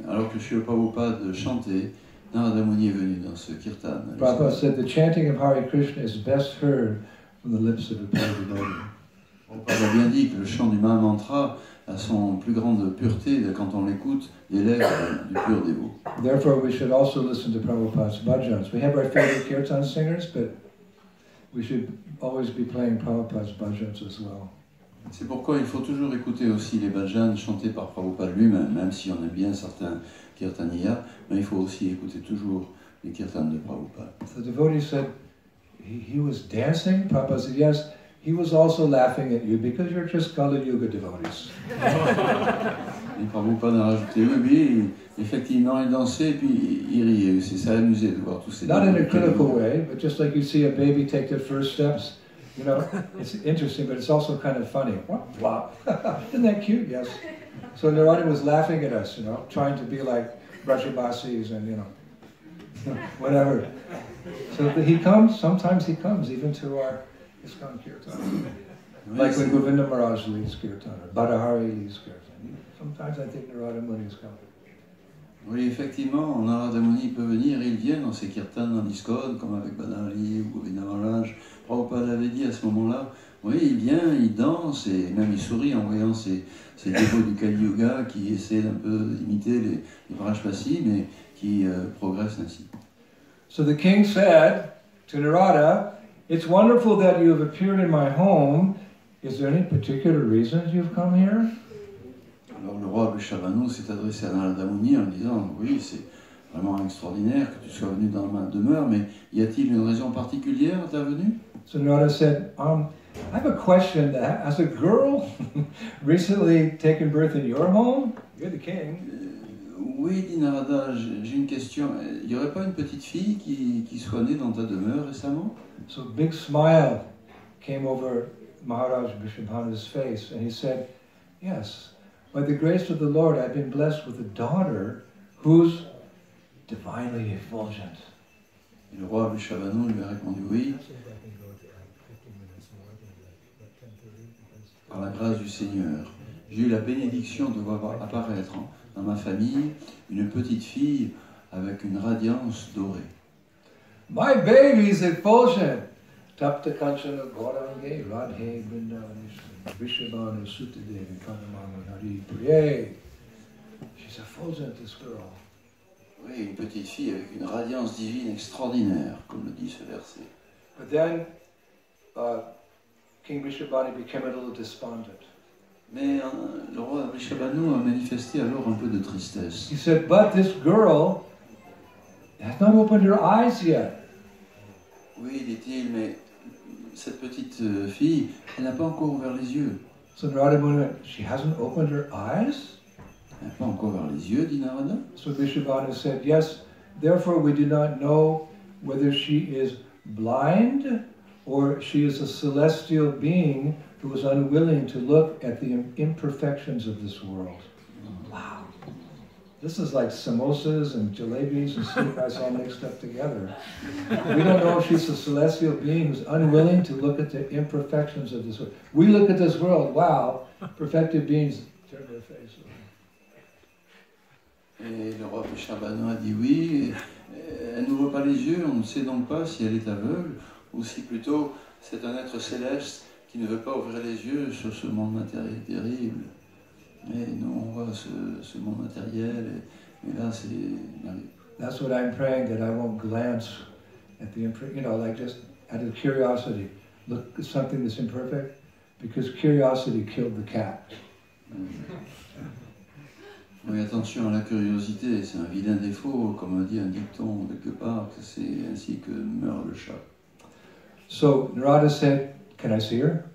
Alors que Srila Prabhupada chantait, Narada Muni est venu dans ce kirtan. Prabhupada said the chanting of Hare Krishna is best heard from the lips of a pure devotee. Prabhupada a bien dit que le chant du Mahamantra a son plus grande pureté quand on l'écoute des lèvres du pur dévot. Therefore, we should also listen to Prabhupada's bhajans. We have our favorite kirtan singers, but we should always be playing Prabhupada's bhajans as well. C'est pourquoi il faut toujours écouter aussi les bhajans chantés par Prabhupada lui-même, même si on aime bien certains kirtaniyas, mais il faut aussi écouter toujours les kirtans de Prabhupada. The devotee said, he was dancing? Prabhupada said, yes, he was also laughing at you because you're just Kali Yuga devotees. Et Prabhupada a rajouté, oui, effectivement, il dansait et puis il riait. C'est ça amusé de voir tous ces... Not in a critical way, but just like you see a baby take their first steps. You know, it's interesting, but it's also kind of funny. What? Wow. Isn't that cute? Yes. So Narada was laughing at us, you know, trying to be like Brajavasis and, you know, whatever. So he comes, sometimes he comes even to our ISKCON kirtan. Like when Govinda Maharaj leads kirtan, or Badahari leads kirtan. Sometimes I think Narada Muni is coming. Oui, effectivement, Narada Muni peut venir, il vient dans ces kirtans dans l'ISKCON, comme avec Badahari ou Govinda Maharaj. Prabhupada avait dit à ce moment-là, Oui, il vient, il danse et même il sourit en voyant ces dévots du Kali Yuga qui essaient un peu d'imiter les Brajpasi, mais qui progressent ainsi. So the king said to Narada, "It's wonderful that you have appeared in my home. Is there any particular reason you've come here?" Alors le roi Vrishabhanu s'est adressé à Narada Muni en disant, oui, c'est vraiment extraordinaire que tu sois venu dans ma demeure, mais y a-t-il une raison particulière à ta venue? So Narada said, I have a question. Has a girl recently taken birth in your home? You're the king. Oui, dit Narada, j'ai une question. Il n'y aurait pas une petite fille qui soit née dans ta demeure récemment? So a big smile came over Maharaja Vrishabhanu's face, and he said, yes, by the grace of the Lord, I've been blessed with a daughter who's divinely effulgent. Et le roi Vrishabhanu lui a répondu, oui, par la grâce du Seigneur, j'ai eu la bénédiction de voir apparaître dans ma famille une petite fille avec une radiance dorée. My baby's effulgent. Tapta Kanchana Gaurange Radhe Vrindavaneshwari Vrishabhanu Sutadevi Pranamama Hari Priye. She's effulgent, this girl. Oui, une petite fille avec une radiance divine extraordinaire, comme le dit ce verset. But then King Vrishabhanu became a little despondent. Mais le roi Vrishabhanu a manifesté alors un peu de tristesse. He said, but this girl has not opened her eyes yet. Oui, dit-il, mais cette petite fille, elle n'a pas encore ouvert les yeux. So Narada Muni went, she hasn't opened her eyes? Elle n'a pas encore ouvert les yeux, dit Narada. So Vrishabhanu said, yes, therefore we do not know whether she is blind or she is a celestial being who is unwilling to look at the imperfections of this world. Wow. This is like samosas and jalebis and sweet rice all mixed up together. We don't know if she's a celestial being who's unwilling to look at the imperfections of this world. We look at this world, wow, perfected beings turn their face. Et le roi Vrishabhanu a dit oui, elle n'ouvre pas les yeux, on ne sait donc pas si elle est aveugle, ou si plutôt c'est un être céleste qui ne veut pas ouvrir les yeux sur ce monde matériel terrible. Mais nous, on voit ce monde matériel, et là, c'est... That's what I'm praying, that I won't glance at the, like just out of curiosity, look at something that's imperfect, because curiosity killed the cat. Oui, attention à la curiosité, c'est un vilain défaut, comme dit un dicton quelque part, que c'est ainsi que meurt le chat. So Narada said, can I see her?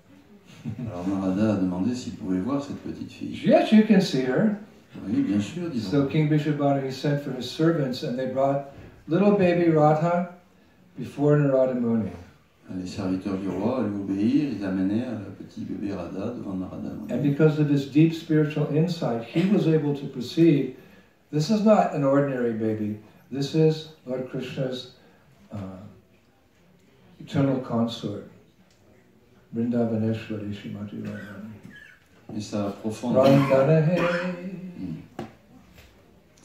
Alors Narada a demandé s'il pouvait voir cette petite fille. Yes, you can see her. Oui, bien sûr, disons. So King Vrishabhanu, he sent for his servants, and they brought little baby Radha before Narada Muni. Les serviteurs du roi lui obéirent, ils amenèrent le petit bébé Radha devant Narada Muni. And because of his deep spiritual insight, he was able to perceive, this is not an ordinary baby, this is Lord Krishna's eternal consort, Vrindavaneshwari Shrimati Radharani. Et sa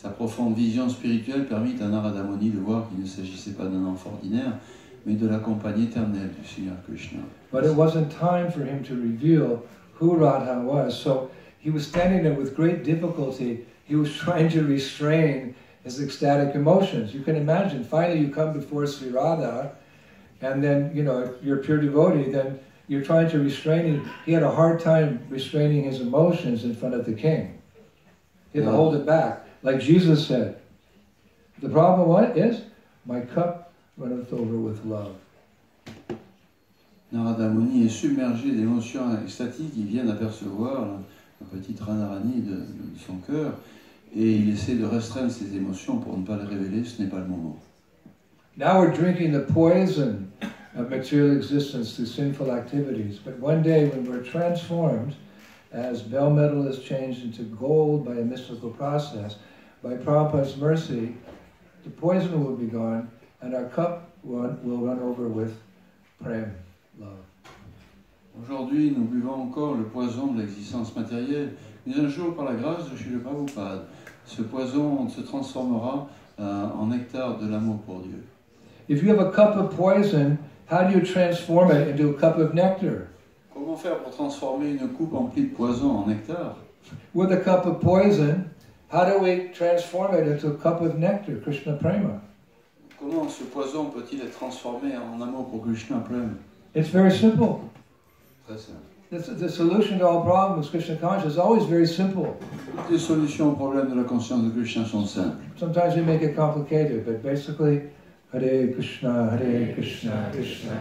profonde vision spirituelle permit à Narada Muni de voir qu'il ne s'agissait pas d'un enfant ordinaire, mais de la compagne éternelle du Seigneur Krishna. But it wasn't time for him to reveal who Radha was, so he was standing there with great difficulty. He was trying to restrain his ecstatic emotions. You can imagine, finally you come before Sri Radha, and then, if you're a pure devotee, then you're trying to restrain him. He had a hard time restraining his emotions in front of the king. He had to hold it back. Like Jesus said, the problem is, my cup runneth over with love. Narada Muni est submergé d'émotions extatiques, il vient d'apercevoir la petite Radharani de son cœur, et il essaie de restreindre ses émotions pour ne pas les révéler, ce n'est pas le moment. Now we're drinking the poison of material existence through sinful activities, but one day when we're transformed, as bell metal is changed into gold by a mystical process, by Prabhupada's mercy, the poison will be gone, and our cup will run over with prem, love. Aujourd'hui, nous buvons encore le poison de l'existence matérielle, mais un jour, par la grâce de Srila Prabhupada, ce poison se transformera en nectar de l'amour pour Dieu. If you have a cup of poison, how do you transform it into a cup of nectar? Comment faire pour transformer une coupe emplie de poison en nectar? With a cup of poison, how do we transform it into a cup of nectar, Krishna Prema? Comment ce poison peut-il être transformé en amour pour Krishna Prem? It's very simple. Très simple. The solution to all problems, Krishna consciousness, is always very simple. Toutes les solutions aux problèmes de la conscience de Krishna sont simples. Sometimes we make it complicated, but basically, Hare Krishna, Krishna Krishna,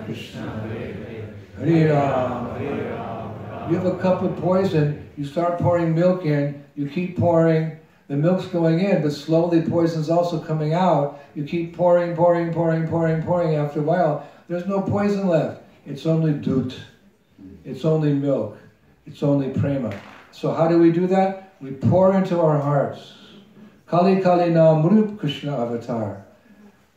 Hare Hare, Hare Rama, Hare Rama. You have a cup of poison, you start pouring milk in, you keep pouring, the milk's going in, but slowly poison's also coming out. You keep pouring. After a while, there's no poison left. It's only dut. It's only milk. It's only prema. So how do we do that? We pour into our hearts. Kali Kali Nam Rup Krishna avatar.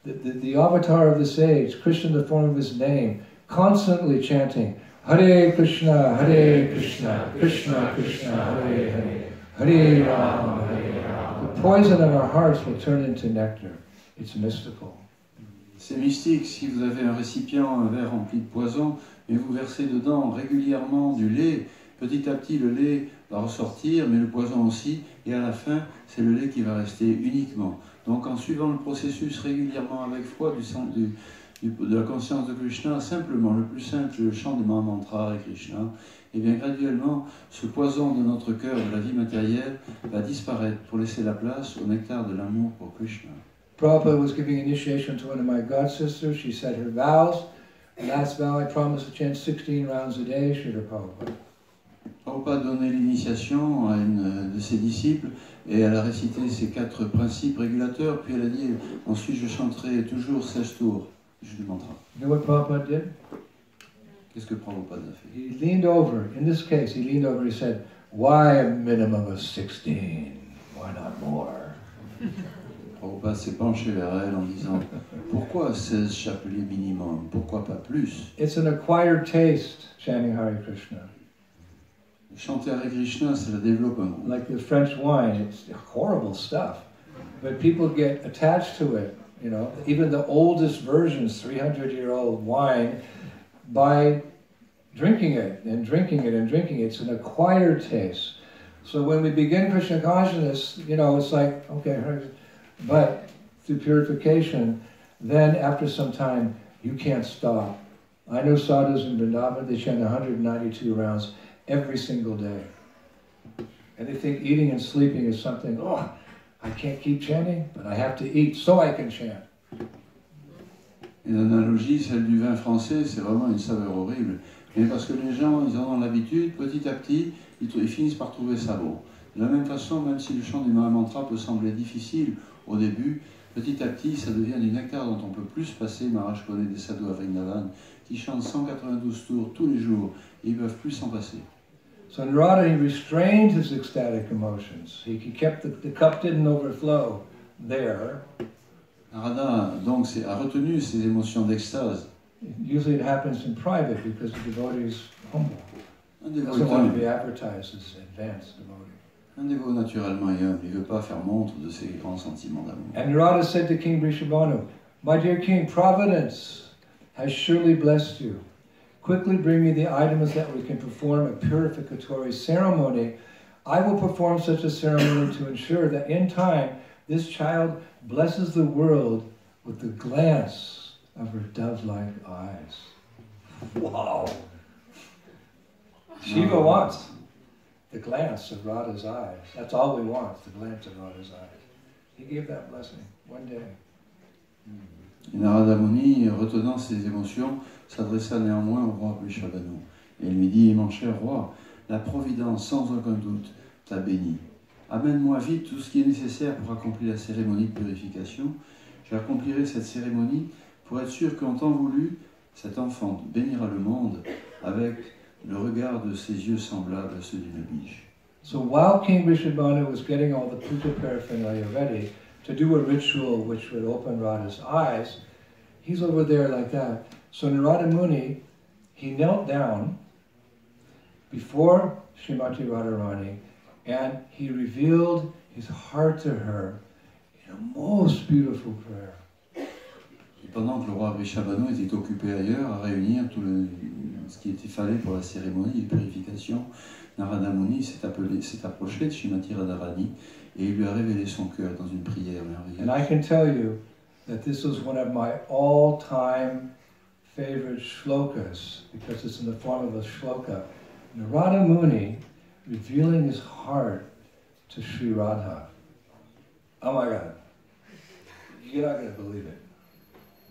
The avatar of the sage, Krishna in the form of his name, constantly chanting, Hare Krishna, Krishna Krishna, Hare Hare, Hare Rama, Hare Rama. The poison in our hearts will turn into nectar. It's mystical. C'est mystique. Si vous avez un récipient, un verre rempli de poison, et vous versez dedans régulièrement du lait, petit à petit le lait va ressortir, mais le poison aussi, et à la fin, c'est le lait qui va rester uniquement. Donc en suivant le processus régulièrement avec foi de la conscience de Krishna, simplement, le plus simple, le chant des Mahamantras et Krishna, et bien graduellement, ce poison de notre cœur, de la vie matérielle, va disparaître pour laisser la place au nectar de l'amour pour Krishna. Prabhupada was giving initiation to one of my god sisters. She said her vows. The last vow, I promised to chant 16 rounds a day, Srila Prabhupada. Prabhupada donnait l'initiation à une de ses disciples et elle a récité ses 4 principes régulateurs, puis elle a dit ensuite je chanterai toujours 16 tours du mantra. You know what Prabhupada did? Qu'est-ce que Prabhupada a fait? He leaned over, in this case, he leaned over, he said, why a minimum of 16? Why not more? Prabhupada s'est penché vers elle en disant pourquoi 16 chapelets minimum? Pourquoi pas plus? It's an acquired taste, chanting Hare Krishna. Chanter Hare Krishna, ça développe un goût. Like the French wine, it's horrible stuff. But people get attached to it, you know. Even the oldest versions, 300-year-old wine, by drinking it and drinking it and drinking it. It's an acquired taste. So when we begin Krishna consciousness, you know, it's like, okay, but through purification, then after some time, you can't stop. I know sadhus in Vrindavan, they chant 192 rounds every single day. And they think eating and sleeping is something, oh, I can't keep chanting, but I have to eat so I can chant. Et l'analogie, celle du vin français, c'est vraiment une saveur horrible. Mais parce que les gens, ils en ont l'habitude, petit à petit, ils finissent par trouver ça bon. De la même façon, même si le chant du Mahamantra peut sembler difficile au début, petit à petit, ça devient du nectar dont on peut plus passer. Maharaj connaît des sadhus à Vrindavan qui chantent 192 tours tous les jours, et ils ne peuvent plus s'en passer. So in Radha, he restrained his ecstatic emotions. He kept the cup didn't overflow there. Radha, donc, a retenu ses émotions d'extase. Usually it happens in private because the devotee is humble. He Un doesn't want to be advertised as advanced devotee. dévot naturellement est humble, il ne veut pas faire montre de ses grands sentiments d'amour. And Radha said to King Vrishabhanu, my dear king, Providence has surely blessed you. Quickly bring me the items that we can perform a purificatory ceremony. I will perform such a ceremony to ensure that in time this child blesses the world with the glance of her dove-like eyes. Wow! Shiva wants the glance of Radha's eyes. That's all we want, the glance of Radha's eyes. He gave that blessing one day. Et Narada Muni, retenant ses émotions, s'adressa néanmoins au roi Vrishabhanu. Et il lui dit, mon cher roi, la Providence, sans aucun doute, t'a béni. Amène-moi vite tout ce qui est nécessaire pour accomplir la cérémonie de purification. J'accomplirai cette cérémonie pour être sûr qu'en temps voulu, cet enfant bénira le monde avec le regard de ses yeux semblables à ceux d'une biche. So while King Vrishabhanu was getting all the puja paraphernalia ready to do a ritual which would open Radha's eyes, he's over there like that. So Narada Muni, he knelt down before Srimati Radharani and he revealed his heart to her in a most beautiful prayer. pendant que le roi Vrishabhanu était occupé ailleurs à réunir tout ce qui était fallait pour la cérémonie de purification, Narada Muni s'est approché de Srimati Radharani et il lui a révélé son cœur dans une prière merveilleuse. And I can tell you that this was one of my all-time favorite shlokas because it's in the form of a shloka. Narada Muni revealing his heart to Sri Radha. Oh my God, you're not going to believe it.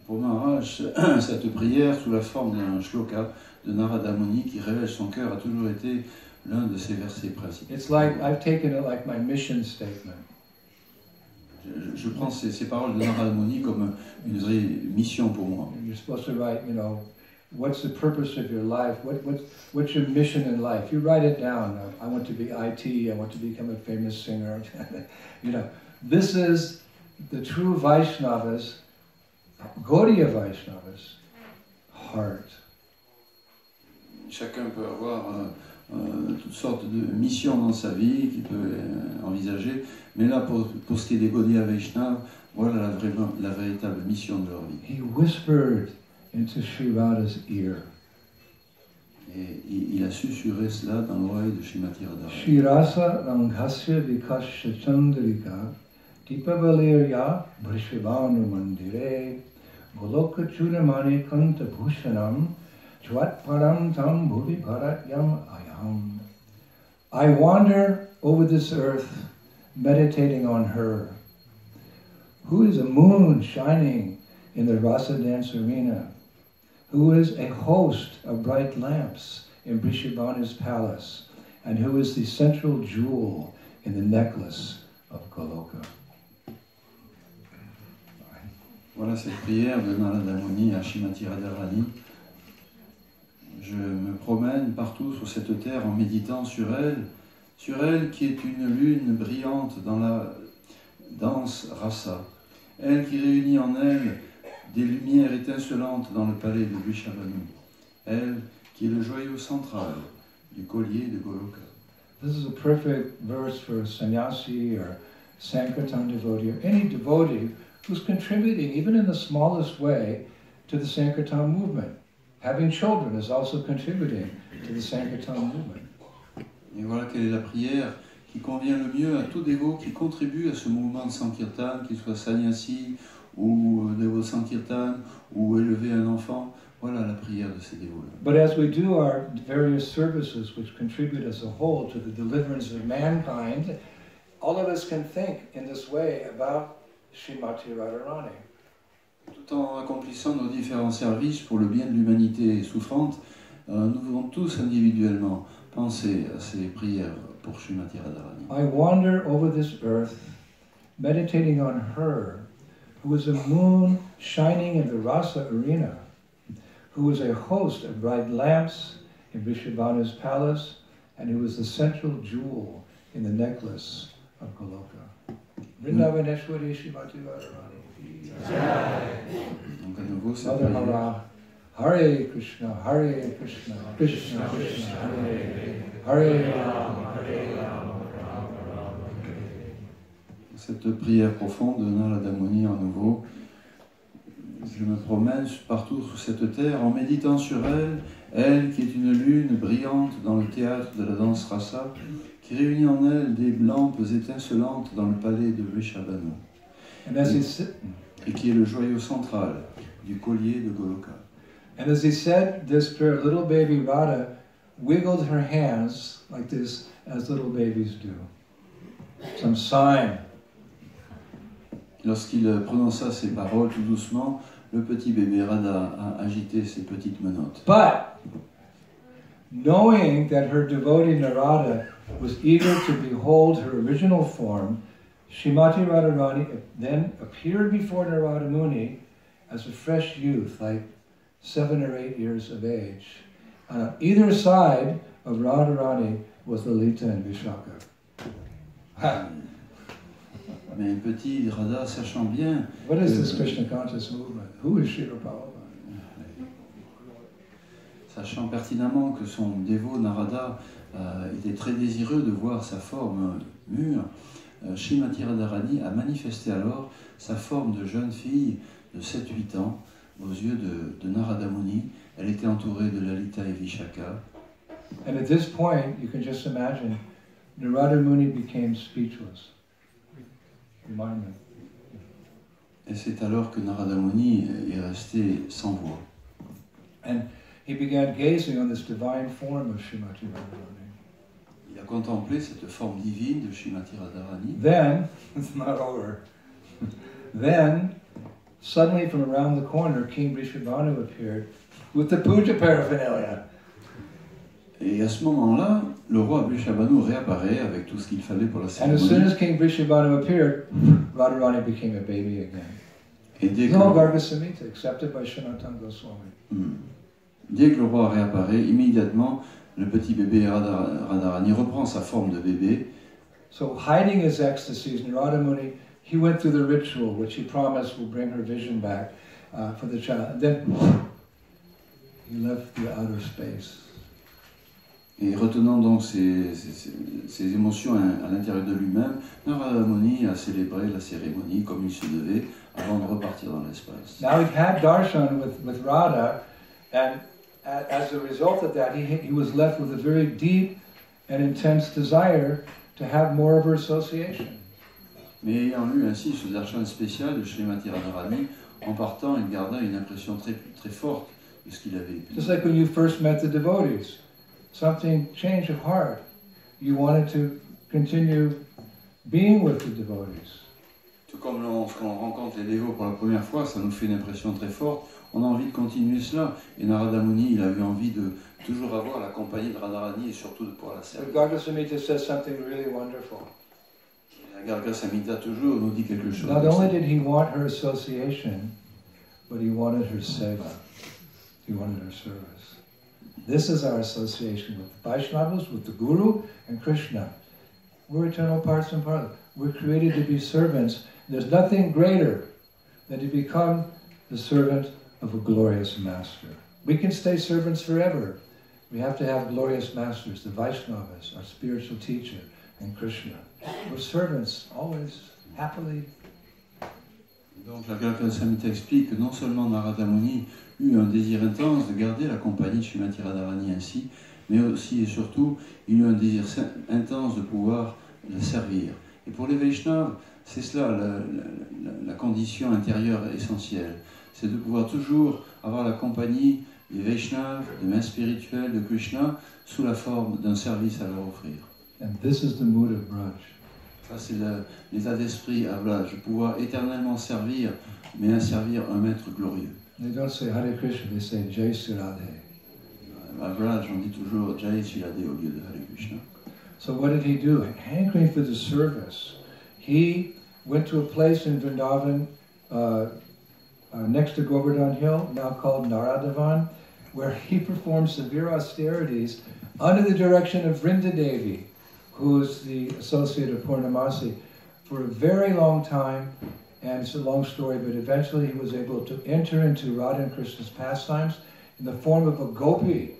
Pour Maharaj, cette prière sous la forme d'un shloka de Narada Muni qui révèle son cœur a toujours été l'un de ses versets principaux. It's like I've taken it like my mission statement. Je prends ces paroles de Narada Muni comme une vraie mission pour moi. You're supposed to write, you know, what's the purpose of your life? What's your mission in life? You write it down. I want to be IT. I want to become a famous singer. You know, this is the true Vaishnava's, Gaudiya Vaishnava's heart. Chacun peut avoir toutes sortes de missions dans sa vie qu'il peut envisager, mais là, pour ce qui est des Gaudiya Vaishnavas, voilà la véritable mission de leur vie. He whispered into Sri Radha's ear. Et il a susurré cela dans l'oreille de Srimati Radharani. Shri Rasa Ranghasya Vikasya Chandrika Dipavalirya Vrishvanu Mandire Goloka Chudamani Kanta Bhushanam Chvat Param Tam Bhuvi Bharatyam Ayam. I wander over this earth meditating on her, who is a moon shining in the rasa dance arena, who is a host of bright lamps in Vrishabhanu's palace, and who is the central jewel in the necklace of Goloka. Voilà cette prière de Narada Muni à Srimati Radharani. Je me promène partout sur cette terre en méditant sur elle qui est une lune brillante dans la danse rasa, elle qui réunit en elle des lumières étincelantes dans le palais de Vrishabhanu, elle qui est le joyau central du collier de Goloka. This is a perfect verse for a sannyasi or Sankirtan devotee or any devotee who's contributing, even in the smallest way, to the Sankirtan movement. Having children is also contributing to the Sankirtan movement. Et voilà quelle est la prière qui convient le mieux à tout dévot qui contribue à ce mouvement de Sankirtan, qu'il soit sannyasi ou dévot de Sankirtan ou élever un enfant. Voilà la prière de ces dévots-là. But as we do our various services which contribute as a whole to the deliverance of mankind, all of us can think in this way about Srimati Radharani. Tout en accomplissant nos différents services pour le bien de l'humanité souffrante, nous devons tous individuellement penser à ces prières pour Srimati Radharani. I wander over this earth, meditating on her, who is a moon shining in the rasa arena, who is a host of bright lamps in Vrishabhanu's palace, and who is the central jewel in the necklace of Goloka. Vrindavaneshwari Srimati Radharani. Donc à nouveau, cette Mother prière. Hara, Hare Krishna, Krishna Krishna, Hare Rama, Hare Rama. Cette prière profonde de Narada Muni à nouveau. Je me promène partout sur cette terre en méditant sur elle qui est une lune brillante dans le théâtre de la danse rasa, qui réunit en elle des lampes étincelantes dans le palais de Vrishabhanu, et qui est le joyau central du collier de Goloka. And as he said this prayer, little baby Radha wiggled her hands like this, as little babies do. Some sign. Lorsqu'il prononça ces paroles tout doucement, le petit bébé Radha a agité ses petites menottes. But, knowing that her devotee Narada was eager to behold her original form, Srimati Radharani then appeared before Narada Muni as a fresh youth, like 7 or 8 years of age. And on either side of Radharani was Lalita and Vishaka. Mais petit Radha, sachant bien... What is this Krishna conscious movement? Who is Srila Prabhupada? Sachant pertinemment que son dévot Narada était très désireux de voir sa forme mûre, Srimati Radharani a manifesté alors sa forme de jeune fille de 7-8 ans aux yeux de Narada Muni. Elle était entourée de Lalita et Vishaka. And at this point, you can just imagine, Narada Muni became speechless. Remind me. Et c'est alors que Narada Muni est resté sans voix. And he began gazing on this divine form of Srimati Radharani. Il a contemplé cette forme divine de Srimati Radharani. Then, it's not over. Then, suddenly from around the corner, King Vrishabhanu appeared with the puja paraphernalia. Et à ce moment-là, le roi Vrishabhanu réapparaît avec tout ce qu'il fallait pour la And as soon cérémonie. as King Vrishabhanu appeared, Radharani became a baby again. Et dès que, No Garga Samhita, accepted by Sanatana Goswami. Dès que le roi réapparaît, immédiatement, le petit bébé Radharani reprend sa forme de bébé. So hiding his ecstasies, Narada Muni, he went through the ritual, which he promised will bring her vision back for the child. Then he left the outer space. Et retenant donc ses émotions à l'intérieur de lui-même, Narada Muni a célébré la cérémonie comme il se devait avant de repartir dans l'espace. Now he had darshan with Radha, and as a result of that, he was left with a very deep and intense desire to have more of her association. Mais ayant eu ainsi ce darshan spécial de Srimati Radharani, en partant, il garda une impression très, très forte de ce qu'il avait vécu. Just like when you first met the devotees, something changed of heart. You wanted to continue being with the devotees. Tout comme lorsqu'on rencontre les dévots pour la première fois, ça nous fait une impression très forte. On a envie de continuer cela. Et Narada Muni, il a eu envie de toujours avoir la compagnie de Radharani et surtout de pouvoir la servir. But Garga Samhita says something really wonderful. La Garga Samhita toujours nous dit quelque chose. Not only did he want her association, but he wanted her seva. He wanted her service. This is our association with the Vaishnavas, with the Guru, and Krishna. We're eternal parts and parts. We're created to be servants. There's nothing greater than to become the servant of a glorious master. We can stay servants forever. We have to have glorious masters, the Vaishnavas, our spiritual teacher, and Krishna. We're servants, always, happily. Donc la Garga Samhita explique que non seulement Narada Muni eut un désir intense de garder la compagnie de Srimati Radharani ainsi, mais aussi et surtout, il eut un désir intense de pouvoir la servir. Et pour les Vaishnavas, c'est cela la condition intérieure essentielle. C'est de pouvoir toujours avoir la compagnie des Vaishnavas, des mains spirituelles de Krishna, sous la forme d'un service à leur offrir. And this is the mood of Braj. Ça, c'est l'état d'esprit à Braj, de pouvoir éternellement servir, mais à servir un maître glorieux. They don't say Hare Krishna, they say Jai Sri Radhe. À Braj, on dit toujours Jai Sri Radhe au lieu de Hare Krishna. So what did he do? Hankering for the service, he went to a place in Vrindavan next to Govardhan Hill, now called Naradavan, where he performed severe austerities under the direction of Vrindadevi, who is the associate of Purnamasi, for a very long time. And it's a long story, but eventually he was able to enter into Radha and Krishna's pastimes in the form of a gopi,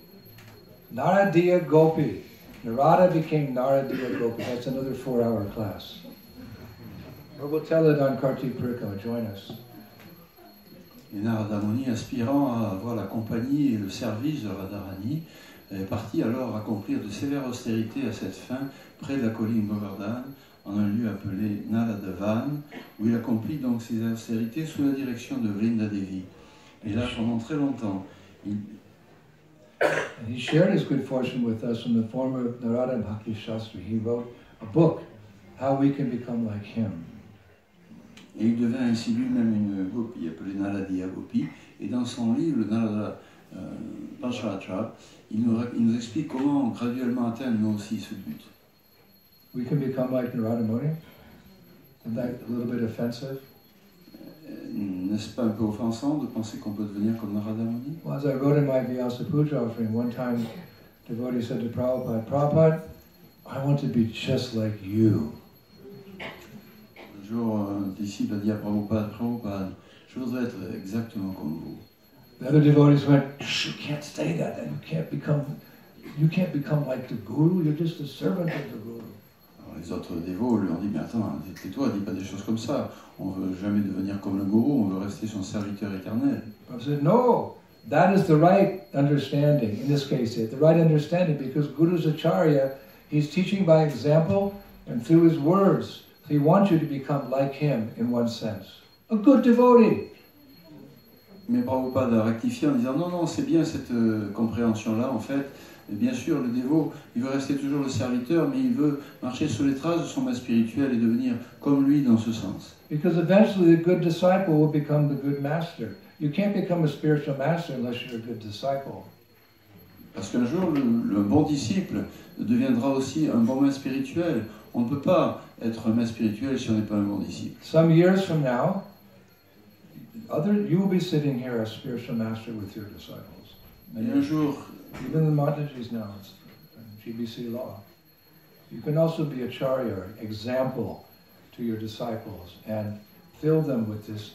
Naradiya Gopi. Narada became Naradiya Gopi. That's another 4-hour class. Or we'll tell it on Kartik Purikama. Join us. Et Narada Muni, aspirant à avoir la compagnie et le service de Radharani, est parti alors accomplir de sévères austérités à cette fin, près de la colline Govardhan, en un lieu appelé Naradavan, où il accomplit donc ses austérités sous la direction de Vrinda Devi. Et là, pendant très longtemps, And he shared his good fortune with us in the form of Narada Bhakti Shastri. He wrote a book, How We Can Become Like Him. Et il devint ainsi lui-même une gopi appelée Naradiya Gopi. Et dans son livre, le Narada Pancharatra, il nous explique comment graduellement atteindre nous aussi ce but. We can become like Narada Muni. Isn't that a little bit offensive? N'est-ce pas un peu offensant de penser qu'on peut devenir comme Narada Muni? Well, as I wrote in my Vyasa Puja offering, one time devotee said to Prabhupada, Prabhupada, I want to be just like you. Un jour, un disciple a dit à Prabhupada, Prabhupada, je voudrais être exactement comme vous. The other devotees went, you can't say that, and you can't become like the Guru, you're just a servant of the Guru. Alors, les autres dévots lui ont dit, mais attends, tais-toi, dis pas des choses comme ça. On veut jamais devenir comme le gourou, on veut rester son serviteur éternel. Prabhu said, no, that is the right understanding. In this case, the right understanding, because Guru's Acharya, he's teaching by example and through his words. So he wants you to become like him in one sense. A good devotee. Mais Prabhupada a rectifié en disant, non, non, c'est bien cette compréhension-là, en fait. Et bien sûr, le dévot, il veut rester toujours le serviteur, mais il veut marcher sur les traces de son maître spirituel et devenir comme lui dans ce sens. Because eventually the good disciple will become the good master. You can't become a spiritual master unless you're a good disciple. Parce qu'un jour, le bon disciple deviendra aussi un bon maître spirituel. On ne peut pas être un maître spirituel si on n'est pas un bon disciple. Some years from now, you will be sitting here as spiritual master with your disciples. Et un jour, even the Mataji's now, it's GBC law. You can also be acharya, example to your disciples, and fill them with this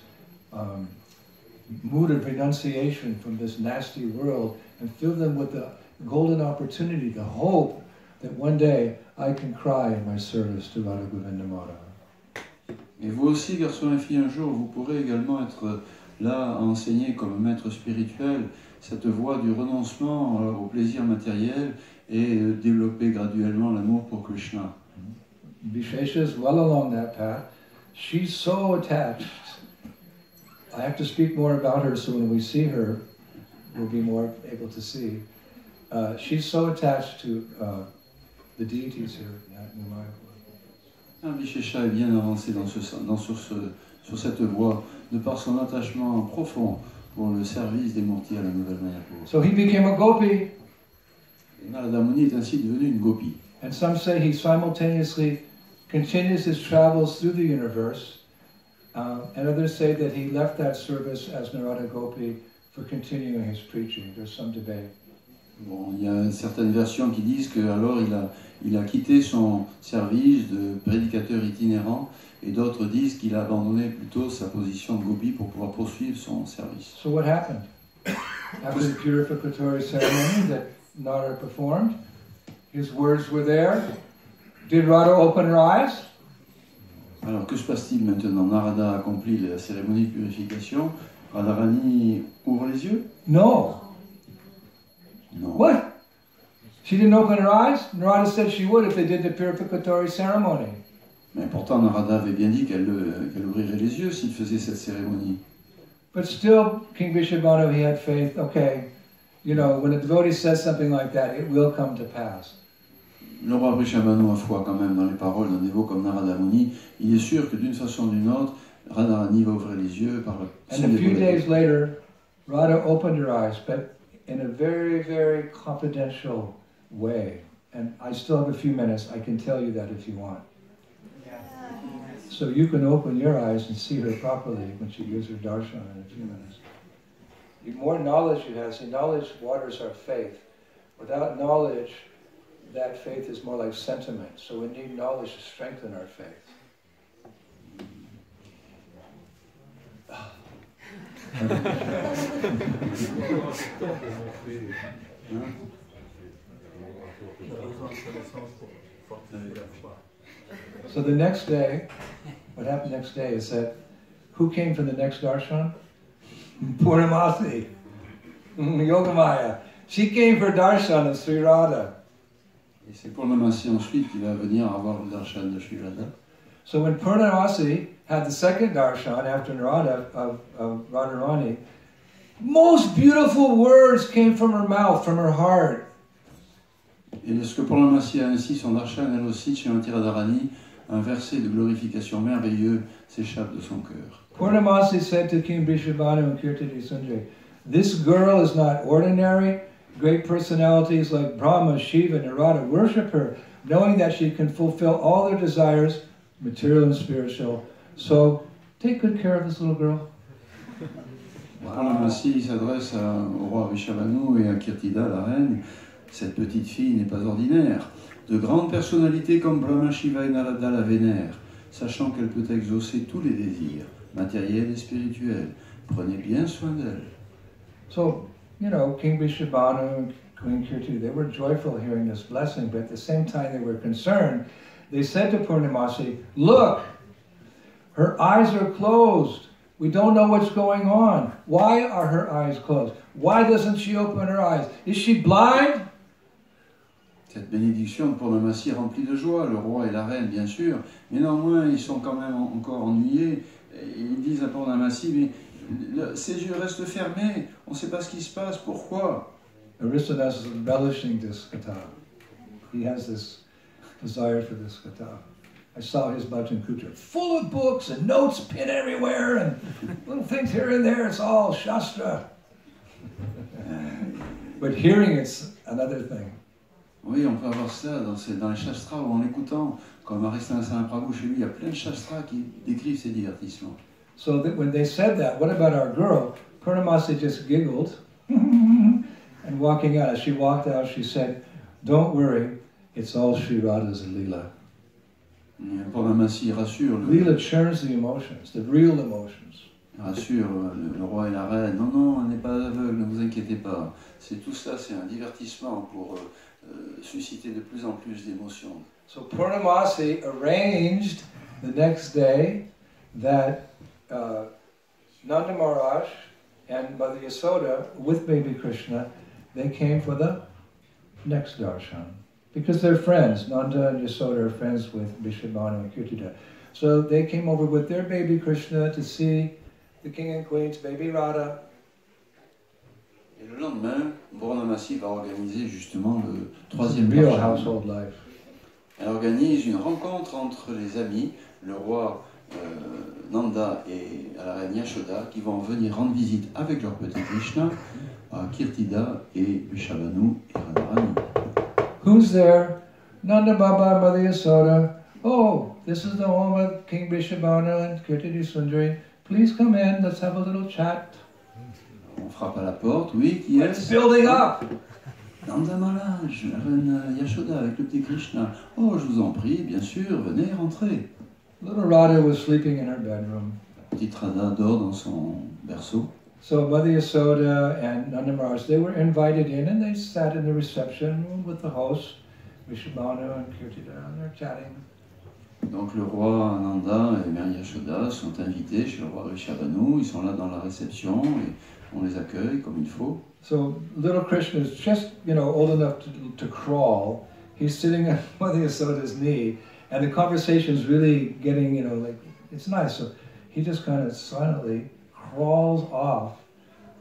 mood of renunciation from this nasty world, and fill them with the golden opportunity, the hope that one day I can cry in my service to Radha Govinda Maharaj. Et vous aussi, garçons et filles, un jour, vous pourrez également être là à enseigner comme maître spirituel cette voie du renoncement au plaisir matériel et développer graduellement l'amour pour Krishna. Vishesha is well along that path. She's so attached. I have to speak more about her so when we see her, we'll be more able to see. She's so attached to the deities here at New Mayapur. Vishesha est bien avancé sur cette voie de par son attachement profond pour le service des Murtis à la Nouvelle Mayapur. So he became a gopi. Narada Muni est ainsi devenu une gopi. And some say he simultaneously continues his travels through the universe, and others say that he left that service as Narada Gopi for continuing his preaching. There's some debate. Bon, il y a certaines versions qui disent qu'alors il a quitté son service de prédicateur itinérant, et d'autres disent qu'il a abandonné plutôt sa position de gopi pour pouvoir poursuivre son service. So what happened? After the purificatory ceremony that Narada performed, his words were there. Did Radha open her eyes? Alors que se passe-t-il maintenant? Narada accomplit la cérémonie de purification. Radharani ouvre les yeux? No. Non. What? She didn't open her eyes? Narada said she would if they did the purificatory ceremony. Mais pourtant Narada avait bien dit qu'elle ouvrirait les yeux s'il faisait cette cérémonie. But still, King Vrishabhanu, he had faith. Okay, you know, when a devotee says something like that, it will come to pass. Le roi Vrishabhanu a foi quand même dans les paroles d'un dévot comme Narada Muni. Il est sûr que d'une façon ou d'une autre, Radharani va ouvrir les yeux par la... And a few days later, Radha opened her eyes, but in a very, very confidential way. And I still have a few minutes. I can tell you that if you want. So you can open your eyes and see her properly when she gives her darshan in a few minutes. The more knowledge you have, see, knowledge waters our faith. Without knowledge, that faith is more like sentiment. So we need knowledge to strengthen our faith. So the next day, what happened next day is that, who came for the next darshan? Purnamasi, Yogamaya. She came for darshan of Sri Radha. Et c'est Purnamasi ensuite qui va venir avoir le darshan de Sri Radha. So when Purnamasi had the second darshan after Narada of Radharani, most beautiful words came from her mouth, from her heart. Et lorsque Purnamasi a ainsi son darshan, elle aussi, Srimati Radharani, un verset de glorification merveilleux s'échappe de son cœur. Purnamasi said to King Vrishabhanu and Kirtati Sunjay, this girl is not ordinary. Great personalities like Brahma, Shiva, Narada worship her, knowing that she can fulfill all their desires, material and spiritual. So, take good care of this little girl. Purnamasi s'adresse au roi Vrishabhanu et à Kirtida, la reine. Cette petite fille n'est pas ordinaire. De grandes personnalités comme Brahma, Shiva et Narada la vénèrent, sachant qu'elle peut exaucer tous les désirs, matériels et spirituels. Prenez bien soin d'elle. So, you know, King Vrishabhanu and Queen Kirti, they were joyful hearing this blessing, but at the same time they were concerned they said to Purnamasi, look, her eyes are closed. We don't know what's going on. Why are her eyes closed? Why doesn't she open her eyes? Is she blind? Cette bénédiction de Purnamasi est remplie de joie, le roi et la reine bien sûr, mais néanmoins ils sont quand même encore ennuyés. Et ils disent à Purnamasi, mais ses yeux restent fermés, on ne sait pas ce qui se passe, pourquoi? Aristodas is embellishing this katha. He has this desire for this katha. I saw his Bhajan Kutra, full of books and notes pinned everywhere and little things here and there, it's all Shastra. But hearing it's another thing. Oui, on peut avoir ça dans les shastras ou en l'écoutant, comme Radhastami Prabhu chez lui, il y a plein de shastras qui décrivent ces divertissements. So that when they said that, what about our girl? Purnamasi just giggled and walking out. As she walked out, she said, don't worry, it's all Sri Radha's Leela. Purnamasi rassure Leela churns the emotions, the real emotions. Rassure le roi et la reine. Non, non, on n'est pas aveugle, ne vous inquiétez pas. C'est tout ça, c'est un divertissement pour susciter de plus en plus d'émotions. So Purnamasi arranged the next day that Nanda Maharaj and Mother Yasoda with baby Krishna, they came for the next darshan. Because they're friends. Nanda and Yasoda are friends with Vrishabhanu and Kirtida. So they came over with their baby Krishna to see the king and queen's baby Radha. Et le lendemain, Purnamasi va organiser justement le troisième real darshan. household life. Elle organise une rencontre entre les amis, le roi Nanda et la reine Yashoda, qui vont venir rendre visite avec leur petit Krishna à Kirtida et Vrishabhanu et Radharani. Who's there? Nanda Baba, Mother Yasoda. Oh, this is the home of King Vrishabhanu and Kirtidi Sundari. Please come in, let's have a little chat. On frappe à la porte, oui, qui est? It's building up. Nanda Maharaj, la reine Yashoda avec le petit Krishna. Oh, je vous en prie, bien sûr, venez, rentrez. Little Radha was sleeping in her bedroom. Petite Radha dort dans son berceau. So Mother Yasoda and Nanda Maharaj, they were invited in and they sat in the reception room with the host, Vrishabhanu and Kirtida, and they're chatting. Donc le roi Nanda et Mère Yashoda sont invités chez le roi Vrishabhanu, ils sont là dans la réception et on les accueille comme il faut. So little Krishna is just, old enough to crawl. He's sitting on Mother Yasoda's knee and the conversation's really getting, it's nice. So he just kind of silently crawls off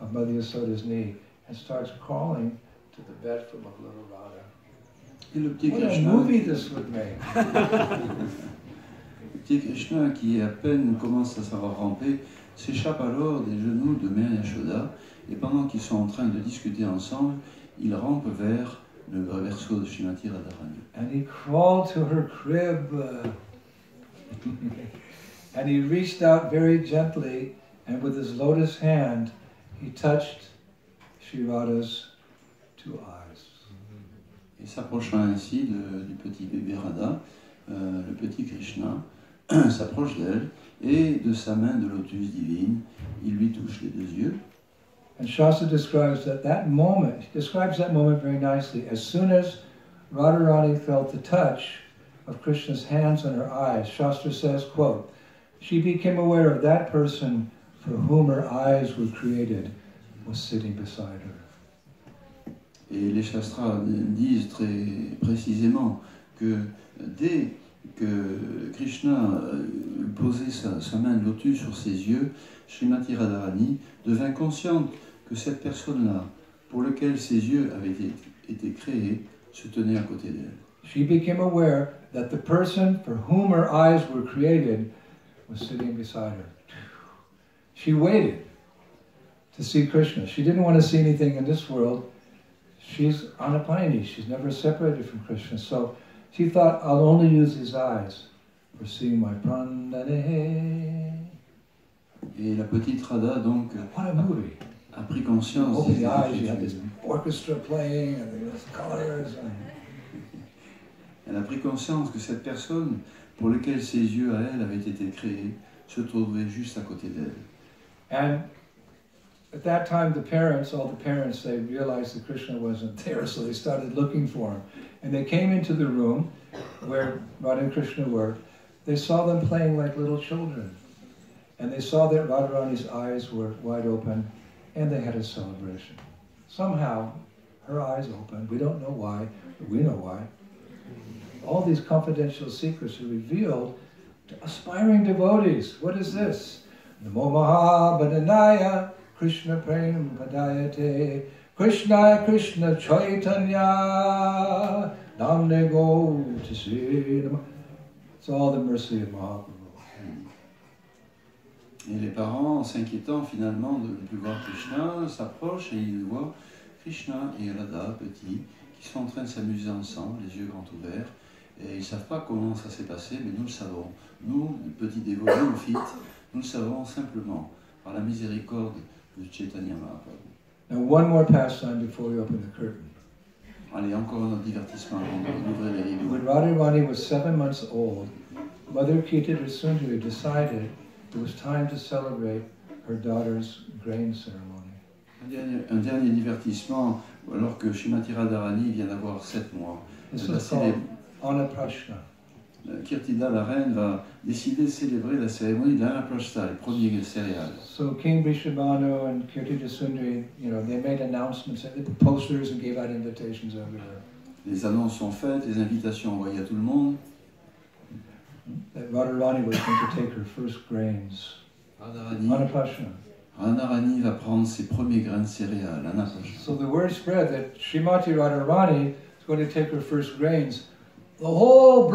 of Mother Yasoda's knee and starts crawling to the bedroom of little Radha. Et le petit What a Krishna, movie this would make. le petit Krishna qui à peine commence à savoir ramper, s'échappe alors des genoux de Mère Yashoda et pendant qu'ils sont en train de discuter ensemble, il rampe vers le berceau de Srimati Radharani. And he crawled to her crib and he reached out very gently and with his lotus hand he touched Sri Radha's two eyes. Et s'approchant ainsi du petit bébé Radha, le petit Krishna s'approche d'elle et de sa main de lotus divine, il lui touche les deux yeux. And Shastra describes that moment very nicely. As soon as Radharani felt the touch of Krishna's hands on her eyes, Shastra says, quote, she became aware of that person for whom her eyes were created was sitting beside her. Et les Shastras disent très précisément que dès que Krishna posait sa main de lotus sur ses yeux, Srimati Radharani devint consciente que cette personne-là, pour laquelle ses yeux avaient été créés, se tenait à côté d'elle. She became aware that the person for whom her eyes were created was sitting beside her. She waited to see Krishna. She didn't want to see anything in this world. She's Anapayani. She's never separated from Krishna. So she thought, I'll only use his eyes for seeing my Prandanehe. Et la petite Radha, donc, What a movie. a pris conscience Open des the eyes, you have this écritures. orchestra playing and there's colors. Elle a pris conscience que cette personne, pour laquelle ses yeux à elle avaient été créés, se trouvait juste à côté d'elle. And at that time, all the parents, they realized that Krishna wasn't there, so they started looking for him. And they came into the room where Radha and Krishna were. They saw them playing like little children. And they saw that Radharani's eyes were wide open, and they had a celebration. Somehow, her eyes opened. We don't know why, but we know why. All these confidential secrets are revealed to aspiring devotees. What is this? Namo Mahabhadanaya Krishna Prem Padayate Krishna Krishna Chaitanya Namne Go to see. It's all the mercy of Mahaprabhu. Et les parents, s'inquiétant finalement de ne plus voir Krishna, s'approchent et ils voient Krishna et Radha, petits, qui sont en train de s'amuser ensemble, les yeux grands ouverts. Et ils ne savent pas comment ça s'est passé, mais nous le savons. Nous, les petits dévots néophytes, nous le savons simplement par la miséricorde de Chaitanya Mahaprabhu. Now one more pastime before we open the curtain. Allez, encore un autre divertissement avant d'ouvrir les rideaux. When Radharani was 7 months old, Mother Kirtida Sundari decided it was time to celebrate her daughter's grain ceremony. Un dernier divertissement, alors que Srimati Radharani vient d'avoir 7 mois. This was called Anaprashna. Kirtida, la reine, va décider de célébrer la cérémonie d'Anaprashna, les premiers céréales. So King Vrishabhanu and Kirtida Sundari, they made announcements, they put posters and gave out invitations everywhere. Les annonces sont faites, les invitations envoyées à tout le monde. That Radharani was going to take her first grains. Radharani va prendre ses premiers grains de céréales. So the word spread that Srimati Radharani is going to take her first grains. The whole